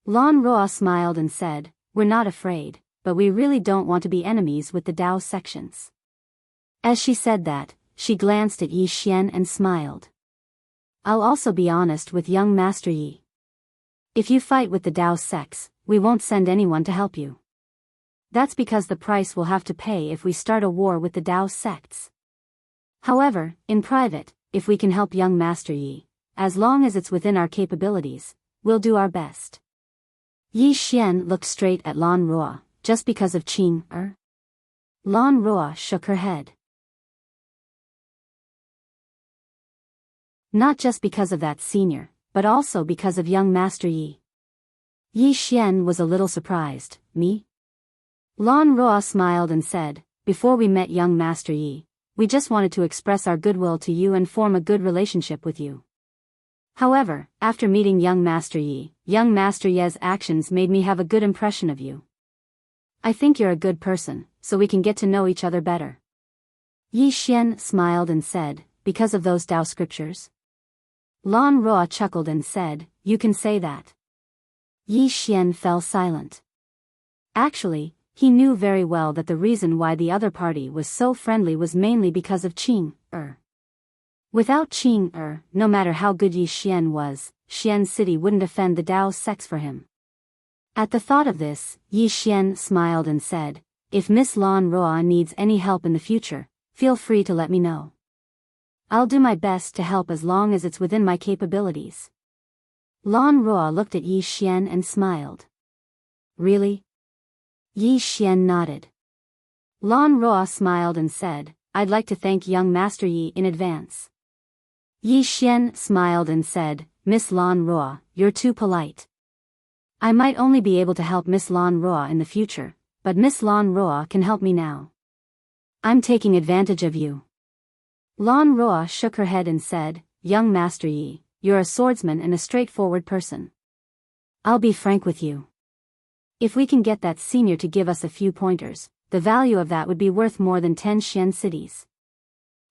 Lan Ruo smiled and said, we're not afraid, but we really don't want to be enemies with the Dao sections. As she said that, she glanced at Yi Xian and smiled. I'll also be honest with young Master Yi. If you fight with the Dao sects, we won't send anyone to help you. That's because the price we'll have to pay if we start a war with the Dao sects. However, in private, if we can help young Master Yi, as long as it's within our capabilities, we'll do our best. Yi Xian looked straight at Lan Ruo, just because of Qing, Lan Ruo shook her head. Not just because of that senior, but also because of young Master Yi. Yi Xian was a little surprised, me? Lan Ruo smiled and said, before we met young Master Yi, we just wanted to express our goodwill to you and form a good relationship with you. However, after meeting young Master Yi's actions made me have a good impression of you. I think you're a good person, so we can get to know each other better. Yi Xian smiled and said, because of those Dao scriptures? Lan Ruo chuckled and said, you can say that. Yi Xian fell silent. Actually, he knew very well that the reason why the other party was so friendly was mainly because of Qing. Without Qing, no matter how good Yi Xian was, Xian City wouldn't offend the Dao sects for him. At the thought of this, Yi Xian smiled and said, if Miss Lan Ruo needs any help in the future, feel free to let me know. I'll do my best to help as long as it's within my capabilities. Lan Ruo looked at Yi Xian and smiled. Really? Yi Xian nodded. Lan Ruo smiled and said, I'd like to thank young Master Yi in advance. Yi Xian smiled and said, Miss Lan Ruo, you're too polite. I might only be able to help Miss Lan Ruo in the future, but Miss Lan Ruo can help me now. I'm taking advantage of you. Lan Ruo shook her head and said, young Master Yi, you're a swordsman and a straightforward person. I'll be frank with you. If we can get that senior to give us a few pointers, the value of that would be worth more than 10 Xian cities.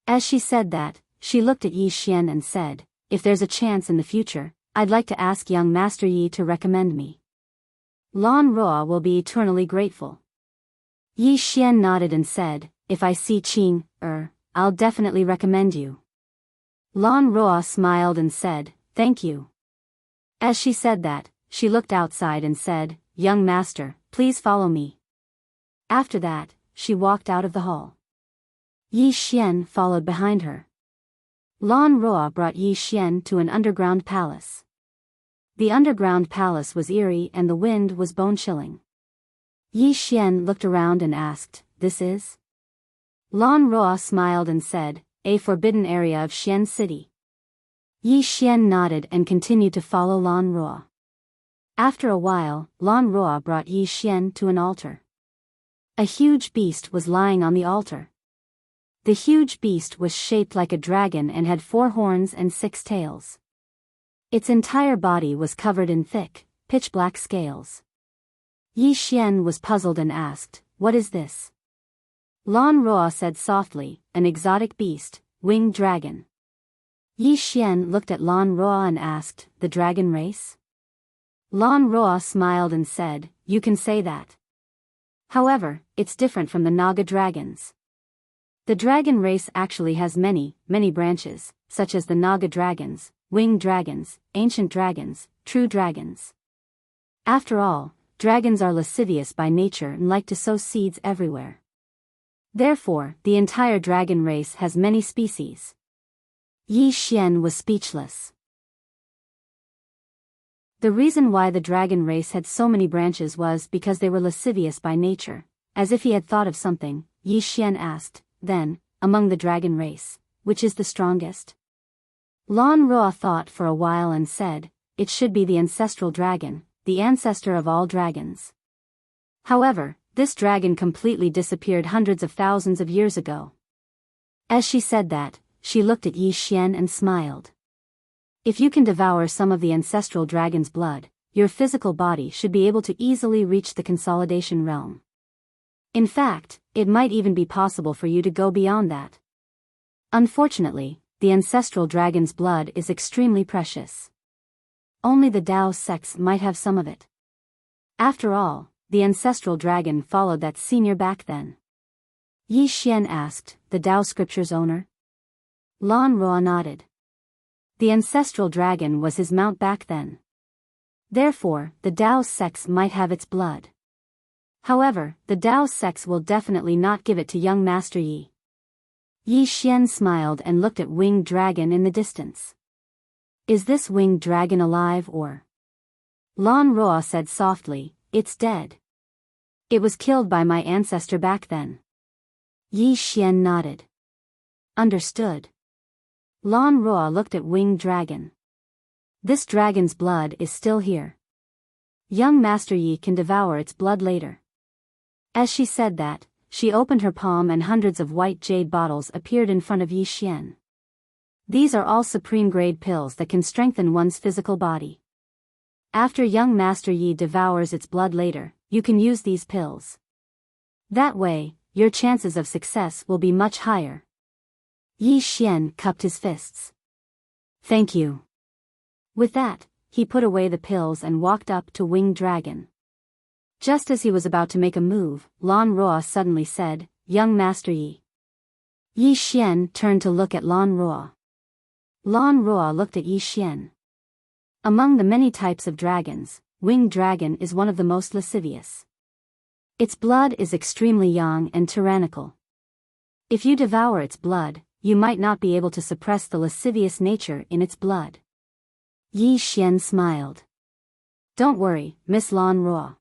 As she said that, she looked at Yi Xian and said, if there's a chance in the future, I'd like to ask young Master Yi to recommend me. Lan Ruo will be eternally grateful. Yi Xian nodded and said, if I see Qing, I'll definitely recommend you. Lan Ruo smiled and said, thank you. As she said that, she looked outside and said, young master, please follow me. After that, she walked out of the hall. Yi Xian followed behind her. Lan Ruo brought Yi Xian to an underground palace. The underground palace was eerie and the wind was bone-chilling. Yi Xian looked around and asked, this is? Lan Ruo smiled and said, a forbidden area of Xian City. Yi Xian nodded and continued to follow Lan Ruo. After a while, Lan Ruo brought Yi Xian to an altar. A huge beast was lying on the altar. The huge beast was shaped like a dragon and had 4 horns and 6 tails. Its entire body was covered in thick, pitch-black scales. Yi Xian was puzzled and asked, "What is this?" Lan Ruo said softly, "An exotic beast, winged dragon." Yi Xian looked at Lan Ruo and asked, "The dragon race?" Lan Ruo smiled and said, "You can say that. However, it's different from the Naga dragons. The dragon race actually has many branches, such as the Naga dragons, winged dragons, ancient dragons, true dragons. After all, dragons are lascivious by nature and like to sow seeds everywhere. Therefore, the entire dragon race has many species." Yi Xian was speechless. The reason why the dragon race had so many branches was because they were lascivious by nature. As if he had thought of something, Yi Xian asked, "Then, among the dragon race, which is the strongest?" Lan Ruo thought for a while and said, "It should be the ancestral dragon, the ancestor of all dragons. However, this dragon completely disappeared hundreds of thousands of years ago." As she said that, she looked at Yi Xian and smiled. "If you can devour some of the ancestral dragon's blood, your physical body should be able to easily reach the consolidation realm. In fact, it might even be possible for you to go beyond that. Unfortunately, the ancestral dragon's blood is extremely precious. Only the Dao sects might have some of it. After all, the ancestral dragon followed that senior back then." Yi Xian asked, "The Dao scripture's owner?" Lan Ruo nodded. The ancestral dragon was his mount back then. Therefore, the Dao sects might have its blood. However, the Dao sects will definitely not give it to young Master Yi. Yi Xian smiled and looked at winged dragon in the distance. "Is this winged dragon alive or?" Lan Ruo said softly, "It's dead. It was killed by my ancestor back then." Yi Xian nodded. "Understood." Lan Ruo looked at winged dragon. "This dragon's blood is still here. Young Master Yi can devour its blood later." As she said that, she opened her palm and hundreds of white jade bottles appeared in front of Yi Xian. These are all supreme-grade pills that can strengthen one's physical body. After young Master Yi devours its blood later, you can use these pills. That way, your chances of success will be much higher. Yi Xian cupped his fists. "Thank you." With that, he put away the pills and walked up to Winged Dragon. Just as he was about to make a move, Lan Ruo suddenly said, "Young Master Yi." Yi Xian turned to look at Lan Ruo. Lan Ruo looked at Yi Xian. Among the many types of dragons, Winged Dragon is one of the most lascivious. Its blood is extremely young and tyrannical. If you devour its blood, you might not be able to suppress the lascivious nature in its blood. Yi Xian smiled. "Don't worry, Miss Lan Ruo.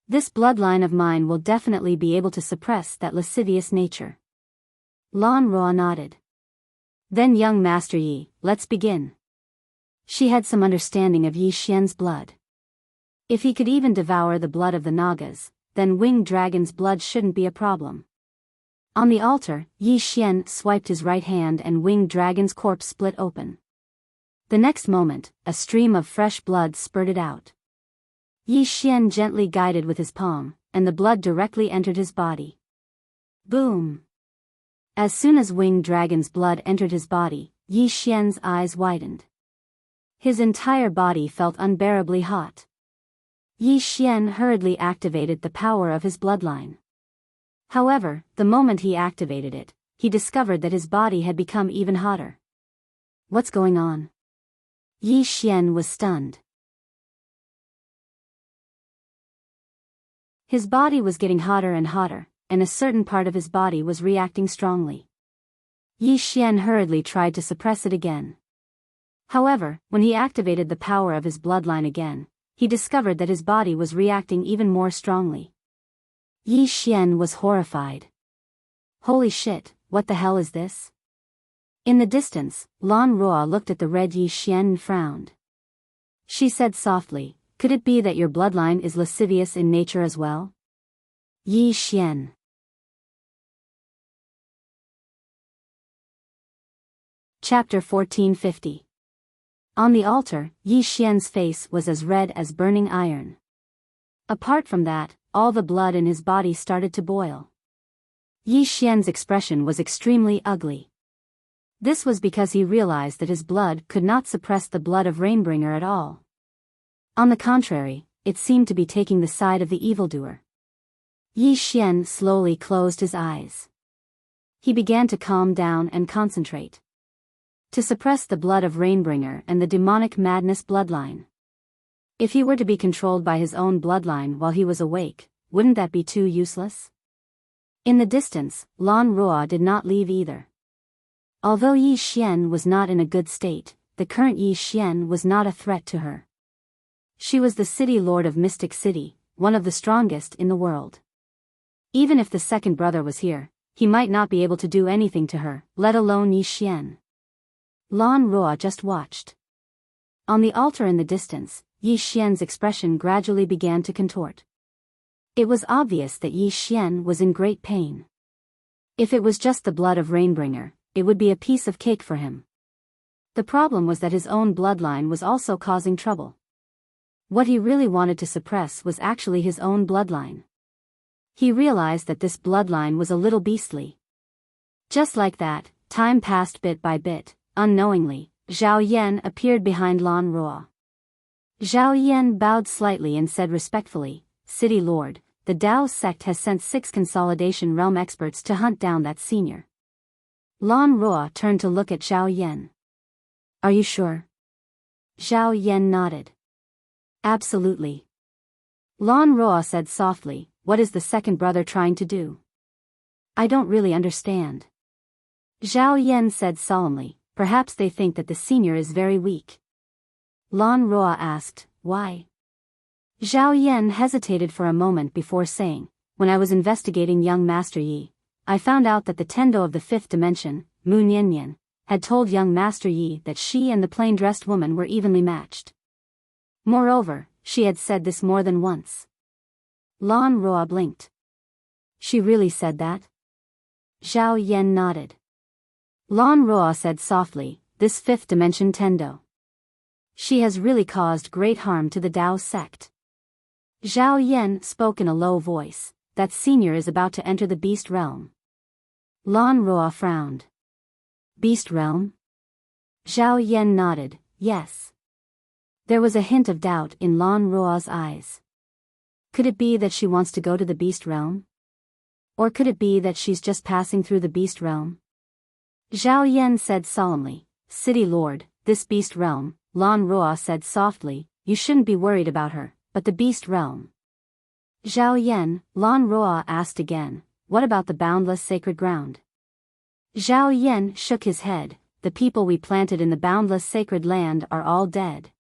This bloodline of mine will definitely be able to suppress that lascivious nature." Lan Ruo nodded. "Then young Master Yi, let's begin." She had some understanding of Yi Xian's blood. If he could even devour the blood of the Nagas, then Winged Dragon's blood shouldn't be a problem. On the altar, Yi Xian swiped his right hand and Winged Dragon's corpse split open. The next moment, a stream of fresh blood spurted out. Yi Xian gently guided with his palm, and the blood directly entered his body. Boom! As soon as Winged Dragon's blood entered his body, Yi Xian's eyes widened. His entire body felt unbearably hot. Yi Xian hurriedly activated the power of his bloodline. However, the moment he activated it, he discovered that his body had become even hotter. What's going on? Yi Xian was stunned. His body was getting hotter and hotter, and a certain part of his body was reacting strongly. Yi Xian hurriedly tried to suppress it again. However, when he activated the power of his bloodline again, he discovered that his body was reacting even more strongly. Yi Xian was horrified. Holy shit, what the hell is this? In the distance, Lan Ruo looked at the red Yi Xian and frowned. She said softly, "Could it be that your bloodline is lascivious in nature as well?" Yi Xian. Chapter 1450. On the altar, Yi Xian's face was as red as burning iron. Apart from that, all the blood in his body started to boil. Yi Xian's expression was extremely ugly. This was because he realized that his blood could not suppress the blood of Rainbringer at all. On the contrary, it seemed to be taking the side of the evildoer. Yi Xian slowly closed his eyes. He began to calm down and concentrate. To suppress the blood of Rainbringer and the demonic madness bloodline. If he were to be controlled by his own bloodline while he was awake, wouldn't that be too useless? In the distance, Lan Ruo did not leave either. Although Yi Xian was not in a good state, the current Yi Xian was not a threat to her. She was the city lord of Mystic City, one of the strongest in the world. Even if the second brother was here, he might not be able to do anything to her, let alone Yi Xian. Lan Ruo just watched. On the altar in the distance, Yi Xian's expression gradually began to contort. It was obvious that Yi Xian was in great pain. If it was just the blood of Rainbringer, it would be a piece of cake for him. The problem was that his own bloodline was also causing trouble. What he really wanted to suppress was actually his own bloodline. He realized that this bloodline was a little beastly. Just like that, time passed bit by bit. Unknowingly, Zhao Yan appeared behind Lan Ruo. Zhao Yan bowed slightly and said respectfully, "City Lord, the Dao sect has sent 6 Consolidation Realm experts to hunt down that senior." Lan Ruo turned to look at Zhao Yan. "Are you sure?" Zhao Yan nodded. "Absolutely." Lan Ruo said softly, "What is the second brother trying to do?" "I don't really understand." Zhao Yan said solemnly, "Perhaps they think that the senior is very weak." Lan Ruo asked, "Why?" Zhao Yan hesitated for a moment before saying, "When I was investigating young Master Yi, I found out that the Tendo of the 5th dimension, Mu Niannian, had told young Master Yi that she and the plain-dressed woman were evenly matched. Moreover, she had said this more than once." Lan Ruo blinked. "She really said that?" Zhao Yan nodded. Lan Ruo said softly, "This 5th dimension Tendo. She has really caused great harm to the Dao sect." Zhao Yan spoke in a low voice, "That senior is about to enter the beast realm." Lan Ruo frowned. "Beast realm?" Zhao Yan nodded, "Yes." There was a hint of doubt in Lan Ruo's eyes. Could it be that she wants to go to the beast realm? Or could it be that she's just passing through the beast realm? Zhao Yan said solemnly, "City Lord, this beast realm," Lan Ruo said softly, "You shouldn't be worried about her, but the beast realm." "Zhao Yan," Lan Ruo asked again, "What about the boundless sacred ground?" Zhao Yan shook his head, "The people we planted in the boundless sacred land are all dead."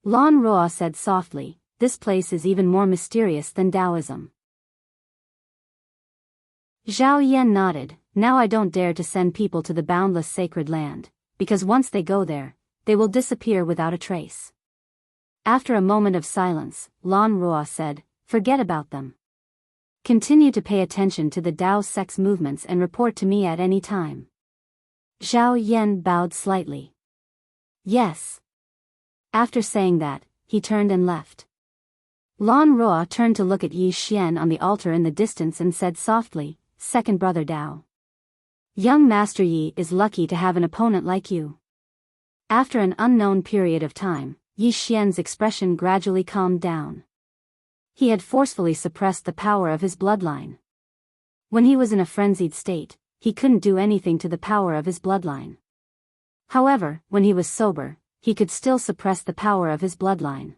Lan Ruo said softly, "This place is even more mysterious than Taoism." Zhao Yan nodded, "Now I don't dare to send people to the boundless sacred land, because once they go there, they will disappear without a trace." After a moment of silence, Lan Ruo said, "Forget about them. Continue to pay attention to the Dao sect's movements and report to me at any time." Zhao Yan bowed slightly. "Yes." After saying that, he turned and left. Lan Ruo turned to look at Yi Xian on the altar in the distance and said softly, "Second brother Dao. Young Master Yi is lucky to have an opponent like you." After an unknown period of time, Yi Xian's expression gradually calmed down. He had forcefully suppressed the power of his bloodline. When he was in a frenzied state, he couldn't do anything to the power of his bloodline. However, when he was sober, he could still suppress the power of his bloodline.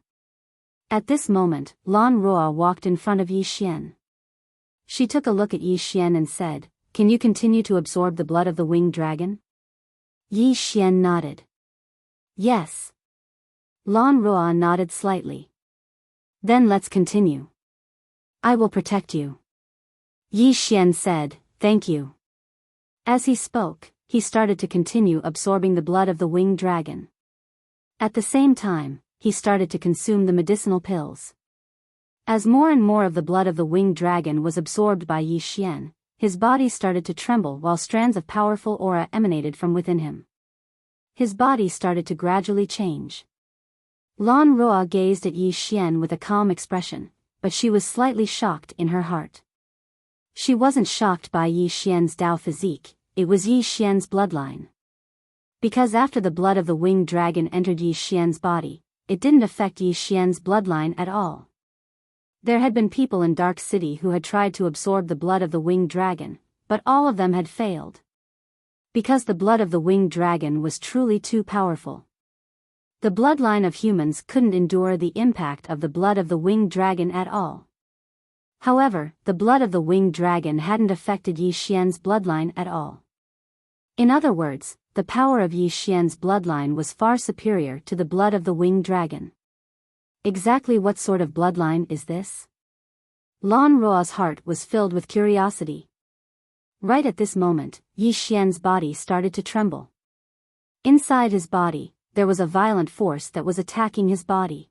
At this moment, Lan Ruo walked in front of Yi Xian. She took a look at Yi Xian and said, "Can you continue to absorb the blood of the winged dragon?" Yi Xian nodded. "Yes." Lan Ruo nodded slightly. "Then let's continue. I will protect you." Yi Xian said, "Thank you." As he spoke, he started to continue absorbing the blood of the winged dragon. At the same time, he started to consume the medicinal pills. As more and more of the blood of the winged dragon was absorbed by Yi Xian, his body started to tremble while strands of powerful aura emanated from within him. His body started to gradually change. Lan Ruo gazed at Yi Xian with a calm expression, but she was slightly shocked in her heart. She wasn't shocked by Yi Xian's Dao physique, it was Yi Xian's bloodline. Because after the blood of the winged dragon entered Yi Xian's body, it didn't affect Yi Xian's bloodline at all. There had been people in Dark City who had tried to absorb the blood of the winged dragon, but all of them had failed. Because the blood of the winged dragon was truly too powerful. The bloodline of humans couldn't endure the impact of the blood of the winged dragon at all. However, the blood of the winged dragon hadn't affected Yi Xian's bloodline at all. In other words, the power of Yi Xian's bloodline was far superior to the blood of the winged dragon. Exactly what sort of bloodline is this? Lan Ruo's heart was filled with curiosity. Right at this moment, Yi Xian's body started to tremble. Inside his body, there was a violent force that was attacking his body.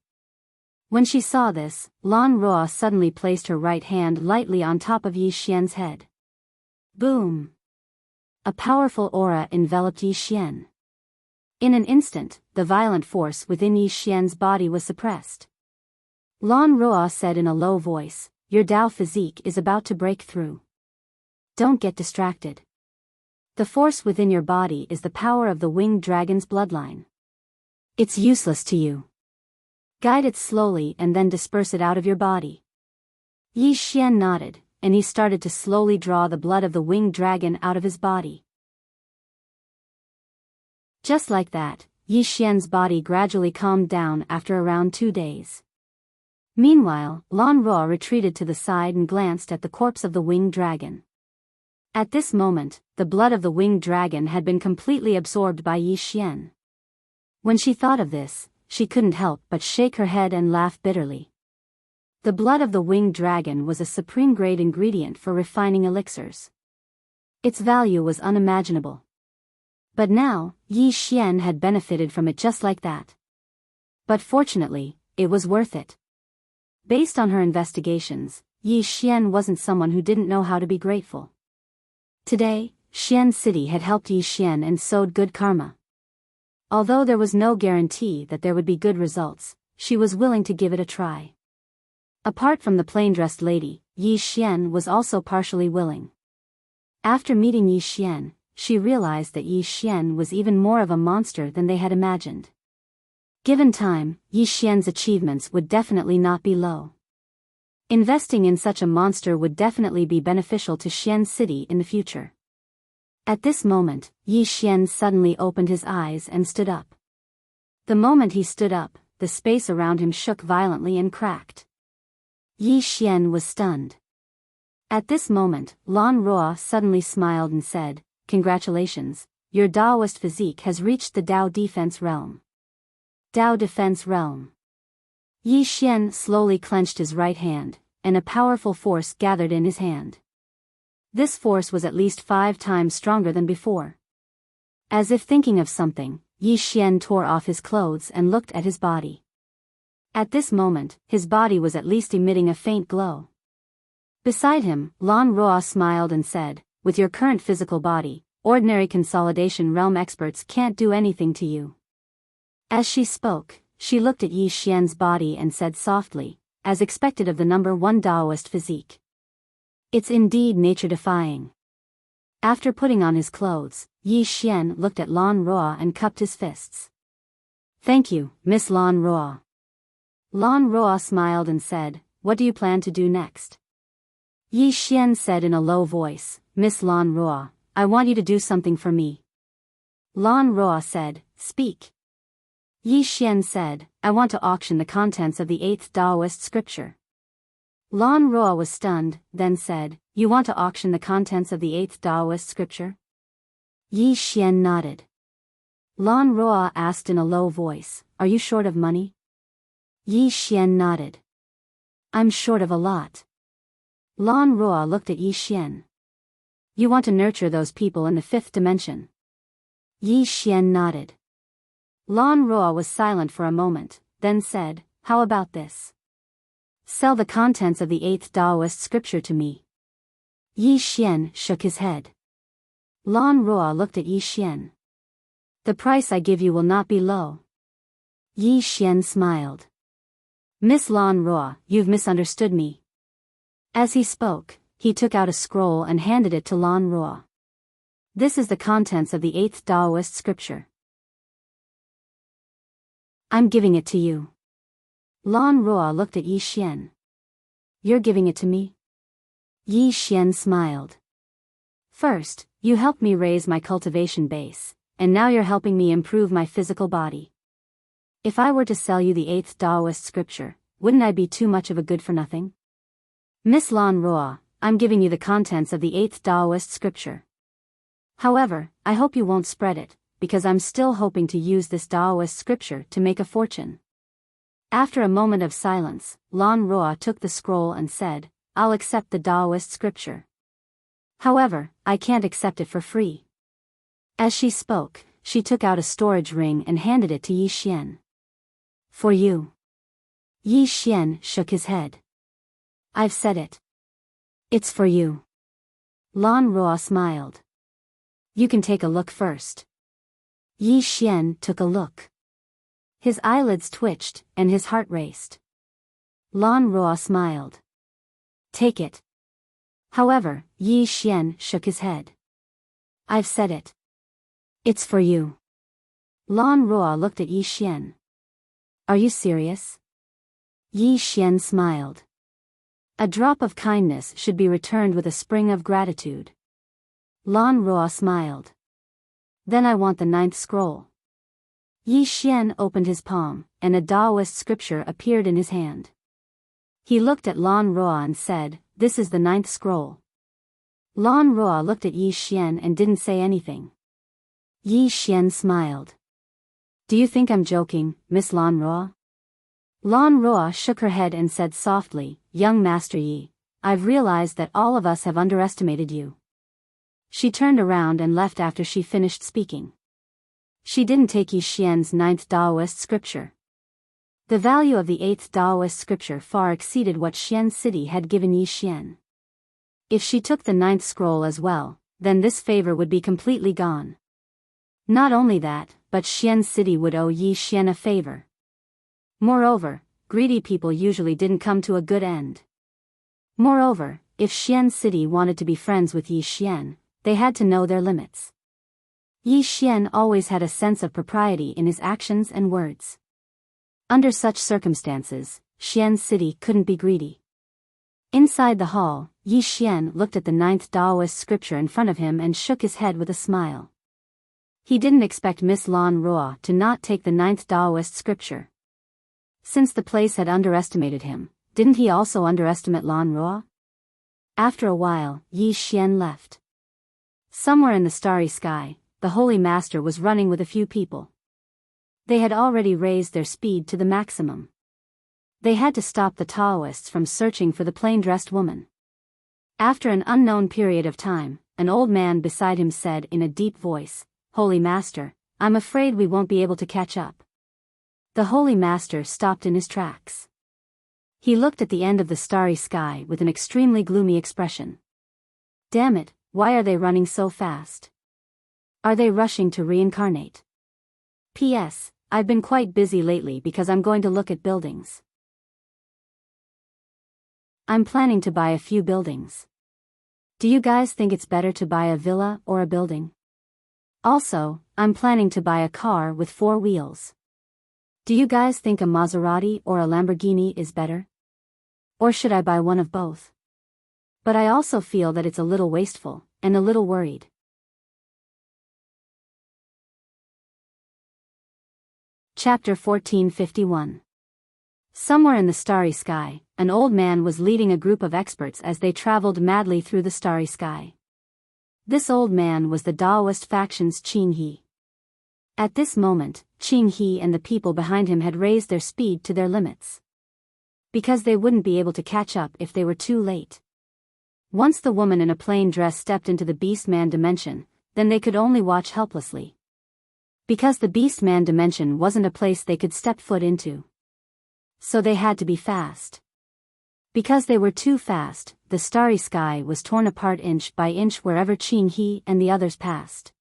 When she saw this, Lan Ruo suddenly placed her right hand lightly on top of Yi Xian's head. Boom! A powerful aura enveloped Yi Xian. In an instant, the violent force within Yi Xian's body was suppressed. Lan Ruo said in a low voice, "Your Dao physique is about to break through. Don't get distracted. The force within your body is the power of the winged dragon's bloodline. It's useless to you. Guide it slowly and then disperse it out of your body." Yi Xian nodded, and he started to slowly draw the blood of the winged dragon out of his body. Just like that, Yi Xian's body gradually calmed down after around 2 days. Meanwhile, Lan Ruo retreated to the side and glanced at the corpse of the winged dragon. At this moment, the blood of the winged dragon had been completely absorbed by Yi Xian. When she thought of this, she couldn't help but shake her head and laugh bitterly. The blood of the winged dragon was a supreme-grade ingredient for refining elixirs. Its value was unimaginable. But now, Yi Xian had benefited from it just like that. But fortunately, it was worth it. Based on her investigations, Yi Xian wasn't someone who didn't know how to be grateful. Today, Xian City had helped Yi Xian and sowed good karma. Although there was no guarantee that there would be good results, she was willing to give it a try. Apart from the plain-dressed lady, Yi Xian was also partially willing. After meeting Yi Xian, she realized that Yi Xian was even more of a monster than they had imagined. Given time, Yi Xian's achievements would definitely not be low. Investing in such a monster would definitely be beneficial to Xian City in the future. At this moment, Yi Xian suddenly opened his eyes and stood up. The moment he stood up, the space around him shook violently and cracked. Yi Xian was stunned. At this moment, Lan Ruo suddenly smiled and said, "Congratulations, your Daoist physique has reached the Dao defense realm." Dao defense realm. Yi Xian slowly clenched his right hand, and a powerful force gathered in his hand. This force was at least 5 times stronger than before. As if thinking of something, Yi Xian tore off his clothes and looked at his body. At this moment, his body was at least emitting a faint glow. Beside him, Lan Ruo smiled and said, "With your current physical body, ordinary consolidation realm experts can't do anything to you." As she spoke, she looked at Yi Xian's body and said softly, as expected of the number 1 Daoist physique. "It's indeed nature-defying." After putting on his clothes, Yi Xian looked at Lan Ruo and cupped his fists. "Thank you, Miss Lan Ruo." Lan Ruo smiled and said, "What do you plan to do next?" Yi Xian said in a low voice, "Miss Lan Ruo, I want you to do something for me." Lan Ruo said, "Speak." Yi Xian said, "I want to auction the contents of the 8th Daoist scripture." Lan Ruo was stunned, then said, "You want to auction the contents of the 8th Daoist scripture?" Yi Xian nodded. Lan Ruo asked in a low voice, "Are you short of money?" Yi Xian nodded. "I'm short of a lot." Lan Ruo looked at Yi Xian. "You want to nurture those people in the 5th dimension. Yi Xian nodded. Lan Ruo was silent for a moment, then said, "How about this? Sell the contents of the 8th Taoist scripture to me." Yi Xian shook his head. Lan Ruo looked at Yi Xian. "The price I give you will not be low." Yi Xian smiled. "Miss Lan Ruo, you've misunderstood me." As he spoke, he took out a scroll and handed it to Lan Ruo. "This is the contents of the 8th Taoist scripture. I'm giving it to you." Lan Ruo looked at Yi Xian. "You're giving it to me?" Yi Xian smiled. "First, you helped me raise my cultivation base, and now you're helping me improve my physical body. If I were to sell you the 8th Taoist scripture, wouldn't I be too much of a good-for-nothing? Miss Lan Ruo, I'm giving you the contents of the 8th Taoist scripture. However, I hope you won't spread it, because I'm still hoping to use this Taoist scripture to make a fortune." After a moment of silence, Lan Ruo took the scroll and said, "I'll accept the Taoist scripture. However, I can't accept it for free." As she spoke, she took out a storage ring and handed it to Yi Xian. "For you." Yi Xian shook his head. "I've said it. It's for you." Lan Ruo smiled. "You can take a look first." Yi Xian took a look. His eyelids twitched, and his heart raced. Lan Ruo smiled. "Take it." However, Yi Xian shook his head. "I've said it. It's for you." Lan Ruo looked at Yi Xian. "Are you serious?" Yi Xian smiled. "A drop of kindness should be returned with a spring of gratitude." Lan Ruo smiled. "Then I want the 9th scroll." Yi Xian opened his palm, and a Taoist scripture appeared in his hand. He looked at Lan Ruo and said, "This is the 9th scroll." Lan Ruo looked at Yi Xian and didn't say anything. Yi Xian smiled. "Do you think I'm joking, Miss Lan Ruo?" Lan Ruo shook her head and said softly, "Young Master Yi, I've realized that all of us have underestimated you." She turned around and left after she finished speaking. She didn't take Yi Xian's 9th Taoist scripture. The value of the 8th Taoist scripture far exceeded what Xian City had given Yi Xian. If she took the 9th scroll as well, then this favor would be completely gone. Not only that, but Xian City would owe Yi Xian a favor. Moreover, greedy people usually didn't come to a good end. Moreover, if Xian City wanted to be friends with Yi Xian, they had to know their limits. Yi Xian always had a sense of propriety in his actions and words. Under such circumstances, Xian City couldn't be greedy. Inside the hall, Yi Xian looked at the 9th Taoist scripture in front of him and shook his head with a smile. He didn't expect Miss Lan Ruo to not take the 9th Taoist scripture. Since the place had underestimated him, didn't he also underestimate Lan Ruo? After a while, Yi Xian left. Somewhere in the starry sky, the Holy Master was running with a few people. They had already raised their speed to the maximum. They had to stop the Taoists from searching for the plain-dressed woman. After an unknown period of time, an old man beside him said in a deep voice, "Holy Master, I'm afraid we won't be able to catch up." The Holy Master stopped in his tracks. He looked at the end of the starry sky with an extremely gloomy expression. "Damn it, why are they running so fast? Are they rushing to reincarnate? P.S. I've been quite busy lately because I'm going to look at buildings. I'm planning to buy a few buildings. Do you guys think it's better to buy a villa or a building? Also, I'm planning to buy a car with 4 wheels. Do you guys think a Maserati or a Lamborghini is better? Or should I buy one of both? But I also feel that it's a little wasteful, and a little worried." Chapter 1451. Somewhere in the starry sky, an old man was leading a group of experts as they traveled madly through the starry sky. This old man was the Taoist faction's Qing He. At this moment, Qing He and the people behind him had raised their speed to their limits. Because they wouldn't be able to catch up if they were too late. Once the woman in a plain dress stepped into the beast man dimension, then they could only watch helplessly. Because the Beastman dimension wasn't a place they could step foot into. So they had to be fast. Because they were too fast, the starry sky was torn apart inch by inch wherever Qinghe and the others passed.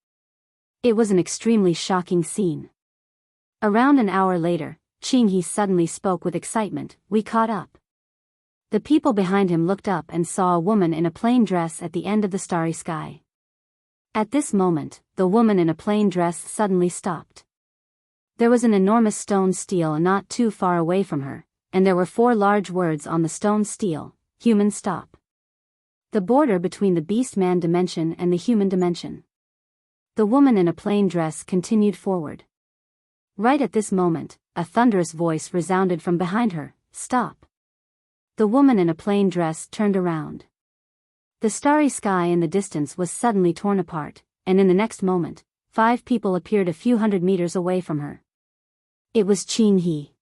It was an extremely shocking scene. Around an hour later, Qinghe suddenly spoke with excitement, "We caught up." The people behind him looked up and saw a woman in a plain dress at the end of the starry sky. At this moment, the woman in a plain dress suddenly stopped. There was an enormous stone stele not too far away from her, and there were 4 large words on the stone stele: "Human stop." The border between the Beastman dimension and the human dimension. The woman in a plain dress continued forward. Right at this moment, a thunderous voice resounded from behind her, "Stop." The woman in a plain dress turned around. The starry sky in the distance was suddenly torn apart, and in the next moment, 5 people appeared a few hundred meters away from her. It was Qinghe.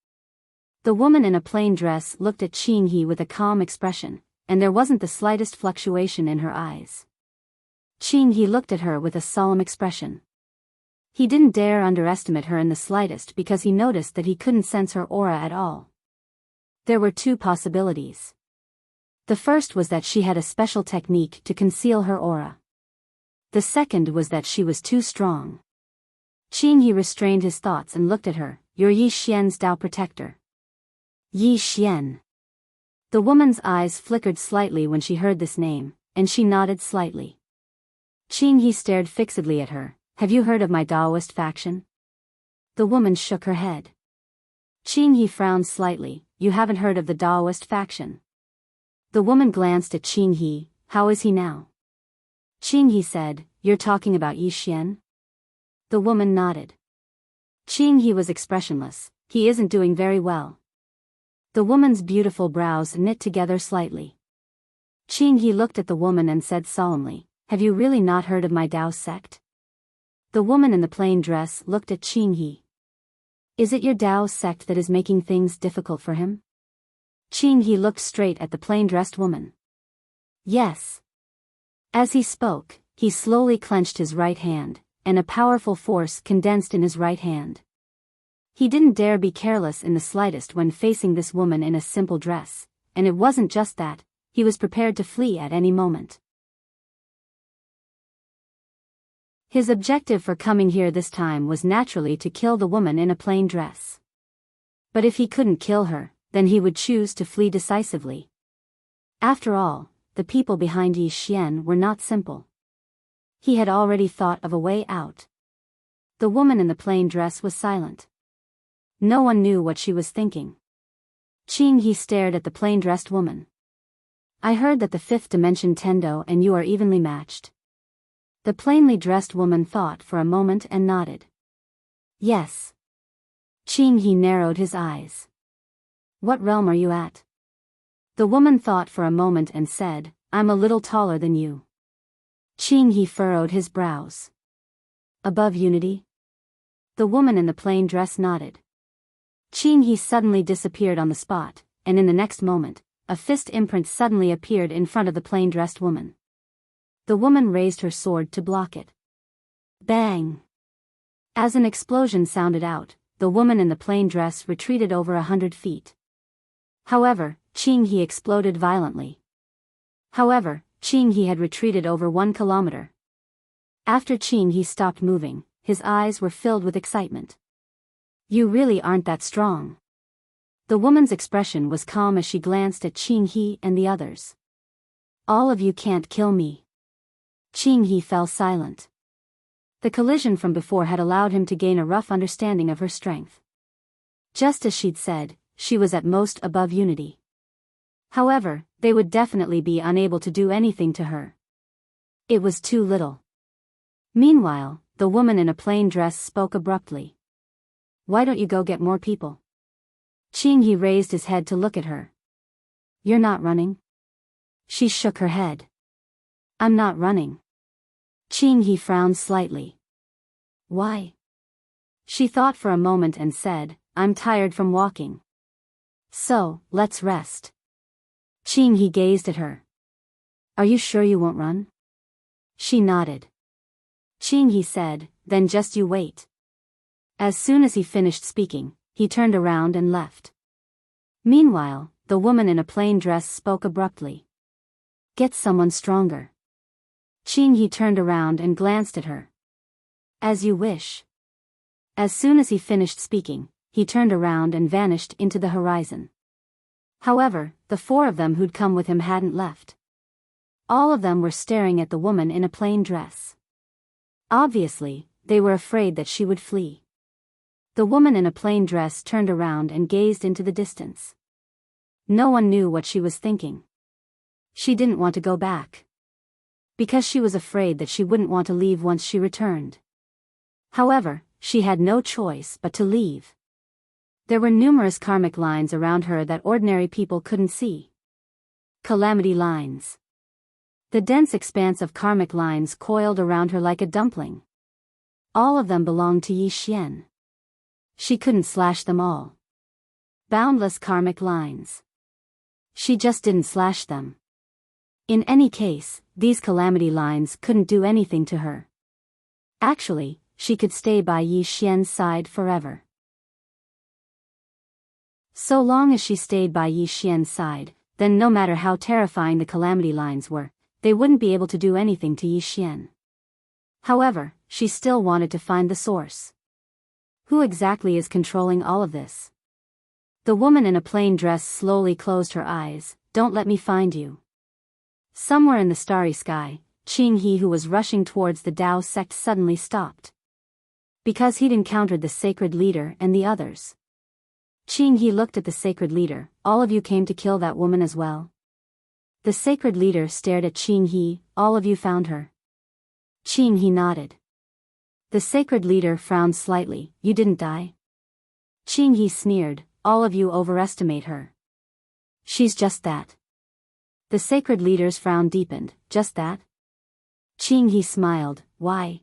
The woman in a plain dress looked at Qinghe with a calm expression, and there wasn't the slightest fluctuation in her eyes. Qinghe looked at her with a solemn expression. He didn't dare underestimate her in the slightest because he noticed that he couldn't sense her aura at all. There were 2 possibilities. The first was that she had a special technique to conceal her aura. The second was that she was too strong. Qinghe restrained his thoughts and looked at her. "You're Yi Xian's Dao protector." Yi Xian. The woman's eyes flickered slightly when she heard this name, and she nodded slightly. Qinghe stared fixedly at her. "Have you heard of my Daoist faction?" The woman shook her head. Qinghe frowned slightly. "You haven't heard of the Daoist faction?" The woman glanced at Qinghe. "How is he now?" Qinghe said, "You're talking about Yi Xian?" The woman nodded. Qinghe was expressionless. "He isn't doing very well." The woman's beautiful brows knit together slightly. Qinghe looked at the woman and said solemnly, "Have you really not heard of my Dao sect?" The woman in the plain dress looked at Qinghe. "Is it your Dao sect that is making things difficult for him?" Qinghe looked straight at the plain-dressed woman. "Yes." As he spoke, he slowly clenched his right hand, and a powerful force condensed in his right hand. He didn't dare be careless in the slightest when facing this woman in a simple dress, and it wasn't just that, he was prepared to flee at any moment. His objective for coming here this time was naturally to kill the woman in a plain dress. But if he couldn't kill her, then he would choose to flee decisively. After all, the people behind Yi Xian were not simple. He had already thought of a way out. The woman in the plain dress was silent. No one knew what she was thinking. Qinghe stared at the plain-dressed woman. "I heard that the 5th dimension Tendo and you are evenly matched." The plainly dressed woman thought for a moment and nodded. "Yes." Qinghe narrowed his eyes. "What realm are you at?" The woman thought for a moment and said, "I'm a little taller than you." Qinghe furrowed his brows. "Above unity?" The woman in the plain dress nodded. Qinghe suddenly disappeared on the spot, and in the next moment, a fist imprint suddenly appeared in front of the plain-dressed woman. The woman raised her sword to block it. Bang! As an explosion sounded out, the woman in the plain dress retreated over 100 feet. However, Qinghe exploded violently. Qinghe had retreated over 1 kilometer. After Qinghe stopped moving, his eyes were filled with excitement. "You really aren't that strong." The woman's expression was calm as she glanced at Qinghe and the others. "All of you can't kill me." Qinghe fell silent. The collision from before had allowed him to gain a rough understanding of her strength. Just as she'd said, she was at most above unity. However, they would definitely be unable to do anything to her. It was too little. Meanwhile, the woman in a plain dress spoke abruptly. "Why don't you go get more people?" Qinghe raised his head to look at her. "You're not running?" She shook her head. "I'm not running." Qinghe frowned slightly. "Why?" She thought for a moment and said, "I'm tired from walking. So, let's rest." Qinghe gazed at her. "Are you sure you won't run?" She nodded. Qinghe said, "Then just you wait." As soon as he finished speaking, he turned around and left. Meanwhile, the woman in a plain dress spoke abruptly. Get someone stronger. Qinghe turned around and glanced at her. As you wish. As soon as he finished speaking, he turned around and vanished into the horizon. However, the four of them who'd come with him hadn't left. All of them were staring at the woman in a plain dress. Obviously, they were afraid that she would flee. The woman in a plain dress turned around and gazed into the distance. No one knew what she was thinking. She didn't want to go back. Because she was afraid that she wouldn't want to leave once she returned. However, she had no choice but to leave. There were numerous karmic lines around her that ordinary people couldn't see. Calamity lines. The dense expanse of karmic lines coiled around her like a dumpling. All of them belonged to Yi Xian. She couldn't slash them all. Boundless karmic lines. She just didn't slash them. In any case, these calamity lines couldn't do anything to her. Actually, she could stay by Yi Xian's side forever. So long as she stayed by Yi Xian's side, then no matter how terrifying the calamity lines were, they wouldn't be able to do anything to Yi Xian. However, she still wanted to find the source. Who exactly is controlling all of this? The woman in a plain dress slowly closed her eyes. Don't let me find you. Somewhere in the starry sky, Qinghe, who was rushing towards the Tao sect, suddenly stopped. Because he'd encountered the sacred leader and the others. Qinghe looked at the sacred leader. All of you came to kill that woman as well? The sacred leader stared at Qinghe. All of you found her? Qinghe nodded. The sacred leader frowned slightly. You didn't die? Qinghe sneered. All of you overestimate her. She's just that. The sacred leader's frown deepened. Just that? Qinghe smiled. Why?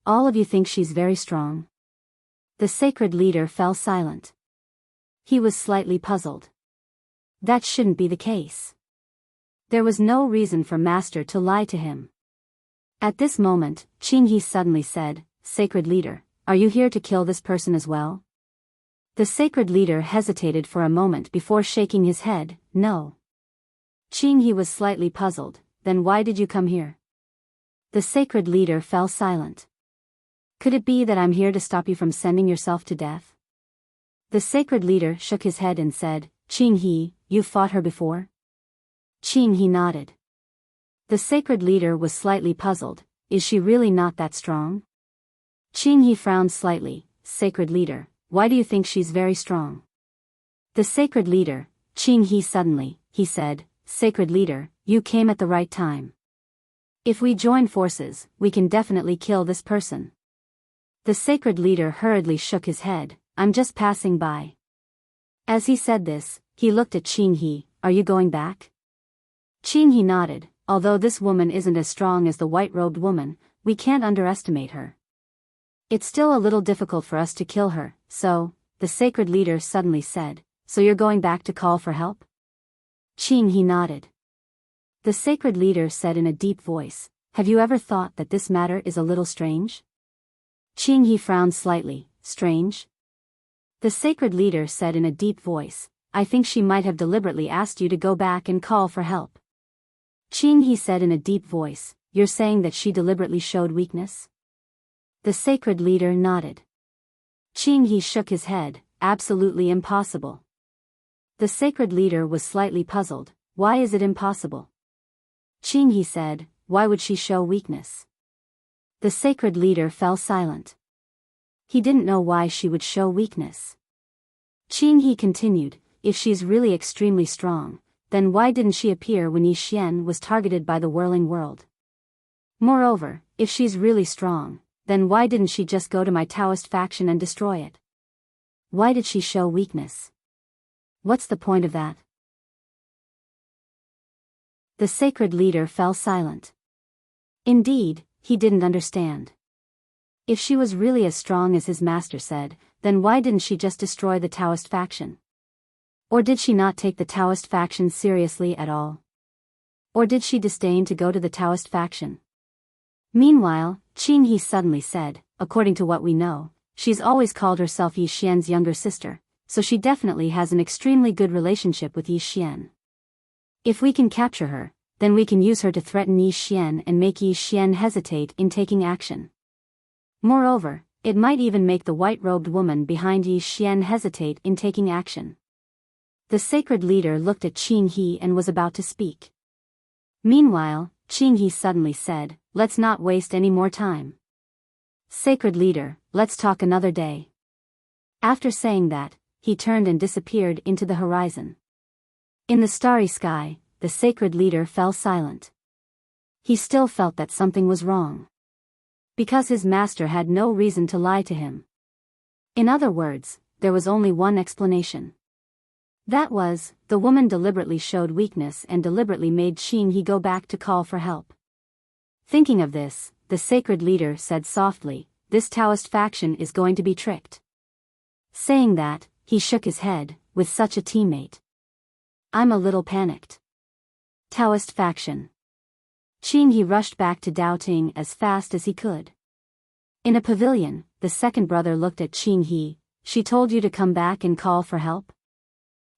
All of you think she's very strong? The sacred leader fell silent. He was slightly puzzled. That shouldn't be the case. There was no reason for Master to lie to him. At this moment, Qinghe suddenly said, Sacred leader, are you here to kill this person as well? The sacred leader hesitated for a moment before shaking his head. No. Qinghe was slightly puzzled. Then why did you come here? The sacred leader fell silent. Could it be that I'm here to stop you from sending yourself to death? The sacred leader shook his head and said, Qinghe, you've fought her before? Qinghe nodded. The sacred leader was slightly puzzled. Is she really not that strong? Qinghe frowned slightly. Sacred leader, why do you think she's very strong? The sacred leader, Qinghe suddenly, he said, Sacred leader, you came at the right time. If we join forces, we can definitely kill this person. The sacred leader hurriedly shook his head. I'm just passing by. As he said this, he looked at Qinghe. Are you going back? Qinghe nodded. Although this woman isn't as strong as the white-robed woman, we can't underestimate her. It's still a little difficult for us to kill her, so, the sacred leader suddenly said, so you're going back to call for help? Qinghe nodded. The sacred leader said in a deep voice, have you ever thought that this matter is a little strange? Qinghe frowned slightly. Strange? The sacred leader said in a deep voice, I think she might have deliberately asked you to go back and call for help. Qinghe said in a deep voice, you're saying that she deliberately showed weakness? The sacred leader nodded. Qinghe shook his head. Absolutely impossible. The sacred leader was slightly puzzled. Why is it impossible? Qinghe said, why would she show weakness? The sacred leader fell silent. He didn't know why she would show weakness. Qinghe continued, if she's really extremely strong, then why didn't she appear when Yi Xian was targeted by the whirling world? Moreover, if she's really strong, then why didn't she just go to my Taoist faction and destroy it? Why did she show weakness? What's the point of that? The sacred leader fell silent. Indeed, he didn't understand. If she was really as strong as his master said, then why didn't she just destroy the Taoist faction? Or did she not take the Taoist faction seriously at all? Or did she disdain to go to the Taoist faction? Meanwhile, Qinghe suddenly said, according to what we know, she's always called herself Yi Xian's younger sister, so she definitely has an extremely good relationship with Yi Xian. If we can capture her, then we can use her to threaten Yi Xian and make Yi Xian hesitate in taking action. Moreover, it might even make the white-robed woman behind Yi Xian hesitate in taking action. The sacred leader looked at Qing He and was about to speak. Meanwhile, Qing He suddenly said, "Let's not waste any more time. Sacred leader, let's talk another day." After saying that, he turned and disappeared into the horizon. In the starry sky, the sacred leader fell silent. He still felt that something was wrong. Because his master had no reason to lie to him. In other words, there was only one explanation. That was, the woman deliberately showed weakness and deliberately made Qing He go back to call for help. Thinking of this, the sacred leader said softly, "This Taoist faction is going to be tricked." Saying that, he shook his head, "With such a teammate, I'm a little panicked." Taoist faction. Qing He rushed back to Daoting as fast as he could. In a pavilion, the second brother looked at Qing He. "She told you to come back and call for help?"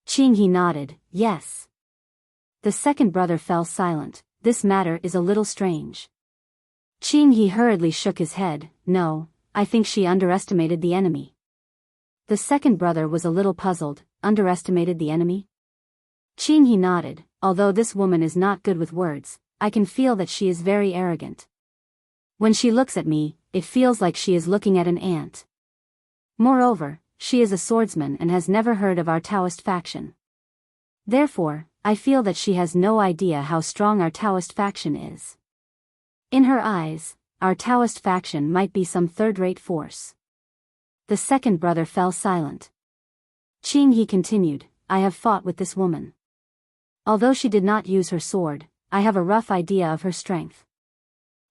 Qing He nodded, "Yes." The second brother fell silent. This matter is a little strange. Qing He hurriedly shook his head, "No, I think she underestimated the enemy." The second brother was a little puzzled. Underestimated the enemy? Qing He nodded, "Although this woman is not good with words, I can feel that she is very arrogant. When she looks at me, it feels like she is looking at an ant. Moreover, she is a swordsman and has never heard of our Taoist faction. Therefore, I feel that she has no idea how strong our Taoist faction is. In her eyes, our Taoist faction might be some third-rate force." The second brother fell silent. Qing He continued, "I have fought with this woman. Although she did not use her sword, I have a rough idea of her strength.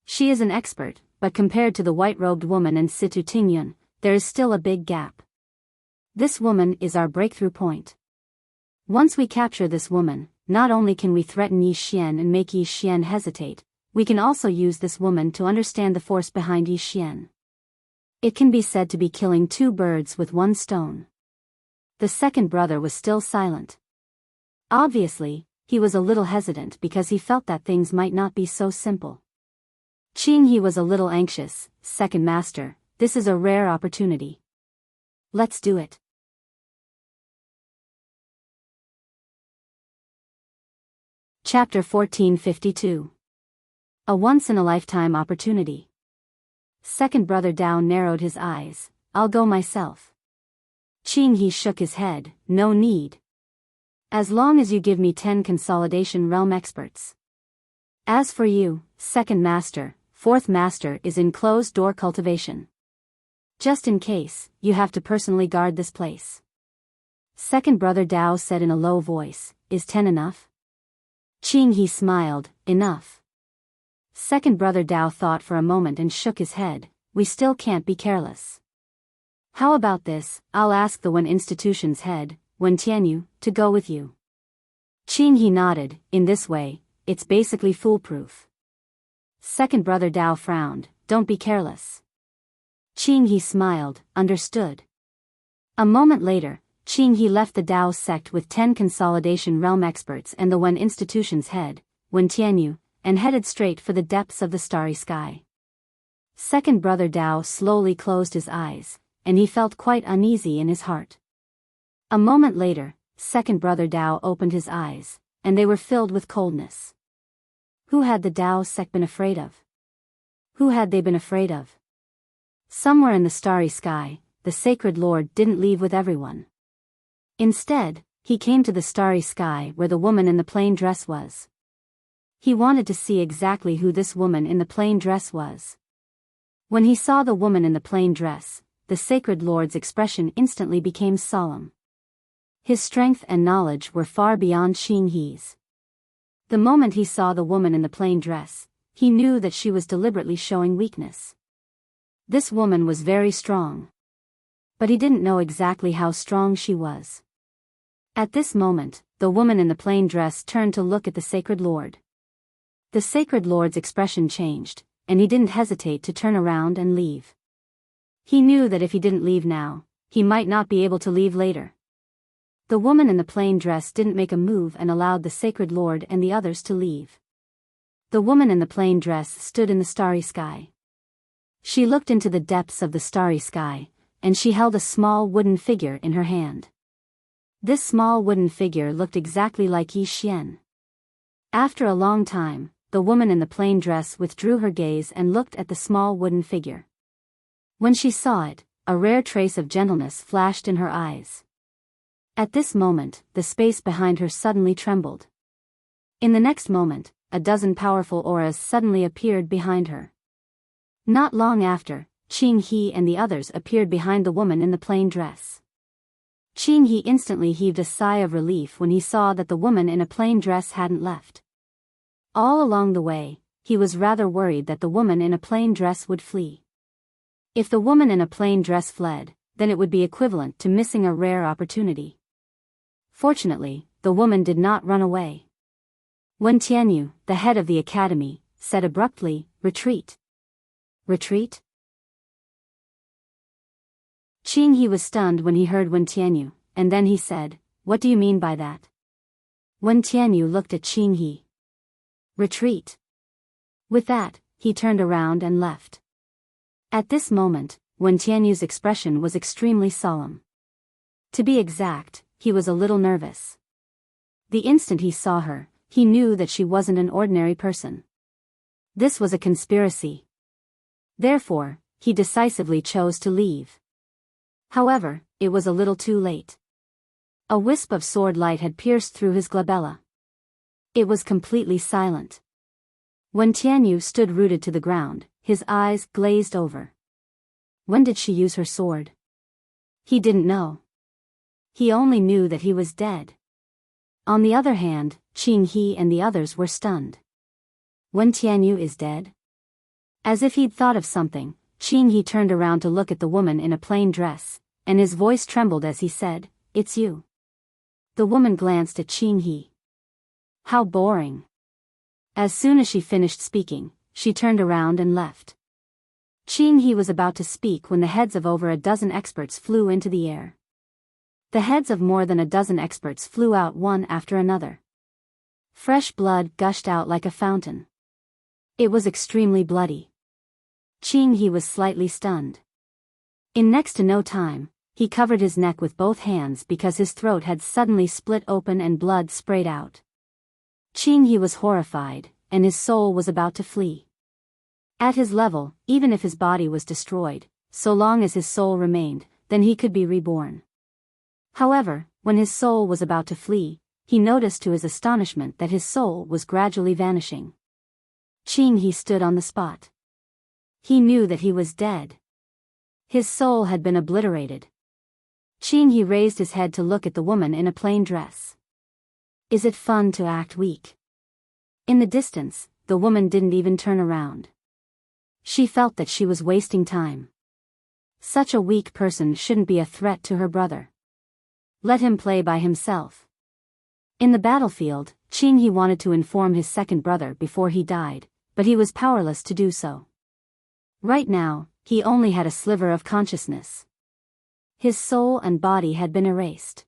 She is an expert, but compared to the white-robed woman and Situ Tingyun, there is still a big gap. This woman is our breakthrough point. Once we capture this woman, not only can we threaten Yi Xian and make Yi Xian hesitate, we can also use this woman to understand the force behind Yi Xian. It can be said to be killing two birds with one stone." The second brother was still silent. Obviously, he was a little hesitant because he felt that things might not be so simple. Qing He was a little anxious. "Second master, this is a rare opportunity. Let's do it." Chapter 1452. A once-in-a-lifetime opportunity. Second brother Dao narrowed his eyes. "I'll go myself." Qing He shook his head, "No need. As long as you give me 10 Consolidation Realm experts. As for you, second master, fourth master is in closed-door cultivation. Just in case, you have to personally guard this place." Second brother Dao said in a low voice, "Is 10 enough?" Qing He smiled, "Enough." Second brother Dao thought for a moment and shook his head, "We still can't be careless. How about this, I'll ask the Wen Institution's head, Wen Tianyu, to go with you." Qing He nodded. "In this way, it's basically foolproof." Second brother Dao frowned, "Don't be careless." Qing He smiled, "Understood." A moment later, Qing He left the Dao sect with 10 Consolidation Realm experts and the Wen Institution's head, Wen Tianyu, and headed straight for the depths of the starry sky. Second brother Dao slowly closed his eyes, and he felt quite uneasy in his heart. A moment later, second brother Dao opened his eyes, and they were filled with coldness. Who had the Dao sect been afraid of? Who had they been afraid of? Somewhere in the starry sky, the sacred lord didn't leave with everyone. Instead, he came to the starry sky where the woman in the plain dress was. He wanted to see exactly who this woman in the plain dress was. When he saw the woman in the plain dress, the sacred lord's expression instantly became solemn. His strength and knowledge were far beyond Qing He's. The moment he saw the woman in the plain dress, he knew that she was deliberately showing weakness. This woman was very strong. But he didn't know exactly how strong she was. At this moment, the woman in the plain dress turned to look at the sacred lord. The sacred lord's expression changed, and he didn't hesitate to turn around and leave. He knew that if he didn't leave now, he might not be able to leave later. The woman in the plain dress didn't make a move and allowed the sacred lord and the others to leave. The woman in the plain dress stood in the starry sky. She looked into the depths of the starry sky, and she held a small wooden figure in her hand. This small wooden figure looked exactly like Yi Xian. After a long time, the woman in the plain dress withdrew her gaze and looked at the small wooden figure. When she saw it, a rare trace of gentleness flashed in her eyes. At this moment, the space behind her suddenly trembled. In the next moment, a dozen powerful auras suddenly appeared behind her. Not long after, Qing He and the others appeared behind the woman in the plain dress. Qing He instantly heaved a sigh of relief when he saw that the woman in a plain dress hadn't left. All along the way, he was rather worried that the woman in a plain dress would flee. If the woman in a plain dress fled, then it would be equivalent to missing a rare opportunity. Fortunately, the woman did not run away. When Tianyu, the head of the academy, said abruptly, "Retreat." Retreat? Qing He was stunned when he heard Wen Tianyu, and then he said, "What do you mean by that?" Wen Tianyu looked at Qing He. "Retreat." With that, he turned around and left. At this moment, Wen Tianyu's expression was extremely solemn. To be exact, he was a little nervous. The instant he saw her, he knew that she wasn't an ordinary person. This was a conspiracy. Therefore, he decisively chose to leave. However, it was a little too late. A wisp of sword light had pierced through his glabella. It was completely silent. When Tianyu stood rooted to the ground, his eyes glazed over. When did she use her sword? He didn't know. He only knew that he was dead. On the other hand, Qing He and the others were stunned. Wen Tianyu is dead? As if he'd thought of something, Qing He turned around to look at the woman in a plain dress, and his voice trembled as he said, "It's you." The woman glanced at Qing He. How boring. As soon as she finished speaking, she turned around and left. Qing He was about to speak when the heads of over a dozen experts flew into the air. The heads of more than a dozen experts flew out one after another. Fresh blood gushed out like a fountain. It was extremely bloody. Qing He was slightly stunned. In next to no time, he covered his neck with both hands because his throat had suddenly split open and blood sprayed out. Qing He was horrified, and his soul was about to flee. At his level, even if his body was destroyed, so long as his soul remained, then he could be reborn. However, when his soul was about to flee, he noticed to his astonishment that his soul was gradually vanishing. Qing He stood on the spot. He knew that he was dead. His soul had been obliterated. Qing He raised his head to look at the woman in a plain dress. Is it fun to act weak? In the distance, the woman didn't even turn around. She felt that she was wasting time. Such a weak person shouldn't be a threat to her brother. Let him play by himself. In the battlefield, Qing He wanted to inform his second brother before he died, but he was powerless to do so. Right now, he only had a sliver of consciousness. His soul and body had been erased.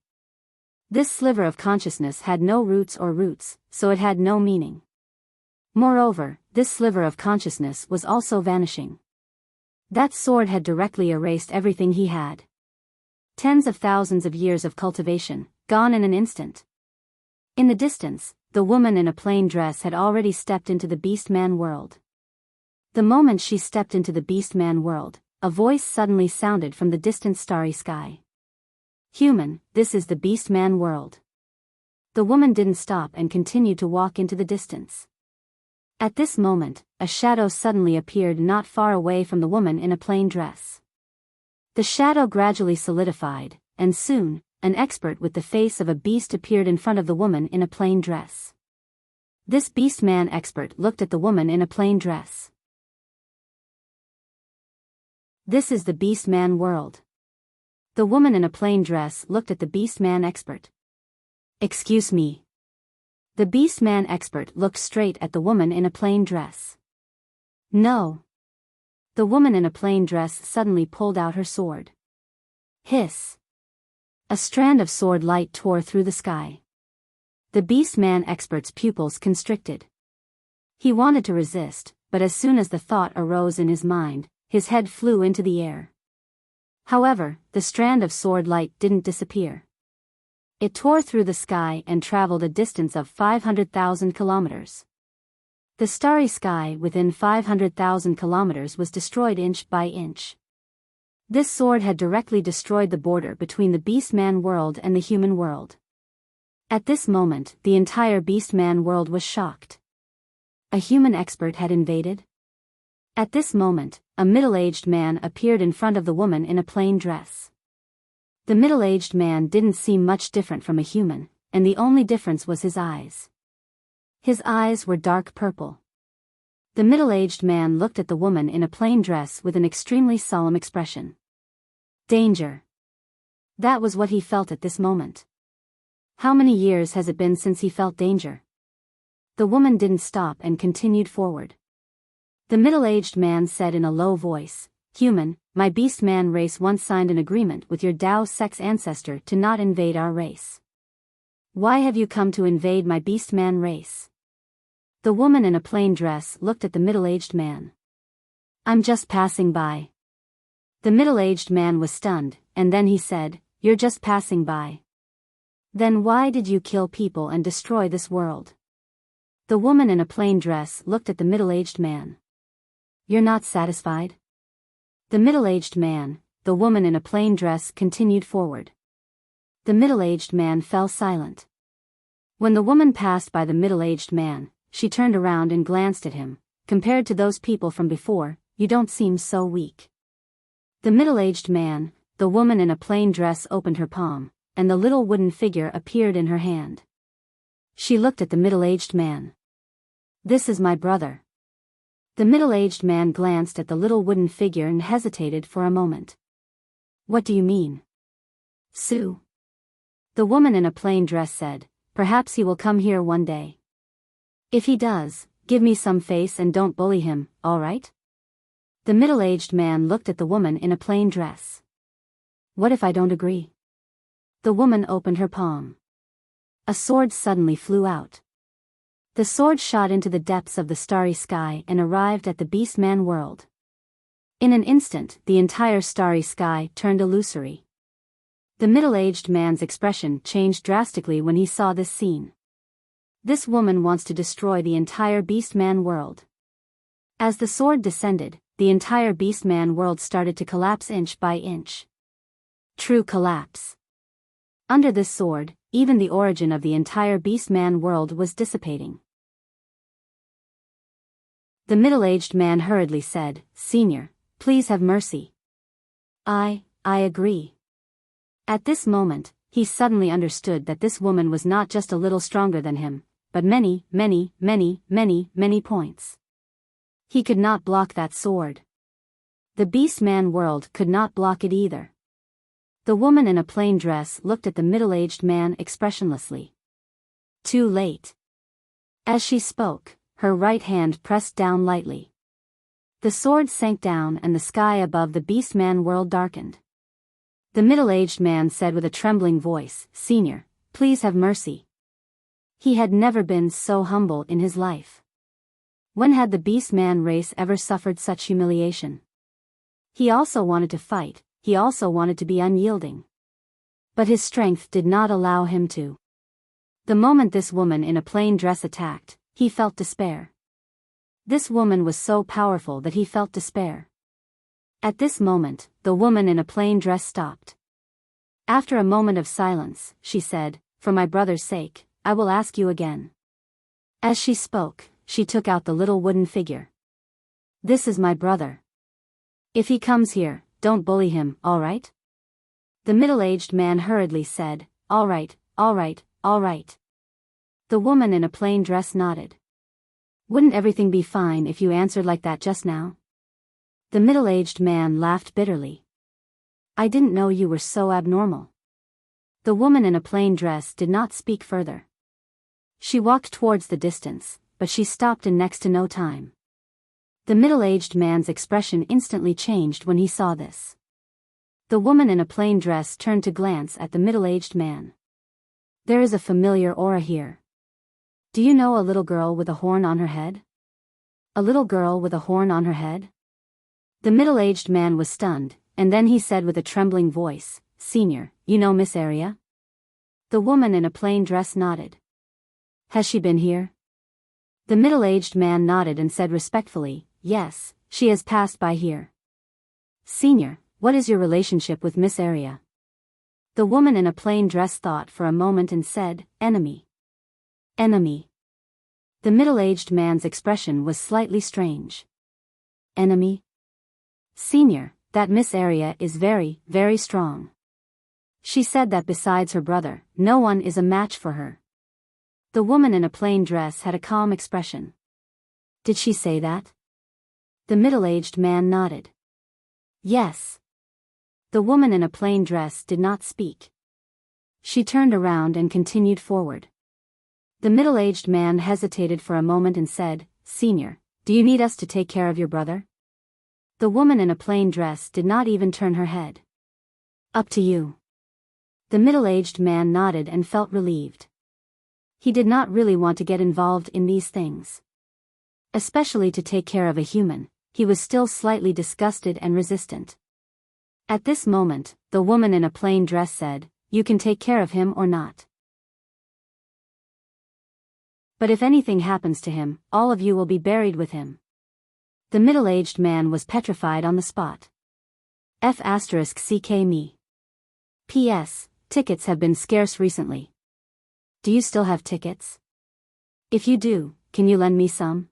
This sliver of consciousness had no roots, so it had no meaning. Moreover, this sliver of consciousness was also vanishing. That sword had directly erased everything he had. Tens of thousands of years of cultivation, gone in an instant. In the distance, the woman in a plain dress had already stepped into the beast-man world. The moment she stepped into the beast-man world, a voice suddenly sounded from the distant starry sky. "Human, this is the beast-man world." The woman didn't stop and continued to walk into the distance. At this moment, a shadow suddenly appeared not far away from the woman in a plain dress. The shadow gradually solidified, and soon, an expert with the face of a beast appeared in front of the woman in a plain dress. This beast-man expert looked at the woman in a plain dress. This is the beast-man world. The woman in a plain dress looked at the beast-man expert. "Excuse me." The beast-man expert looked straight at the woman in a plain dress. "No." The woman in a plain dress suddenly pulled out her sword. Hiss! A strand of sword light tore through the sky. The beast-man expert's pupils constricted. He wanted to resist, but as soon as the thought arose in his mind, his head flew into the air. However, the strand of sword light didn't disappear. It tore through the sky and traveled a distance of 500,000 kilometers. The starry sky within 500,000 kilometers was destroyed inch by inch. This sword had directly destroyed the border between the Beastman world and the human world. At this moment, the entire Beastman world was shocked. A human expert had invaded? At this moment, a middle-aged man appeared in front of the woman in a plain dress. The middle-aged man didn't seem much different from a human, and the only difference was his eyes. His eyes were dark purple. The middle-aged man looked at the woman in a plain dress with an extremely solemn expression. Danger. That was what he felt at this moment. How many years has it been since he felt danger? The woman didn't stop and continued forward. The middle-aged man said in a low voice, "Human, my beast-man race once signed an agreement with your Tao sex ancestor to not invade our race. Why have you come to invade my beast-man race?" The woman in a plain dress looked at the middle-aged man. "I'm just passing by." The middle-aged man was stunned, and then he said, "You're just passing by? Then why did you kill people and destroy this world?" The woman in a plain dress looked at the middle-aged man. "You're not satisfied?" The middle-aged man, the woman in a plain dress continued forward. The middle-aged man fell silent. When the woman passed by the middle-aged man, she turned around and glanced at him. "Compared to those people from before, you don't seem so weak." The middle-aged man, the woman in a plain dress opened her palm, and the little wooden figure appeared in her hand. She looked at the middle-aged man. "This is my brother." The middle-aged man glanced at the little wooden figure and hesitated for a moment. "What do you mean?" "Sue." The woman in a plain dress said, "Perhaps he will come here one day. If he does, give me some face and don't bully him, all right?" The middle-aged man looked at the woman in a plain dress. "What if I don't agree?" The woman opened her palm. A sword suddenly flew out. The sword shot into the depths of the starry sky and arrived at the Beastman world. In an instant, the entire starry sky turned illusory. The middle-aged man's expression changed drastically when he saw this scene. This woman wants to destroy the entire Beastman world. As the sword descended, the entire Beastman world started to collapse inch by inch. True collapse. Under this sword, even the origin of the entire Beastman world was dissipating. The middle-aged man hurriedly said, "Senior, please have mercy." I agree." At this moment, he suddenly understood that this woman was not just a little stronger than him, but many points. He could not block that sword. The Beastman world could not block it either. The woman in a plain dress looked at the middle-aged man expressionlessly. Too late. As she spoke, her right hand pressed down lightly. The sword sank down and the sky above the Beastman world darkened. The middle-aged man said with a trembling voice, "Senior, please have mercy." He had never been so humble in his life. When had the Beastman race ever suffered such humiliation? He also wanted to fight, he also wanted to be unyielding. But his strength did not allow him to. The moment this woman in a plain dress attacked, he felt despair. This woman was so powerful that he felt despair. At this moment, the woman in a plain dress stopped. After a moment of silence, she said, "For my brother's sake, I will ask you again." As she spoke, she took out the little wooden figure. "This is my brother. If he comes here, don't bully him, all right?" The middle-aged man hurriedly said, "All right, all right, all right." The woman in a plain dress nodded. "Wouldn't everything be fine if you answered like that just now?" The middle-aged man laughed bitterly. "I didn't know you were so abnormal." The woman in a plain dress did not speak further. She walked towards the distance, but she stopped in next to no time. The middle-aged man's expression instantly changed when he saw this. The woman in a plain dress turned to glance at the middle-aged man. There is a familiar aura here. Do you know a little girl with a horn on her head? A little girl with a horn on her head? The middle-aged man was stunned, and then he said with a trembling voice, Senior, you know Miss Area? The woman in a plain dress nodded. Has she been here? The middle-aged man nodded and said respectfully, Yes, she has passed by here. Senior, what is your relationship with Miss Area? The woman in a plain dress thought for a moment and said, Enemy. Enemy. The middle-aged man's expression was slightly strange. Enemy? Senior, that Miss Area is very, very strong. She said that besides her brother, no one is a match for her. The woman in a plain dress had a calm expression. Did she say that? The middle-aged man nodded. Yes. The woman in a plain dress did not speak. She turned around and continued forward. The middle-aged man hesitated for a moment and said, Senior, do you need us to take care of your brother? The woman in a plain dress did not even turn her head. Up to you. The middle-aged man nodded and felt relieved. He did not really want to get involved in these things. Especially to take care of a human, he was still slightly disgusted and resistant. At this moment, the woman in a plain dress said, You can take care of him or not. But if anything happens to him, all of you will be buried with him. The middle-aged man was petrified on the spot. F***ck me. P.S. Tickets have been scarce recently. Do you still have tickets? If you do, can you lend me some?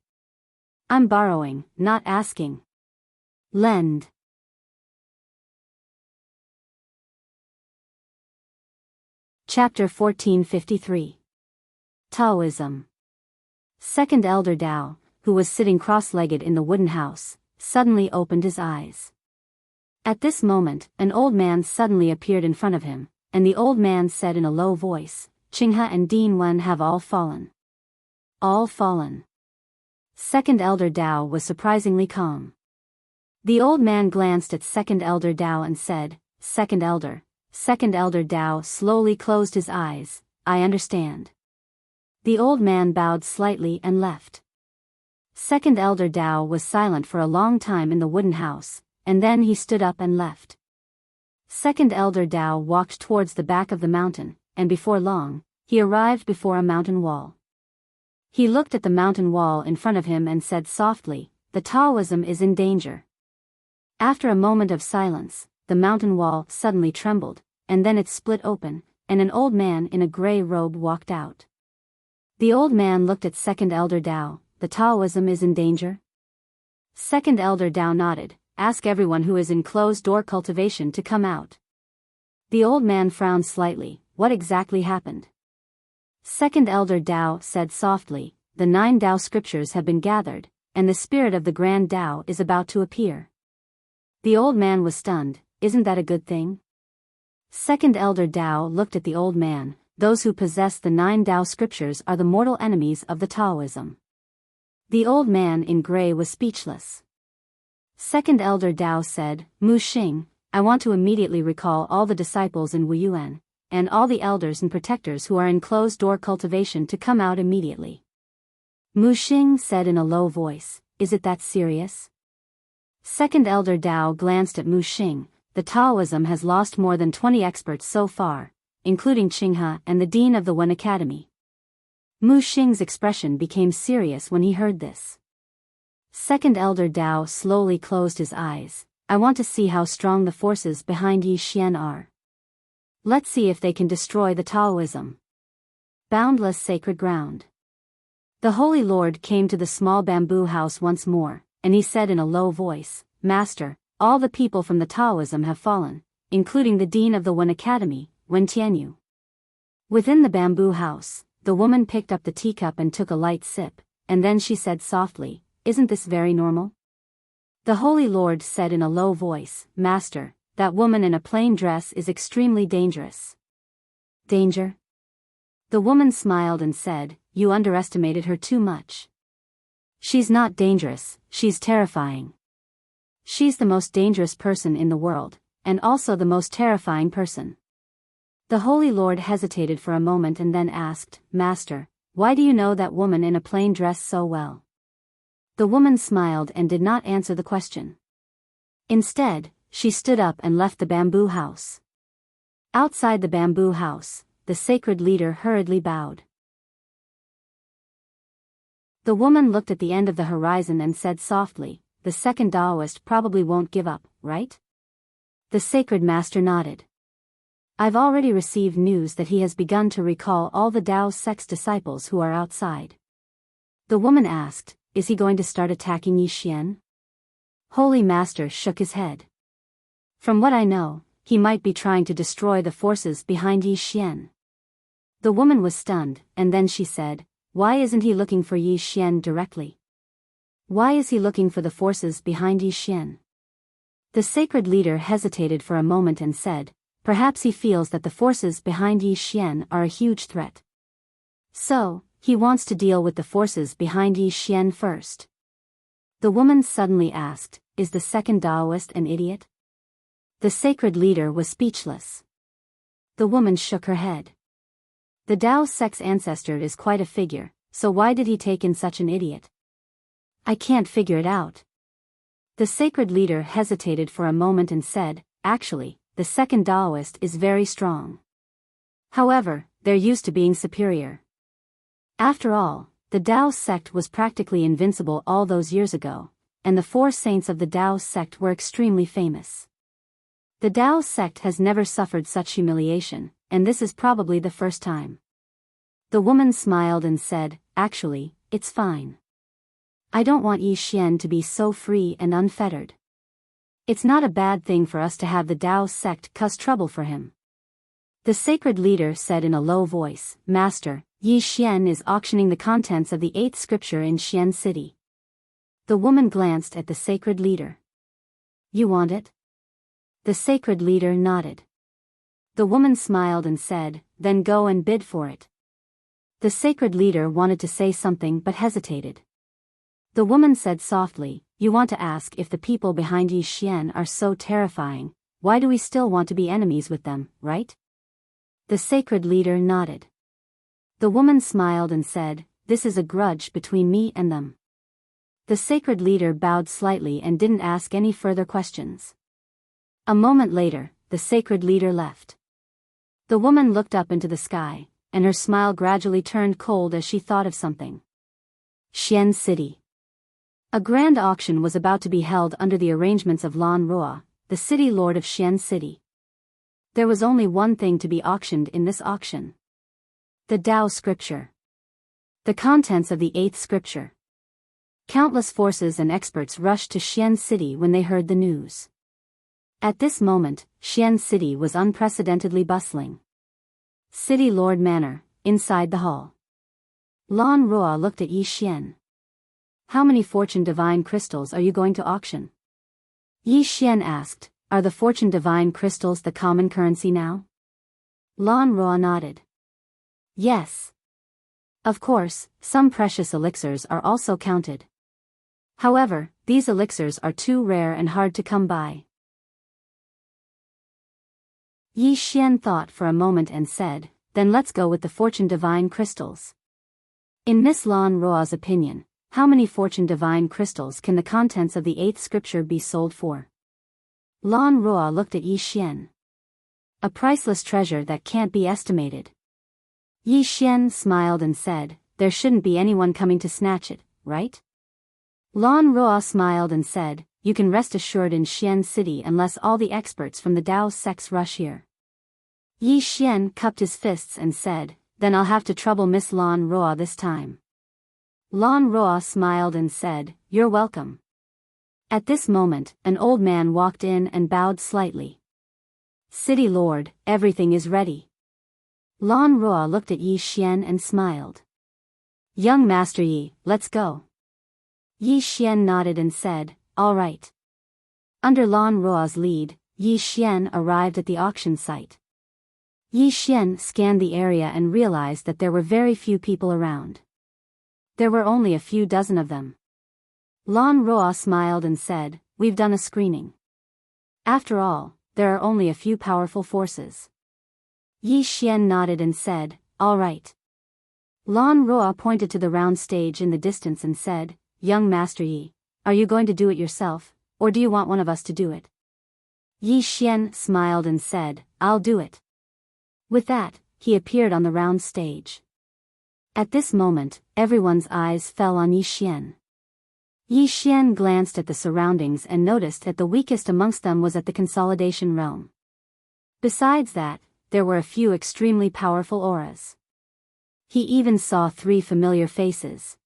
I'm borrowing, not asking. Lend. Chapter 1453. Taoism. Second Elder Dao, who was sitting cross-legged in the wooden house, suddenly opened his eyes. At this moment, an old man suddenly appeared in front of him, and the old man said in a low voice, Qinghe and Dean Wen have all fallen. All fallen. Second Elder Dao was surprisingly calm. The old man glanced at Second Elder Dao and said, Second Elder. Second Elder Dao slowly closed his eyes, I understand. The old man bowed slightly and left. Second Elder Dao was silent for a long time in the wooden house, and then he stood up and left. Second Elder Dao walked towards the back of the mountain, and before long, he arrived before a mountain wall. He looked at the mountain wall in front of him and said softly, The Taoism is in danger. After a moment of silence, the mountain wall suddenly trembled, and then it split open, and an old man in a gray robe walked out. The old man looked at Second Elder Dao, The Taoism is in danger? Second Elder Dao nodded, Ask everyone who is in closed-door cultivation to come out. The old man frowned slightly, What exactly happened? Second Elder Dao said softly, The 9 Dao scriptures have been gathered, and the spirit of the Grand Dao is about to appear. The old man was stunned, Isn't that a good thing? Second Elder Dao looked at the old man, Those who possess the 9 Dao scriptures are the mortal enemies of the Taoism. The old man in gray was speechless. Second Elder Dao said, Mu Xing, I want to immediately recall all the disciples in Wuyuan, and all the elders and protectors who are in closed-door cultivation to come out immediately. Mu Xing said in a low voice, Is it that serious? Second Elder Dao glanced at Mu Xing. The Taoism has lost more than 20 experts so far, including Qinghe and the dean of the Wen Academy. Mu Xing's expression became serious when he heard this. Second Elder Dao slowly closed his eyes. I want to see how strong the forces behind Yi Xian are. Let's see if they can destroy the Taoism. Boundless sacred ground. The Holy Lord came to the small bamboo house once more, and he said in a low voice, Master, all the people from the Taoism have fallen, including the dean of the Wen Academy, Wen Tianyu. Within the bamboo house, the woman picked up the teacup and took a light sip, and then she said softly, Isn't this very normal? The Holy Lord said in a low voice, Master, that woman in a plain dress is extremely dangerous. Danger? The woman smiled and said, You underestimated her too much. She's not dangerous, she's terrifying. She's the most dangerous person in the world, and also the most terrifying person. The Holy Lord hesitated for a moment and then asked, Master, why do you know that woman in a plain dress so well? The woman smiled and did not answer the question. Instead, she stood up and left the bamboo house. Outside the bamboo house, the sacred leader hurriedly bowed. The woman looked at the end of the horizon and said softly, the second Taoist probably won't give up, right? The sacred master nodded. I've already received news that he has begun to recall all the Tao sect's disciples who are outside. The woman asked, is he going to start attacking Yi Xian? Holy Master shook his head. From what I know, he might be trying to destroy the forces behind Yi Xian. The woman was stunned, and then she said, why isn't he looking for Yi Xian directly? Why is he looking for the forces behind Yi Xian? The sacred leader hesitated for a moment and said, perhaps he feels that the forces behind Yi Xian are a huge threat. So, he wants to deal with the forces behind Yi Xian first. The woman suddenly asked, is the second Taoist an idiot? The sacred leader was speechless. The woman shook her head. The Tao sect's ancestor is quite a figure, so why did he take in such an idiot? I can't figure it out. The sacred leader hesitated for a moment and said, actually, the second Taoist is very strong. However, they're used to being superior. After all, the Tao sect was practically invincible all those years ago, and the 4 saints of the Tao sect were extremely famous. The Tao sect has never suffered such humiliation, and this is probably the first time. The woman smiled and said, actually, it's fine. I don't want Yi Xian to be so free and unfettered. It's not a bad thing for us to have the Tao sect cause trouble for him. The sacred leader said in a low voice, Master, Yi Xian is auctioning the contents of the 8th scripture in Xian City. The woman glanced at the sacred leader. You want it? The sacred leader nodded. The woman smiled and said, then go and bid for it. The sacred leader wanted to say something but hesitated. The woman said softly, you want to ask if the people behind Yi Xian are so terrifying, why do we still want to be enemies with them, right? The sacred leader nodded. The woman smiled and said, this is a grudge between me and them. The sacred leader bowed slightly and didn't ask any further questions. A moment later, the sacred leader left. The woman looked up into the sky, and her smile gradually turned cold as she thought of something. Xian City. A grand auction was about to be held under the arrangements of Lan Ruo, the city lord of Xian City. There was only one thing to be auctioned in this auction. The Tao scripture. The contents of the 8th scripture. Countless forces and experts rushed to Xian City when they heard the news. At this moment, Xian City was unprecedentedly bustling. City Lord Manor, inside the hall. Lan Ruo looked at Yi Xian. How many Fortune Divine crystals are you going to auction? Yi Xian asked, are the Fortune Divine crystals the common currency now? Lan Ruo nodded. Yes. Of course, some precious elixirs are also counted. However, these elixirs are too rare and hard to come by. Yi Xian thought for a moment and said, then let's go with the Fortune Divine crystals. In Miss Lan Ruo's opinion, how many Fortune Divine crystals can the contents of the 8th scripture be sold for? Lan Ruo looked at Yi Xian. A priceless treasure that can't be estimated. Yi Xian smiled and said, there shouldn't be anyone coming to snatch it, right? Lan Ruo smiled and said, you can rest assured in Xian City unless all the experts from the Tao sects rush here. Yi Xian cupped his fists and said, then I'll have to trouble Miss Lan Ruo this time. Lan Ruo smiled and said, you're welcome. At this moment, an old man walked in and bowed slightly. City Lord, everything is ready. Lan Ruo looked at Yi Xian and smiled. Young Master Yi, let's go. Yi Xian nodded and said, all right. Under Lan Ruo's lead, Yi Xian arrived at the auction site. Yi Xian scanned the area and realized that there were very few people around. There were only a few dozen of them. Lan Roa smiled and said, "We've done a screening. After all, there are only a few powerful forces." Yi Xian nodded and said, "All right." Lan Roa pointed to the round stage in the distance and said, "Young Master Yi, are you going to do it yourself, or do you want one of us to do it?" Yi Xian smiled and said, "I'll do it." With that, he appeared on the round stage. At this moment, everyone's eyes fell on Yi Xian. Yi Xian glanced at the surroundings and noticed that the weakest amongst them was at the consolidation realm. Besides that, there were a few extremely powerful auras. He even saw 3 familiar faces: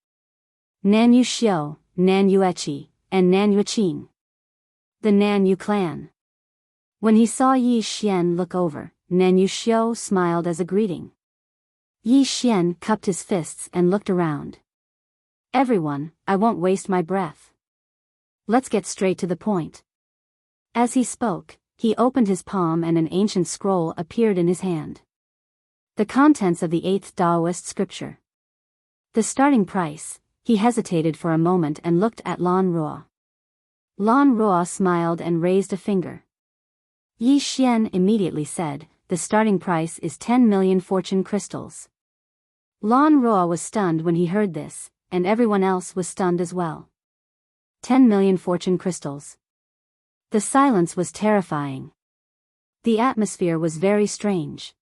Nan Yu Xiu, Nan Yu Echi, and Nan Yu Qing. The Nan Yu clan. When he saw Yi Xian look over, Nan Yu Xiu smiled as a greeting. Yi Xian cupped his fists and looked around. "Everyone, I won't waste my breath. Let's get straight to the point." As he spoke, he opened his palm and an ancient scroll appeared in his hand. The contents of the 8th Taoist scripture. The starting price. He hesitated for a moment and looked at Lan Roa. Lan Roa smiled and raised a finger. Yi Xian immediately said, "The starting price is 10 million fortune crystals." Lan Roa was stunned when he heard this, and everyone else was stunned as well. 10 million fortune crystals. The silence was terrifying. The atmosphere was very strange.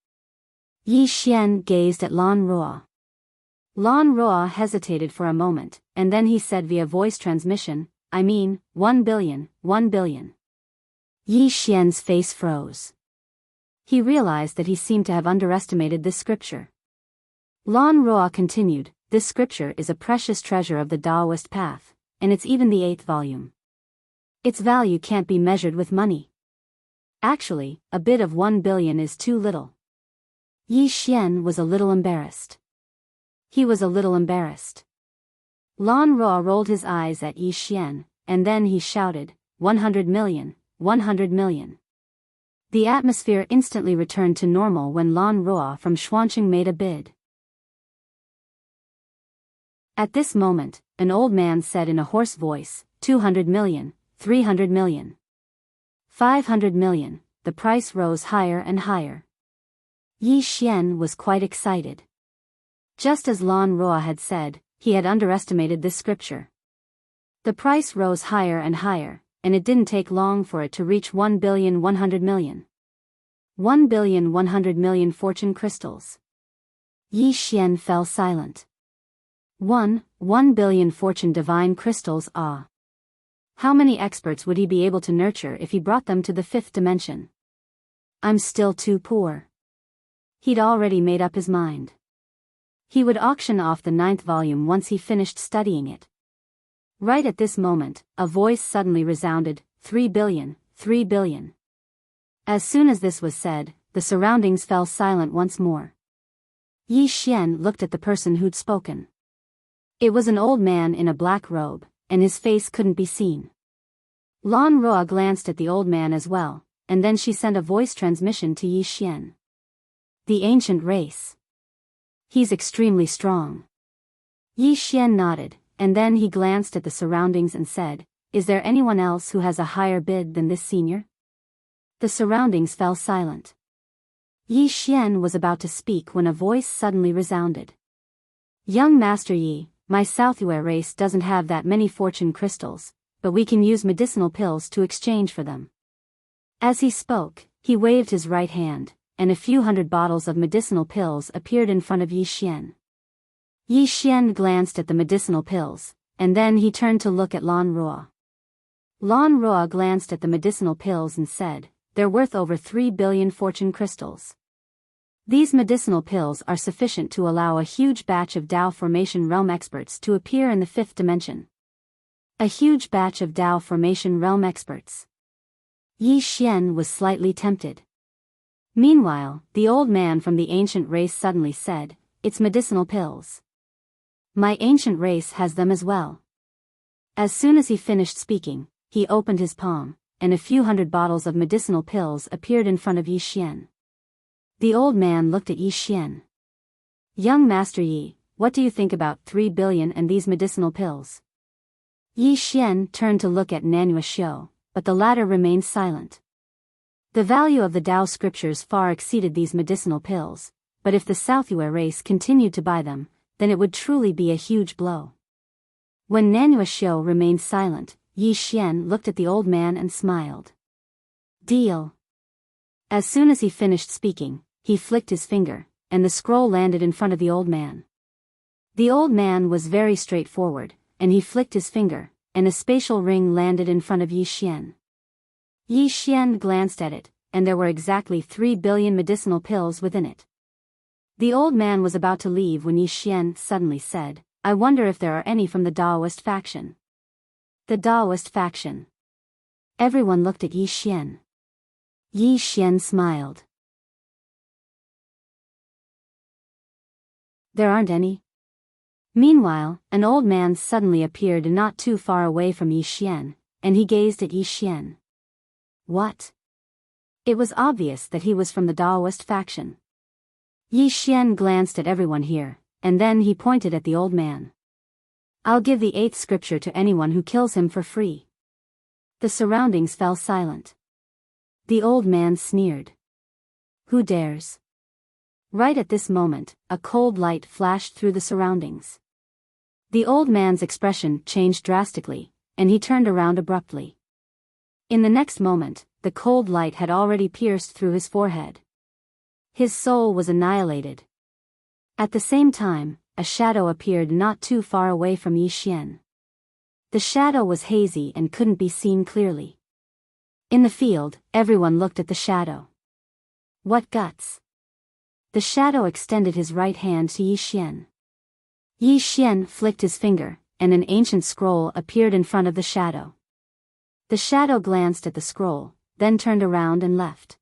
Yi Xian gazed at Lan Roa. Lan Roa hesitated for a moment, and then he said via voice transmission, "I mean, 1 billion, 1 billion. Yi Xian's face froze. He realized that he seemed to have underestimated this scripture. Lan Roa continued, "This scripture is a precious treasure of the Taoist path, and it's even the 8th volume. Its value can't be measured with money. Actually, a bit of 1 billion is too little." Yi Xian was a little embarrassed. He was a little embarrassed. Lan Roa rolled his eyes at Yi Xian, and then he shouted, 100 million, 100 million. The atmosphere instantly returned to normal when Lan Roa from Xuanqing made a bid. At this moment, an old man said in a hoarse voice, 200 million, 300 million. 500 million, the price rose higher and higher. Yi Xian was quite excited. Just as Lan Roa had said, he had underestimated this scripture. The price rose higher and higher, and it didn't take long for it to reach 1 billion 100 million. 1 billion 100 million fortune crystals. Yi Xian fell silent. 1 billion fortune divine crystals. How many experts would he be able to nurture if he brought them to the 5th dimension? I'm still too poor. He'd already made up his mind. He would auction off the 9th volume once he finished studying it. Right at this moment, a voice suddenly resounded, 3 billion, 3 billion. As soon as this was said, the surroundings fell silent once more. Yi Xian looked at the person who'd spoken. It was an old man in a black robe, and his face couldn't be seen. Lan Roa glanced at the old man as well, and then she sent a voice transmission to Yi Xian. "The ancient race. He's extremely strong." Yi Xian nodded, and then he glanced at the surroundings and said, "Is there anyone else who has a higher bid than this senior?" The surroundings fell silent. Yi Xian was about to speak when a voice suddenly resounded. "Young Master Yi, my Southware race doesn't have that many fortune crystals, but we can use medicinal pills to exchange for them." As he spoke, he waved his right hand, and a few hundred bottles of medicinal pills appeared in front of Yi Xian. Yi Xian glanced at the medicinal pills, and then he turned to look at Lan Roa. Lan Roa glanced at the medicinal pills and said, "They're worth over 3 billion fortune crystals. These medicinal pills are sufficient to allow a huge batch of Dao Formation Realm experts to appear in the 5th dimension." A huge batch of Dao Formation Realm experts. Yi Xian was slightly tempted. Meanwhile, the old man from the ancient race suddenly said, "It's medicinal pills. My ancient race has them as well." As soon as he finished speaking, he opened his palm, and a few hundred bottles of medicinal pills appeared in front of Yi Xian. The old man looked at Yi Xian. "Young Master Yi, what do you think about 3 billion and these medicinal pills?" Yi Xian turned to look at Nanyue Xiu, but the latter remained silent. The value of the Tao scriptures far exceeded these medicinal pills, but if the Southwei race continued to buy them, then it would truly be a huge blow. When Nanyue Xiu remained silent, Yi Xian looked at the old man and smiled. Deal. As soon as he finished speaking, he flicked his finger, and the scroll landed in front of the old man. The old man was very straightforward, and he flicked his finger, and a spatial ring landed in front of Yi Xian. Yi Xian glanced at it, and there were exactly 3 billion medicinal pills within it. The old man was about to leave when Yi Xian suddenly said, "I wonder if there are any from the Daoist faction." The Daoist faction. Everyone looked at Yi Xian. Yi Xian smiled. There aren't any. Meanwhile, an old man suddenly appeared not too far away from Yi Xian, and he gazed at Yi Xian. What? It was obvious that he was from the Daoist faction. Yi Xian glanced at everyone here, and then he pointed at the old man. "I'll give the 8th scripture to anyone who kills him for free." The surroundings fell silent. The old man sneered. "Who dares?" Right at this moment, a cold light flashed through the surroundings. The old man's expression changed drastically, and he turned around abruptly. In the next moment, the cold light had already pierced through his forehead. His soul was annihilated. At the same time, a shadow appeared not too far away from Yi Xian. The shadow was hazy and couldn't be seen clearly. In the field, everyone looked at the shadow. What guts! The shadow extended his right hand to Yi Xian. Yi Xian flicked his finger, and an ancient scroll appeared in front of the shadow. The shadow glanced at the scroll, then turned around and left.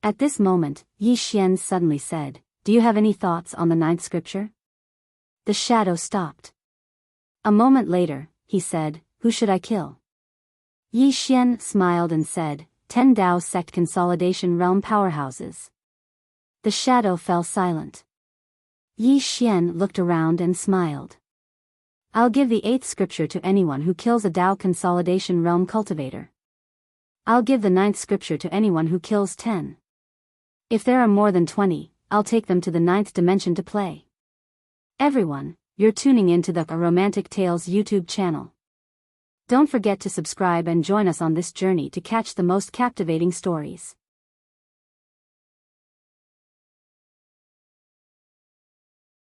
At this moment, Yi Xian suddenly said, "Do you have any thoughts on the 9th scripture?" The shadow stopped. A moment later, he said, "Who should I kill?" Yi Xian smiled and said, 10 Dao sect consolidation realm powerhouses." The shadow fell silent. Yi Xian looked around and smiled. "I'll give the 8th scripture to anyone who kills a Dao consolidation realm cultivator. I'll give the 9th scripture to anyone who kills 10. If there are more than 20, I'll take them to the 9th dimension to play." Everyone, you're tuning into the Romantic Tales YouTube channel. Don't forget to subscribe and join us on this journey to catch the most captivating stories.